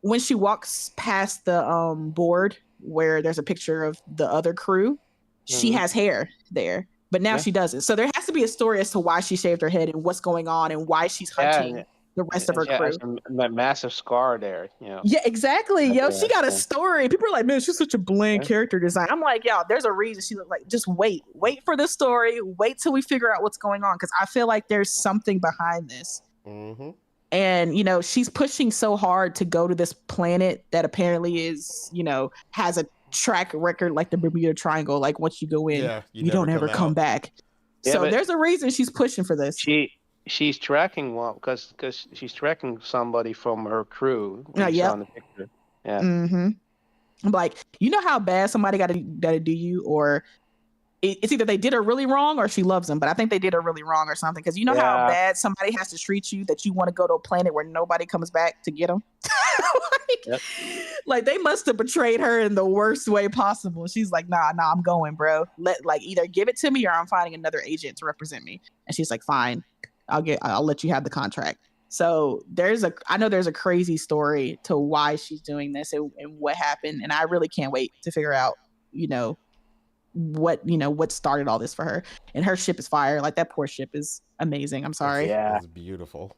when she walks past the board where there's a picture of the other crew, she has hair there, but now she doesn't. So there has to be a story as to why she shaved her head and what's going on and why she's hunting the rest of her crew. Has a massive scar there, Yeah, exactly. Yo, she got a story. People are like, man, she's such a bland character design. I'm like, yo, there's a reason she looked like, just wait for the story. Wait till we figure out what's going on. Cause I feel like there's something behind this. Mm-hmm. And, she's pushing so hard to go to this planet that apparently is, has a track record like the Bermuda Triangle. Like once you go in, you don't ever come back. Yeah, so there's a reason she's pushing for this. She's tracking because she's tracking somebody from her crew. Yeah. On the picture. Yeah. Mm-hmm. I'm like, how bad somebody got to do you, or it's either they did her really wrong or she loves them. But I think they did her really wrong or something, because how bad somebody has to treat you that you want to go to a planet where nobody comes back to get them. Like they must have betrayed her in the worst way possible. She's like, nah, I'm going, bro. Either give it to me or I'm finding another agent to represent me. And she's like, fine, I'll let you have the contract. So I know there's a crazy story to why she's doing this and what happened. And I really can't wait to figure out, what started all this for her. And her ship is fire. Like that poor ship is amazing. I'm sorry. It's beautiful.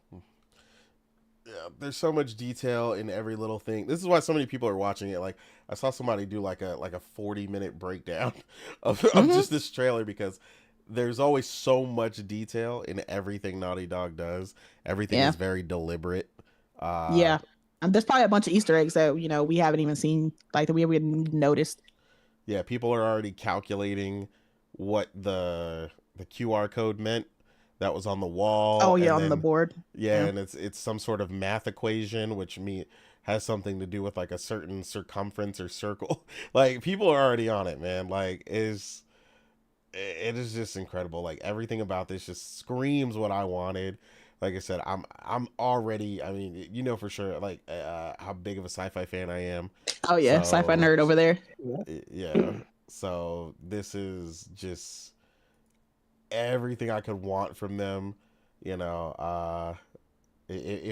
Yeah, there's so much detail in every little thing. This is why so many people are watching it. Like I saw somebody do like a 40-minute breakdown of just this trailer, because there's always so much detail in everything Naughty Dog does. Everything is very deliberate. There's probably a bunch of Easter eggs that we haven't even seen, like that we haven't noticed. Yeah, people are already calculating what the QR code meant that was on the wall. Oh yeah, on the board. Yeah, and it's some sort of math equation, which has something to do with like a certain circumference or circle. Like people are already on it, man. Like it is just incredible. Like everything about this just screams what I wanted. Like I said, I'm already, I mean, for sure, like how big of a sci-fi fan I am. Oh yeah, sci-fi nerd over there. Yeah. So this is just everything I could want from them. If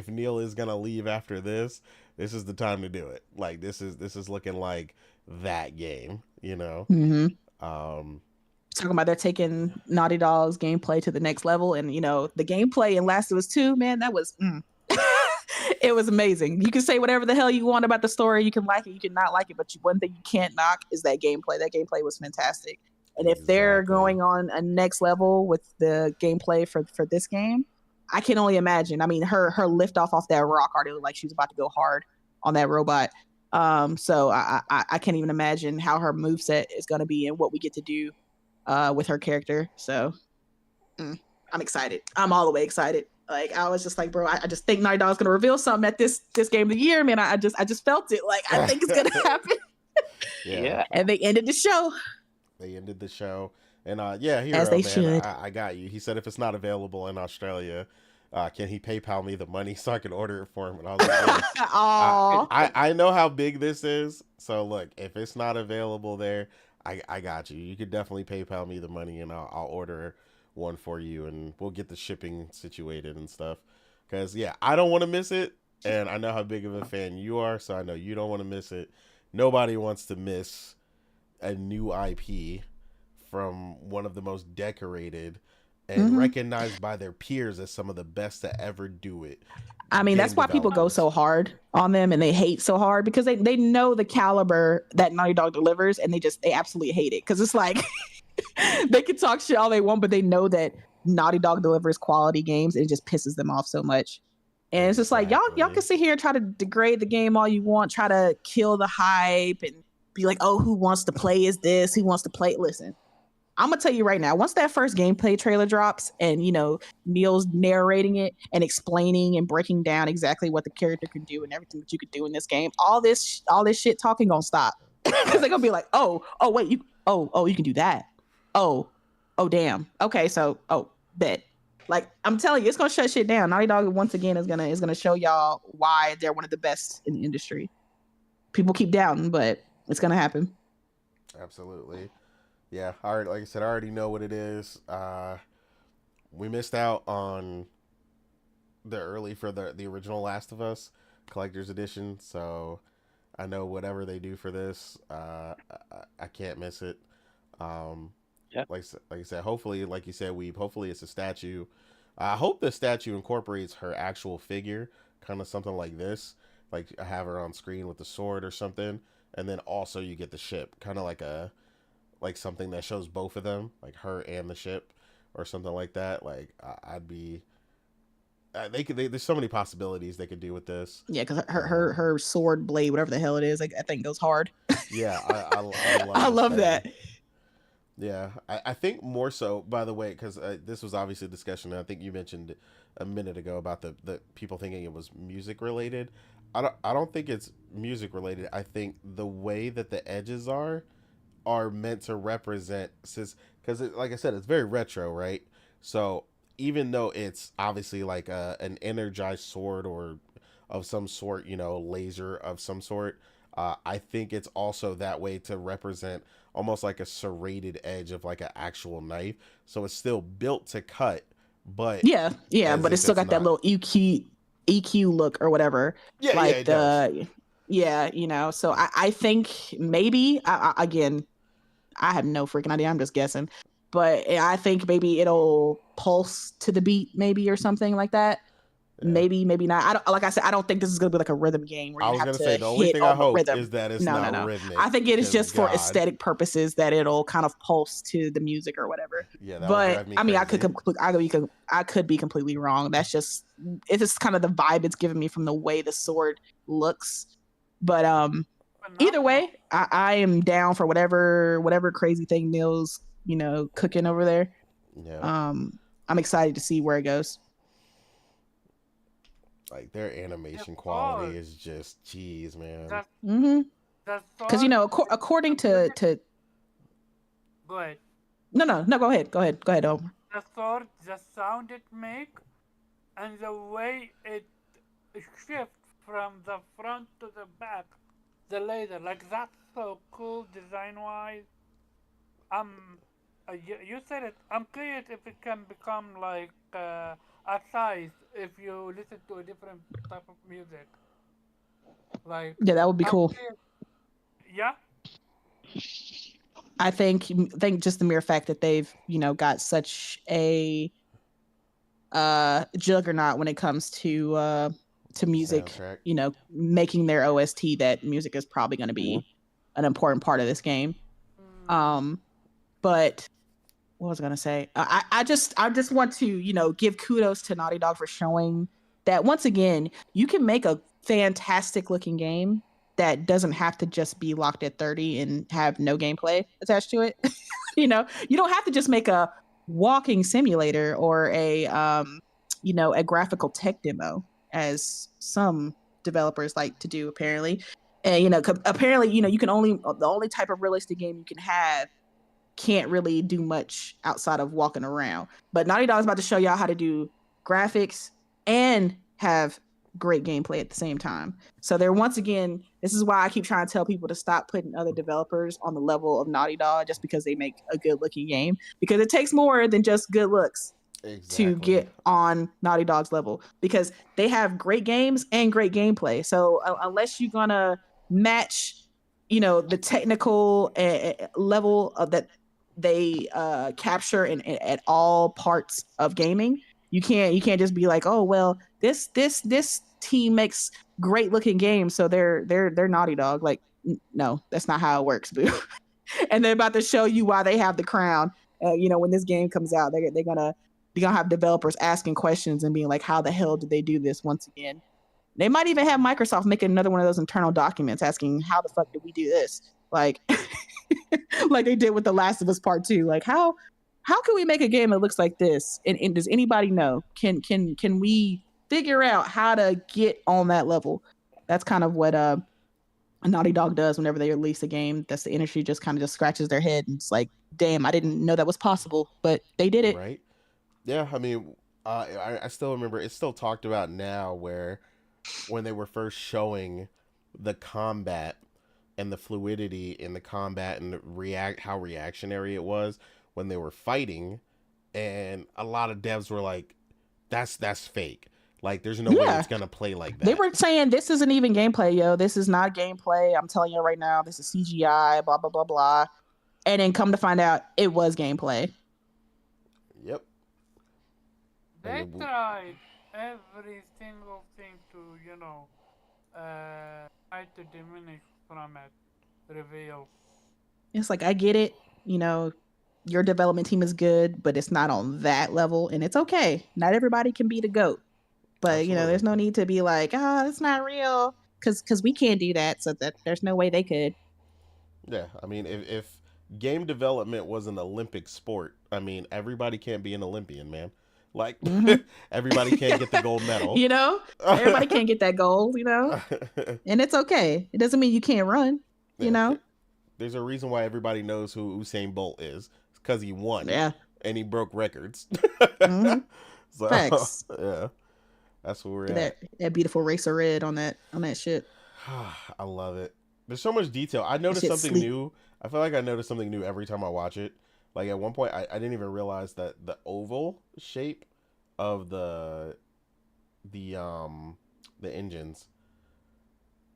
Neil is gonna leave after this is the time to do it. Like this is looking like that game. Mm-hmm. Talking about they're taking Naughty Dog's gameplay to the next level, and the gameplay in Last of Us 2, man, that was it was amazing. You can say whatever the hell you want about the story, you can like it, you can not like it, but one thing you can't knock is that gameplay. That gameplay was fantastic. And if they're going on a next level with the gameplay for this game, I can only imagine. I mean, her lift off that rock already looked like she was about to go hard on that robot. So I can't even imagine how her moveset is going to be and what we get to do with her character. So I'm excited. I'm all the way excited. Like I was just like, bro, I just think Naughty Dog's gonna reveal something at this game of the year, man. I just felt it. Like I think it's gonna happen. Yeah. And they ended the show. And Hero, as they man, should. I got you. He said if it's not available in Australia, can he PayPal me the money so I can order it for him? And I was like, I know how big this is. So look, if it's not available there, I got you. You could definitely PayPal me the money and I'll order one for you and we'll get the shipping situated and stuff. Because, I don't want to miss it. And I know how big of a fan you are, so I know you don't want to miss it. Nobody wants to miss a new IP from one of the most decorated and recognized by their peers as some of the best to ever do it. I mean, that's why people go so hard on them and they hate so hard, because they know the caliber that Naughty Dog delivers, and they absolutely hate it, because it's like they can talk shit all they want, but they know that Naughty Dog delivers quality games, and it just pisses them off so much. And it's just like, y'all can sit here and try to degrade the game all you want, try to kill the hype and be like, oh, who wants to play is this, who wants to play. Listen, I'm gonna tell you right now, once that first gameplay trailer drops and Neil's narrating it and explaining and breaking down exactly what the character can do and everything that you could do in this game, all this shit talking gonna stop. Because they're gonna be like, oh wait, you can do that. Oh damn. Okay, so bet. Like, I'm telling you, it's gonna shut shit down. Naughty Dog once again is gonna show y'all why they're one of the best in the industry. People keep doubting, but it's gonna happen. Absolutely. Yeah, like I said, I already know what it is. We missed out on the early for the original Last of Us collector's edition, so I know whatever they do for this, I can't miss it. Like I said, hopefully, like you said, hopefully it's a statue. I hope the statue incorporates her actual figure, kind of something like this, like I have her on screen with the sword or something, and then also you get the ship, kind of like something that shows both of them, like her and the ship, or something like that. Like I'd be, there's so many possibilities they could do with this. Yeah, because her sword blade, whatever the hell it is, like, I think goes hard. Yeah, I love I love that. Yeah, I think more so, by the way, because this was obviously a discussion, and I think you mentioned a minute ago about the people thinking it was music related. I don't think it's music related. I think the way that the edges are meant to represent, because like I said, it's very retro, right? So even though it's obviously like an energized sword or of some sort, laser of some sort, I think it's also that way to represent almost like a serrated edge of like an actual knife. So it's still built to cut, but yeah, but it's still got that little EQ look or whatever. Yeah, like it does. Yeah, so I think maybe again, I have no freaking idea. I'm just guessing, but I think maybe it'll pulse to the beat, maybe, or something like that. Yeah. Maybe not. Like I said, I don't think this is gonna be like a rhythm game where you have to say the only thing I hope rhythm. Is that it's not rhythmic. I think it is just for aesthetic purposes that it'll kind of pulse to the music or whatever. Yeah, that but would drive me I mean, crazy. I could be completely wrong. It's just kind of the vibe it's giving me from the way the sword looks. But either way, I am down for whatever crazy thing Neil's cooking over there. Yeah. I'm excited to see where it goes. Like, their animation quality is just cheese, man. Because according to Go ahead. No, go ahead, Omar. The sword, the sound it make, and the way it shifts from the front to the back, the laser, like, that's so cool design-wise. You said it. I'm curious if it can become like a size if you listen to a different type of music. Like, yeah, that would be cool. Yeah. I think just the mere fact that they've got such a juggernaut when it comes to music, soundtrack. Making their OST, that music is probably going to be an important part of this game. But what was I going to say? I just want to give kudos to Naughty Dog for showing that once again you can make a fantastic looking game that doesn't have to just be locked at 30 and have no gameplay attached to it. You don't have to just make a walking simulator or a graphical tech demo, as some developers like to do, apparently. And apparently, you can the only type of realistic game you can have can't really do much outside of walking around. But Naughty Dog is about to show y'all how to do graphics and have great gameplay at the same time. So they're, once again, this is why I keep trying to tell people to stop putting other developers on the level of Naughty Dog just because they make a good looking game, because it takes more than just good looks to get on Naughty Dog's level, because they have great games and great gameplay. So unless you're gonna match the technical level of they capture at all parts of gaming. You can't just be like, oh well, this team makes great looking games, so they're Naughty Dog. Like, no, that's not how it works, boo. And they're about to show you why they have the crown. When this game comes out, they're gonna have developers asking questions and being like, how the hell did they do this once again? They might even have Microsoft make another one of those internal documents asking, how the fuck did we do this? Like, like they did with The Last of Us Part 2. Like, how can we make a game that looks like this? And does anybody know? Can we figure out how to get on that level? That's kind of what Naughty Dog does whenever they release a game. That's the industry just kind of just scratches their head and it's like, damn, I didn't know that was possible, but they did it. Right. Yeah. I mean, I still remember it's still talked about now where when they were first showing the combat and the fluidity in the combat and how reactionary it was when they were fighting, and a lot of devs were like, that's fake. Like, there's no way it's gonna play like that. They were saying this isn't even gameplay, yo. This is not gameplay. I'm telling you right now, this is CGI, blah blah blah blah. And then come to find out, it was gameplay. Yep. They tried every single thing to, try to diminish from it. Reveal. It's like, I get it. Your development team is good, but it's not on that level, and it's okay. Not everybody can be the GOAT. But, Absolutely. There's no need to be like, it's not real. Because we can't do that, so that there's no way they could. Yeah, I mean, if game development was an Olympic sport, I mean, everybody can't be an Olympian, man. Like, everybody can't get the gold medal. Everybody can't get that gold, And it's okay. It doesn't mean you can't run, There's a reason why everybody knows who Usain Bolt is. It's because he won. Yeah. And he broke records. So, Facts. Yeah. That's where we're at. That beautiful racer red on that shit. I love it. There's so much detail. I noticed something new. I feel like I notice something new every time I watch it. Like, at one point, I didn't even realize that the oval shape of the engines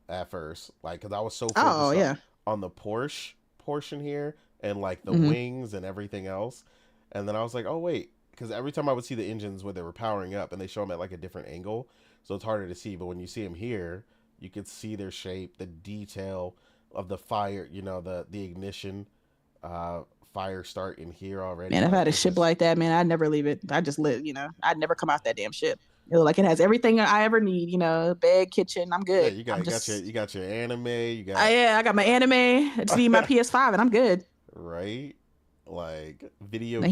at first, like, because I was so focused on the Porsche portion here and like the wings and everything else, and then I was like, oh wait, because every time I would see the engines when they were powering up and they show them at like a different angle, so it's harder to see. But when you see them here, you could see their shape, the detail of the fire, the ignition, fire start in here already. Man, I've had a ship like that, man. I'd never leave it. I just live, I'd never come out that damn ship. Like, it has everything I ever need, bed, kitchen. I'm good. Yeah, you got your anime. You got. I got my anime. I just need my PS5 and I'm good. Right, like video.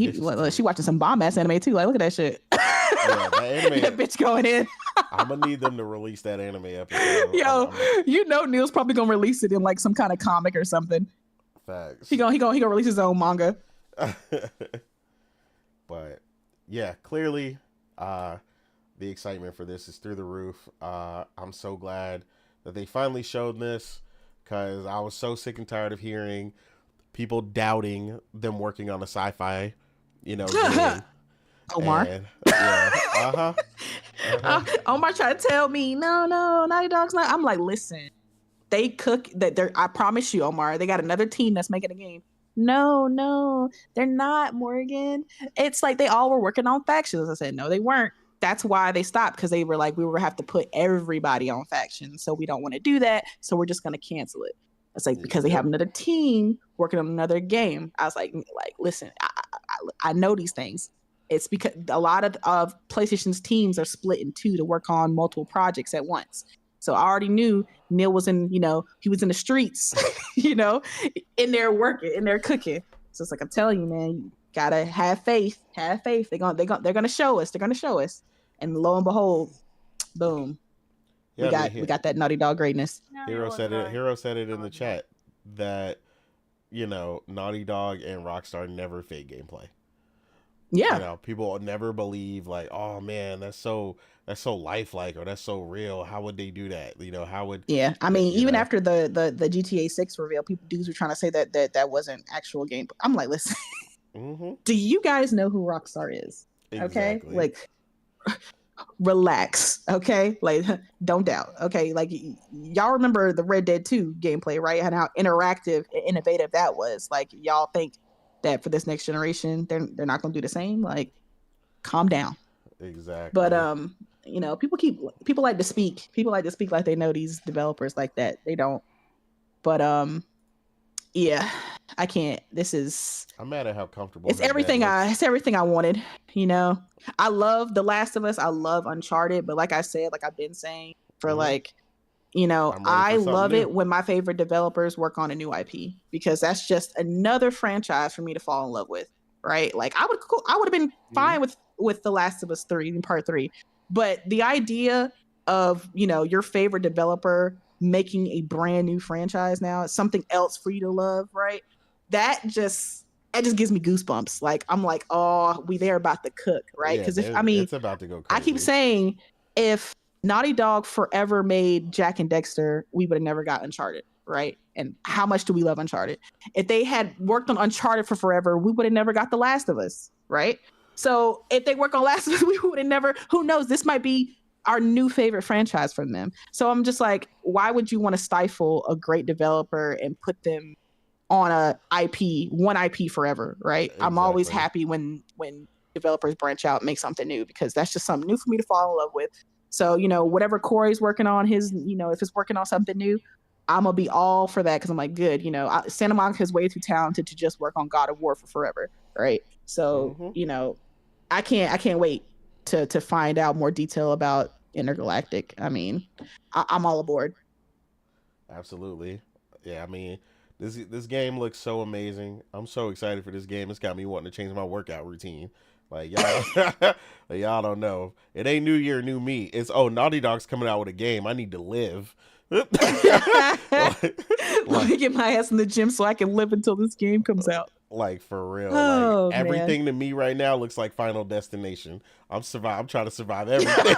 She watching some bomb ass anime too. Like, look at that shit. Yeah, that anime. That bitch going in. I'm gonna need them to release that anime episode. Yo, Neil's probably gonna release it in like some kind of comic or something. Facts. He gonna release his own manga. But yeah, clearly, the excitement for this is through the roof. I'm so glad that they finally showed this, because I was so sick and tired of hearing people doubting them working on a sci-fi, game. Omar. And, Omar tried to tell me, no, Naughty Dog's not. I'm like, listen, they cook that. I promise you, Omar, they got another team that's making a game. No, they're not, Morgan. It's like they all were working on factions. I said, no, they weren't. That's why they stopped, because they were like, we would have to put everybody on factions, so we don't want to do that, so we're just going to cancel it. It's like, because they have another team working on another game. I was like, listen, I know these things. It's because a lot of PlayStation's teams are split in two to work on multiple projects at once. So I already knew Neil was in, he was in the streets, in there working, in there cooking. So it's like, I'm telling you, man, you gotta have faith. Have faith. They're gonna show us. They're gonna show us. And lo and behold, boom. Yeah, we got that Naughty Dog greatness. Hero said it in the chat that, Naughty Dog and Rockstar never fake gameplay. Yeah. People will never believe like, oh man, that's so lifelike, or that's so real. How would they do that? How would? Yeah, I mean, even after the GTA 6 reveal, dudes were trying to say that wasn't actual game. I'm like, listen, do you guys know who Rockstar is? Exactly. Okay, like, relax. Okay, like, don't doubt. Okay, like, y'all remember the Red Dead 2 gameplay, right? And how interactive and innovative that was. Like, y'all think that for this next generation, they're not gonna do the same. Like, calm down. Exactly. But you know, people like to speak. People like to speak like they know these developers like that. They don't. But yeah, I can't. I'm mad at how comfortable it's her bed everything looks. it's everything I wanted, you know. I love The Last of Us. I love Uncharted, but like I said, like I've been saying for like, you know, I'm ready I for something love new. it when my favorite developers work on a new IP, because that's just another franchise for me to fall in love with, right? Like I would have been fine with The Last of Us 3 in part 3. But the idea of, you know, your favorite developer making a brand new franchise now, it's something else for you to love, right? That just gives me goosebumps. Like I'm like, oh, they're about to cook, right? Yeah, Because it's about to go crazy. I keep saying, if Naughty Dog forever made Jack and Dexter, we would have never got Uncharted, right? And how much do we love Uncharted? If they had worked on Uncharted for forever, we would have never got The Last of Us, right? So if they work on Last of Us, we would have never. Who knows? This might be our new favorite franchise from them. So I'm just like, why would you want to stifle a great developer and put them on one IP forever, right? Exactly. I'm always happy when developers branch out and make something new, because that's just something new for me to fall in love with. So, you know, whatever Corey's working on, his, you know, if it's working on something new, I'm gonna be all for that, because I'm like, good, you know, Santa Monica is way too talented to just work on God of War for forever, right? So, you know, I can't wait to find out more detail about Intergalactic. I mean, I'm all aboard. Absolutely. Yeah, I mean, this game looks so amazing. I'm so excited for this game. It's got me wanting to change my workout routine. Like y'all don't know. It ain't New Year, new me. It's Naughty Dog's coming out with a game. I need to live. Let me get my ass in the gym so I can live until this game comes out. Like for real. Oh, like everything to me right now looks like Final Destination. I'm trying to survive everything.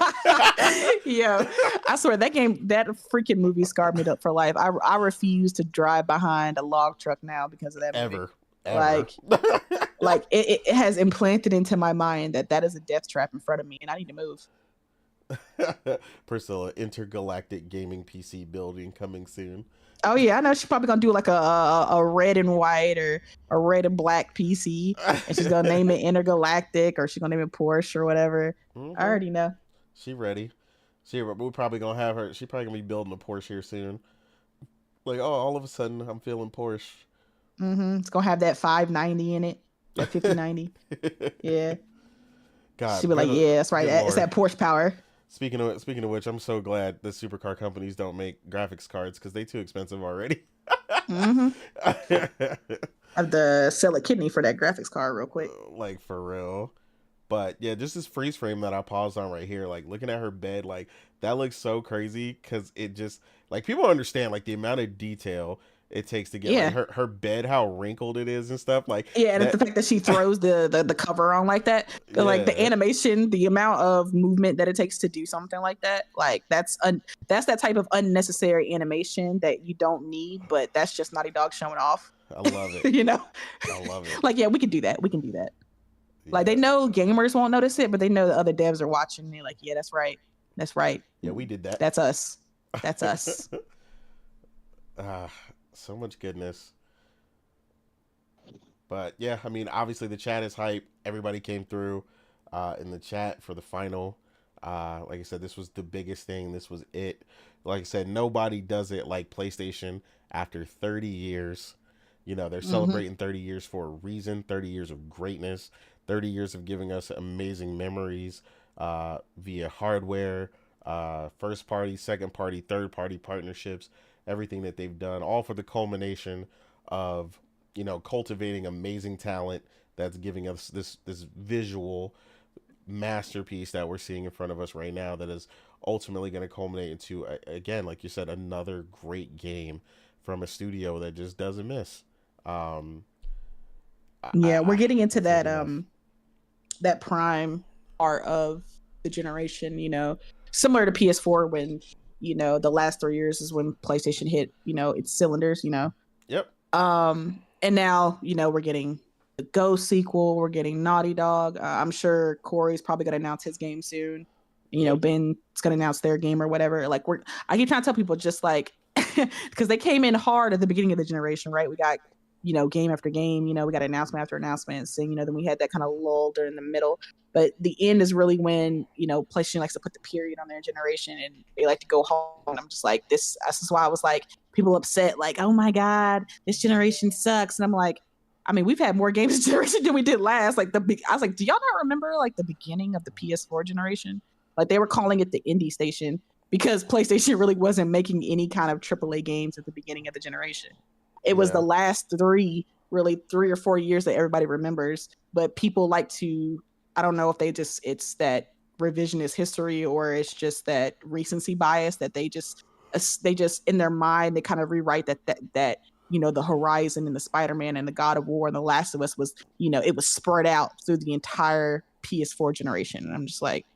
Yeah, I swear that freaking movie scarred me up for life. I refuse to drive behind a log truck now because of that movie. Ever. Like it has implanted into my mind that is a death trap in front of me, and I need to move. Priscilla, intergalactic gaming PC building coming soon. Oh yeah, I know she's probably gonna do like a red and white or a red and black PC, and she's gonna name it Intergalactic, or she's gonna name it Porsche or whatever. I already know. She ready. We're probably gonna have her. She's probably gonna be building a Porsche here soon. Like, all of a sudden, I'm feeling Porsche. It's gonna have that 590 in it, that 5090. Yeah. God, she'll be like, yeah, that's right. It's that Porsche power. Speaking of which, I'm so glad the supercar companies don't make graphics cards, because they too expensive already. I have to sell a kidney for that graphics card real quick. Like for real. But yeah, just this freeze frame that I paused on right here, like looking at her bed, like that looks so crazy, because it just, like, people understand like the amount of detail it takes to get like her bed, how wrinkled it is and stuff. Like, yeah, and the fact that she throws the cover on like that, like the animation, the amount of movement that it takes to do something like that, like that's that type of unnecessary animation that you don't need, but that's just Naughty Dog showing off. I love it. You know, I love it. Like, yeah, we can do that. Yeah. Like, they know gamers won't notice it, but they know the other devs are watching. And they're like, yeah, that's right. Yeah, we did that. That's us. So much goodness. But yeah, I mean, obviously the chat is hype. Everybody came through in the chat for the final. Like I said, this was the biggest thing. This was it. Like I said, nobody does it like PlayStation after 30 years. You know, they're celebrating 30 years for a reason. 30 years of greatness. 30 years of giving us amazing memories via hardware, first party, second party, third party partnerships, everything that they've done, all for the culmination of, you know, cultivating amazing talent that's giving us this visual masterpiece that we're seeing in front of us right now, that is ultimately going to culminate into, again, like you said, another great game from a studio that just doesn't miss. We're getting into that prime part of the generation, you know, similar to PS4, when, you know, the last 3 years is when PlayStation hit, you know, its cylinders, you know. Yep. And now, you know, we're getting the Ghost sequel, we're getting Naughty Dog. I'm sure Corey's probably gonna announce his game soon. You know, Ben's gonna announce their game or whatever. Like, I keep trying to tell people, just like, because they came in hard at the beginning of the generation, right? We got game after game. We got announcement after announcements, and then we had that kind of lull during the middle. But the end is really when PlayStation likes to put the period on their generation, and they like to go home. And I'm just like, this is why I was like, people upset, like, oh my god, this generation sucks. And I'm like, I mean, we've had more games this generation than we did last. Like I was like, do y'all not remember like the beginning of the PS4 generation? Like they were calling it the indie station because PlayStation really wasn't making any kind of AAA games at the beginning of the generation. It was the last 3 or 4 years that everybody remembers. But people like to, I don't know if it's that revisionist history or it's just that recency bias that they just in their mind, they kind of rewrite that the Horizon and the Spider-Man and the God of War and the Last of Us was, it was spread out through the entire PS4 generation. And I'm just like,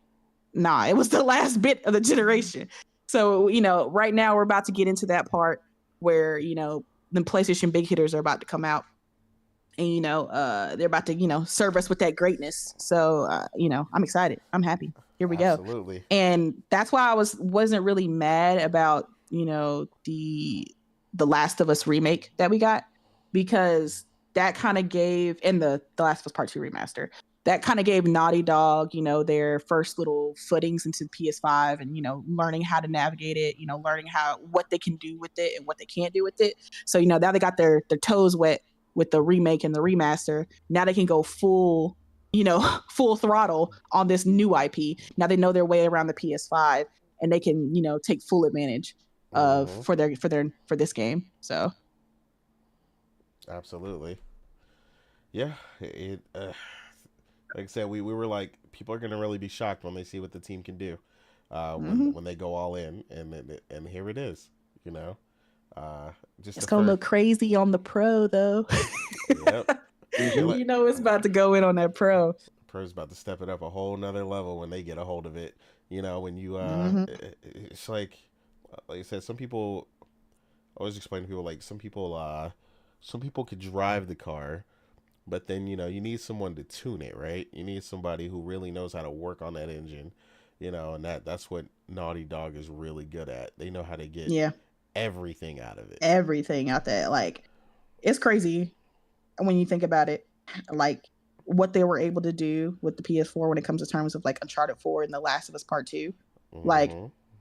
nah, it was the last bit of the generation. So, right now we're about to get into that part where, the PlayStation big hitters are about to come out. And, they're about to, serve us with that greatness. So, I'm excited. I'm happy. Here we go. Absolutely. And that's why I wasn't really mad about, the Last of Us remake that we got, because that kind of gave, and the Last of Us Part 2 remaster, that kind of gave Naughty Dog, their first little footings into PS5 and, learning how to navigate it, learning what they can do with it and what they can't do with it. So, now they got their toes wet with the remake and the remaster. Now they can go full throttle on this new IP. Now they know their way around the PS5 and they can, take full advantage of for this game. So absolutely. Yeah, like I said, we were like, people are gonna really be shocked when they see what the team can do when they go all in, and here it is, just it's gonna look crazy on the Pro though. Yep. It's about to go in on that Pro. Pro's about to step it up a whole nother level when they get a hold of it. When you it's like I said, some people, I always explain to people, like some people could drive the car, but then you need someone to tune it, right? You need somebody who really knows how to work on that engine, and that's what Naughty Dog is really good at. They know how to get everything out of it. Everything out there. Like, it's crazy when you think about it, like what they were able to do with the PS4 when it comes to terms of like Uncharted 4 and The Last of Us Part 2. Like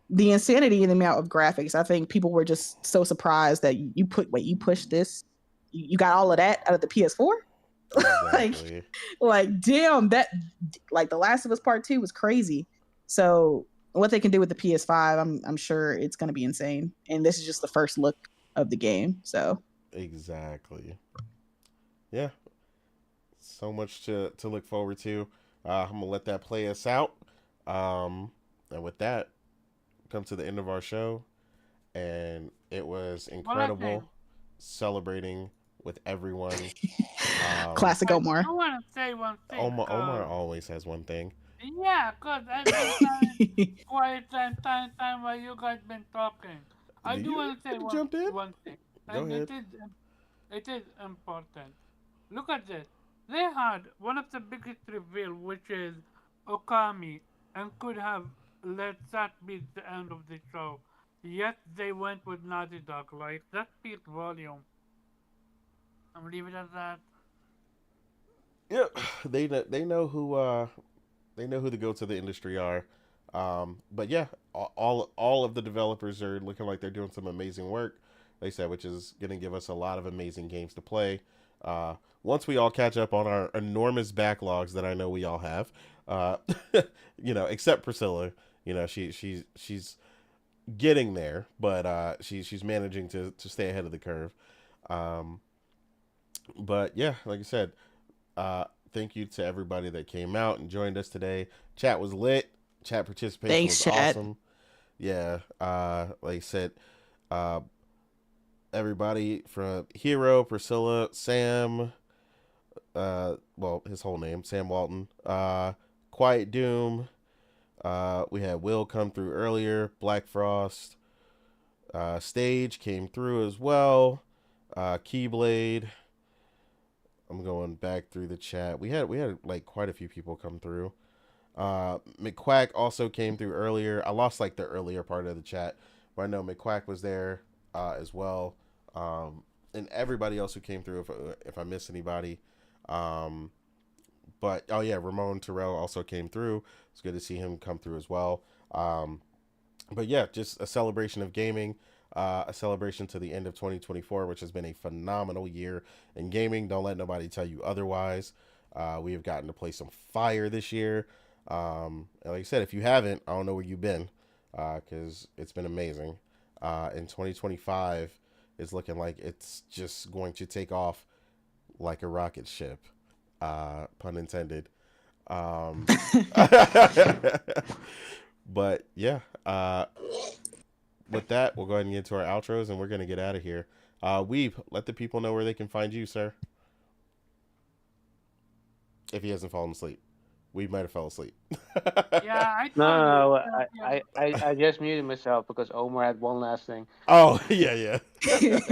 the insanity in the amount of graphics. I think people were just so surprised that you pushed this. You got all of that out of the PS4? Exactly. like damn, that like The Last of Us Part 2 was crazy. So what they can do with the PS5, I'm sure it's going to be insane. And this is just the first look of the game. So exactly. Yeah. So much to look forward to. I'm gonna let that play us out. And with that, come to the end of our show. And it was incredible celebrating with everyone. Classic Omar. I want to say one thing. Omar always has one thing. Yeah, because I've been quiet time while you guys been talking. I do want to say one thing. Go ahead. It is important. Look at this. They had one of the biggest reveal, which is Okami, and could have let that be the end of the show. Yet they went with Naughty Dog. Like, that speaks volume. I'm leaving it at that. Yep, they know who the goats of the industry are. But yeah, all of the developers are looking like they're doing some amazing work. They said, which is going to give us a lot of amazing games to play. Once we all catch up on our enormous backlogs that I know we all have, except Priscilla, she's getting there, but she's managing to stay ahead of the curve. But yeah, like I said, thank you to everybody that came out and joined us today. Chat was lit. Chat participation was awesome. Yeah, like I said, everybody from Hero, Priscilla, Sam, his whole name, Sam Walton, Quiet Doom, we had Will come through earlier, Black Frost, Stage came through as well, Keyblade. I'm going back through the chat. We had like quite a few people come through. McQuack also came through earlier. I lost like the earlier part of the chat, but I know McQuack was there as well. And and everybody else who came through. If I miss anybody, but oh yeah, Ramon Terrell also came through. It's good to see him come through as well. But yeah, just a celebration of gaming, a celebration to the end of 2024, which has been a phenomenal year in gaming. Don't let nobody tell you otherwise. We have gotten to play some fire this year. And like I said, if you haven't, I don't know where you've been, because it's been amazing. In 2025 is looking like it's just going to take off like a rocket ship, pun intended. Um, but yeah, with that, we'll go ahead and get to our outros, and we're gonna get out of here. Weeb, let the people know where they can find you, sir. If he hasn't fallen asleep, Weeb might have fell asleep. Yeah, I No, told no, you. no, I just muted myself because Omar had one last thing. Oh yeah, yeah.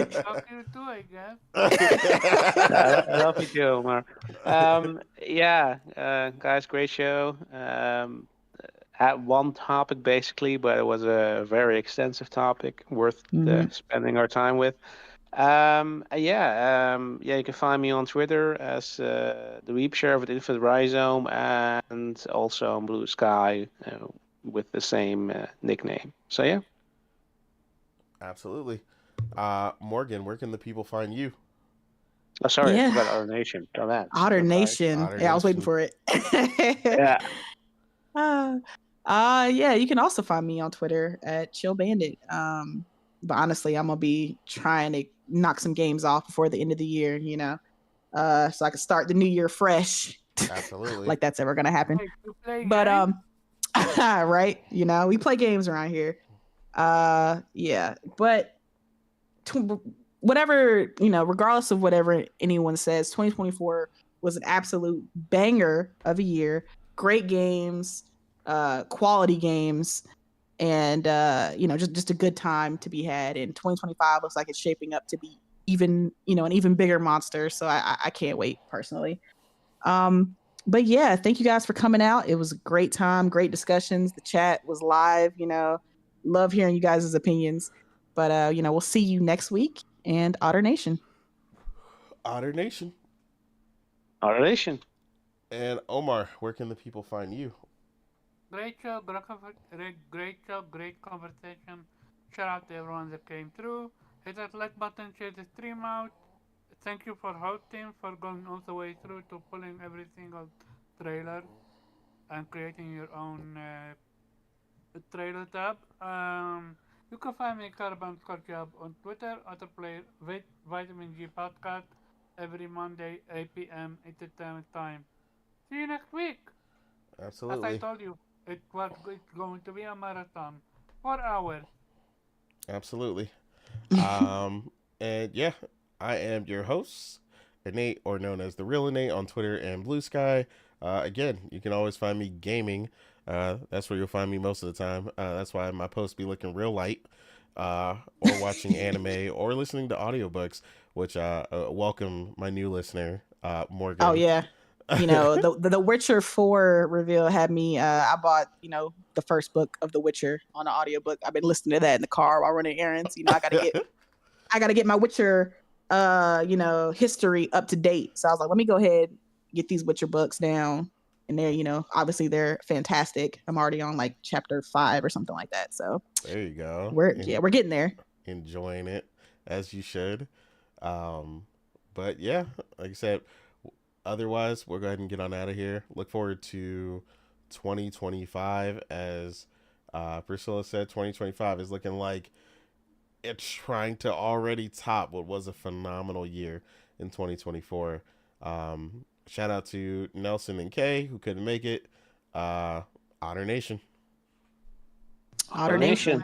Talk you too, I guess. I love you too, Omar. Yeah, guys, great show. Had one topic basically, but it was a very extensive topic worth spending our time with. Yeah, you can find me on Twitter as the Weep Sheriff with Infinite Rhizome, and also on Blue Sky with the same nickname. So yeah. Absolutely. Morgan, where can the people find you? Oh, sorry, I Yeah. forgot Otter Nation. Don't that. Otter That's right. Nation. Otter Yeah, I was waiting Nation. for it. Yeah. Yeah, you can also find me on Twitter at Chill Bandit. But honestly, I'm gonna be trying to knock some games off before the end of the year, so I can start the new year fresh. Absolutely. Like that's ever gonna happen. Hey, you play But games? right, we play games around here. Yeah, but whatever, regardless of whatever anyone says, 2024 was an absolute banger of a year. Great games, quality games, and just a good time to be had. And 2025 looks like it's shaping up to be even, an even bigger monster. So I can't wait personally. But yeah, thank you guys for coming out. It was a great time, great discussions. The chat was live, love hearing you guys' opinions. But we'll see you next week, and Otter Nation. Otter Nation. Otter Nation. And Omar, where can the people find you? Great show, great show, great conversation. Shout out to everyone that came through. Hit that like button, share the stream out. Thank you for hosting, for going all the way through to pulling every single trailer and creating your own trailer tab. You can find me Carbon Job on Twitter, Otterplayer with Vitamin G Podcast every Monday, 8 p.m. Entertainment Time. See you next week. As I Absolutely. told you, it's going to be a marathon. 4 hours. Absolutely. And yeah, I am your host, Innate, or known as the Real Innate on Twitter and Blue Sky. Again, you can always find me gaming. That's where you'll find me most of the time. That's why my posts be looking real light. Or watching anime or listening to audiobooks, which welcome my new listener, Morgan. Oh yeah. The Witcher 4 reveal had me, I bought, the first book of The Witcher on an audiobook. I've been listening to that in the car while running errands. I gotta get my Witcher history up to date. So I was like, let me go ahead, get these Witcher books down. And they're, obviously they're fantastic. I'm already on like chapter 5 or something like that. So There you go. we're getting there. Enjoying it as you should. But yeah, like I said, otherwise we'll go ahead and get on out of here. Look forward to 2025. As Priscilla said, 2025 is looking like it's trying to already top what was a phenomenal year in 2024. Shout out to Nelson and Kay who couldn't make it. Otter Nation. Otter Nation.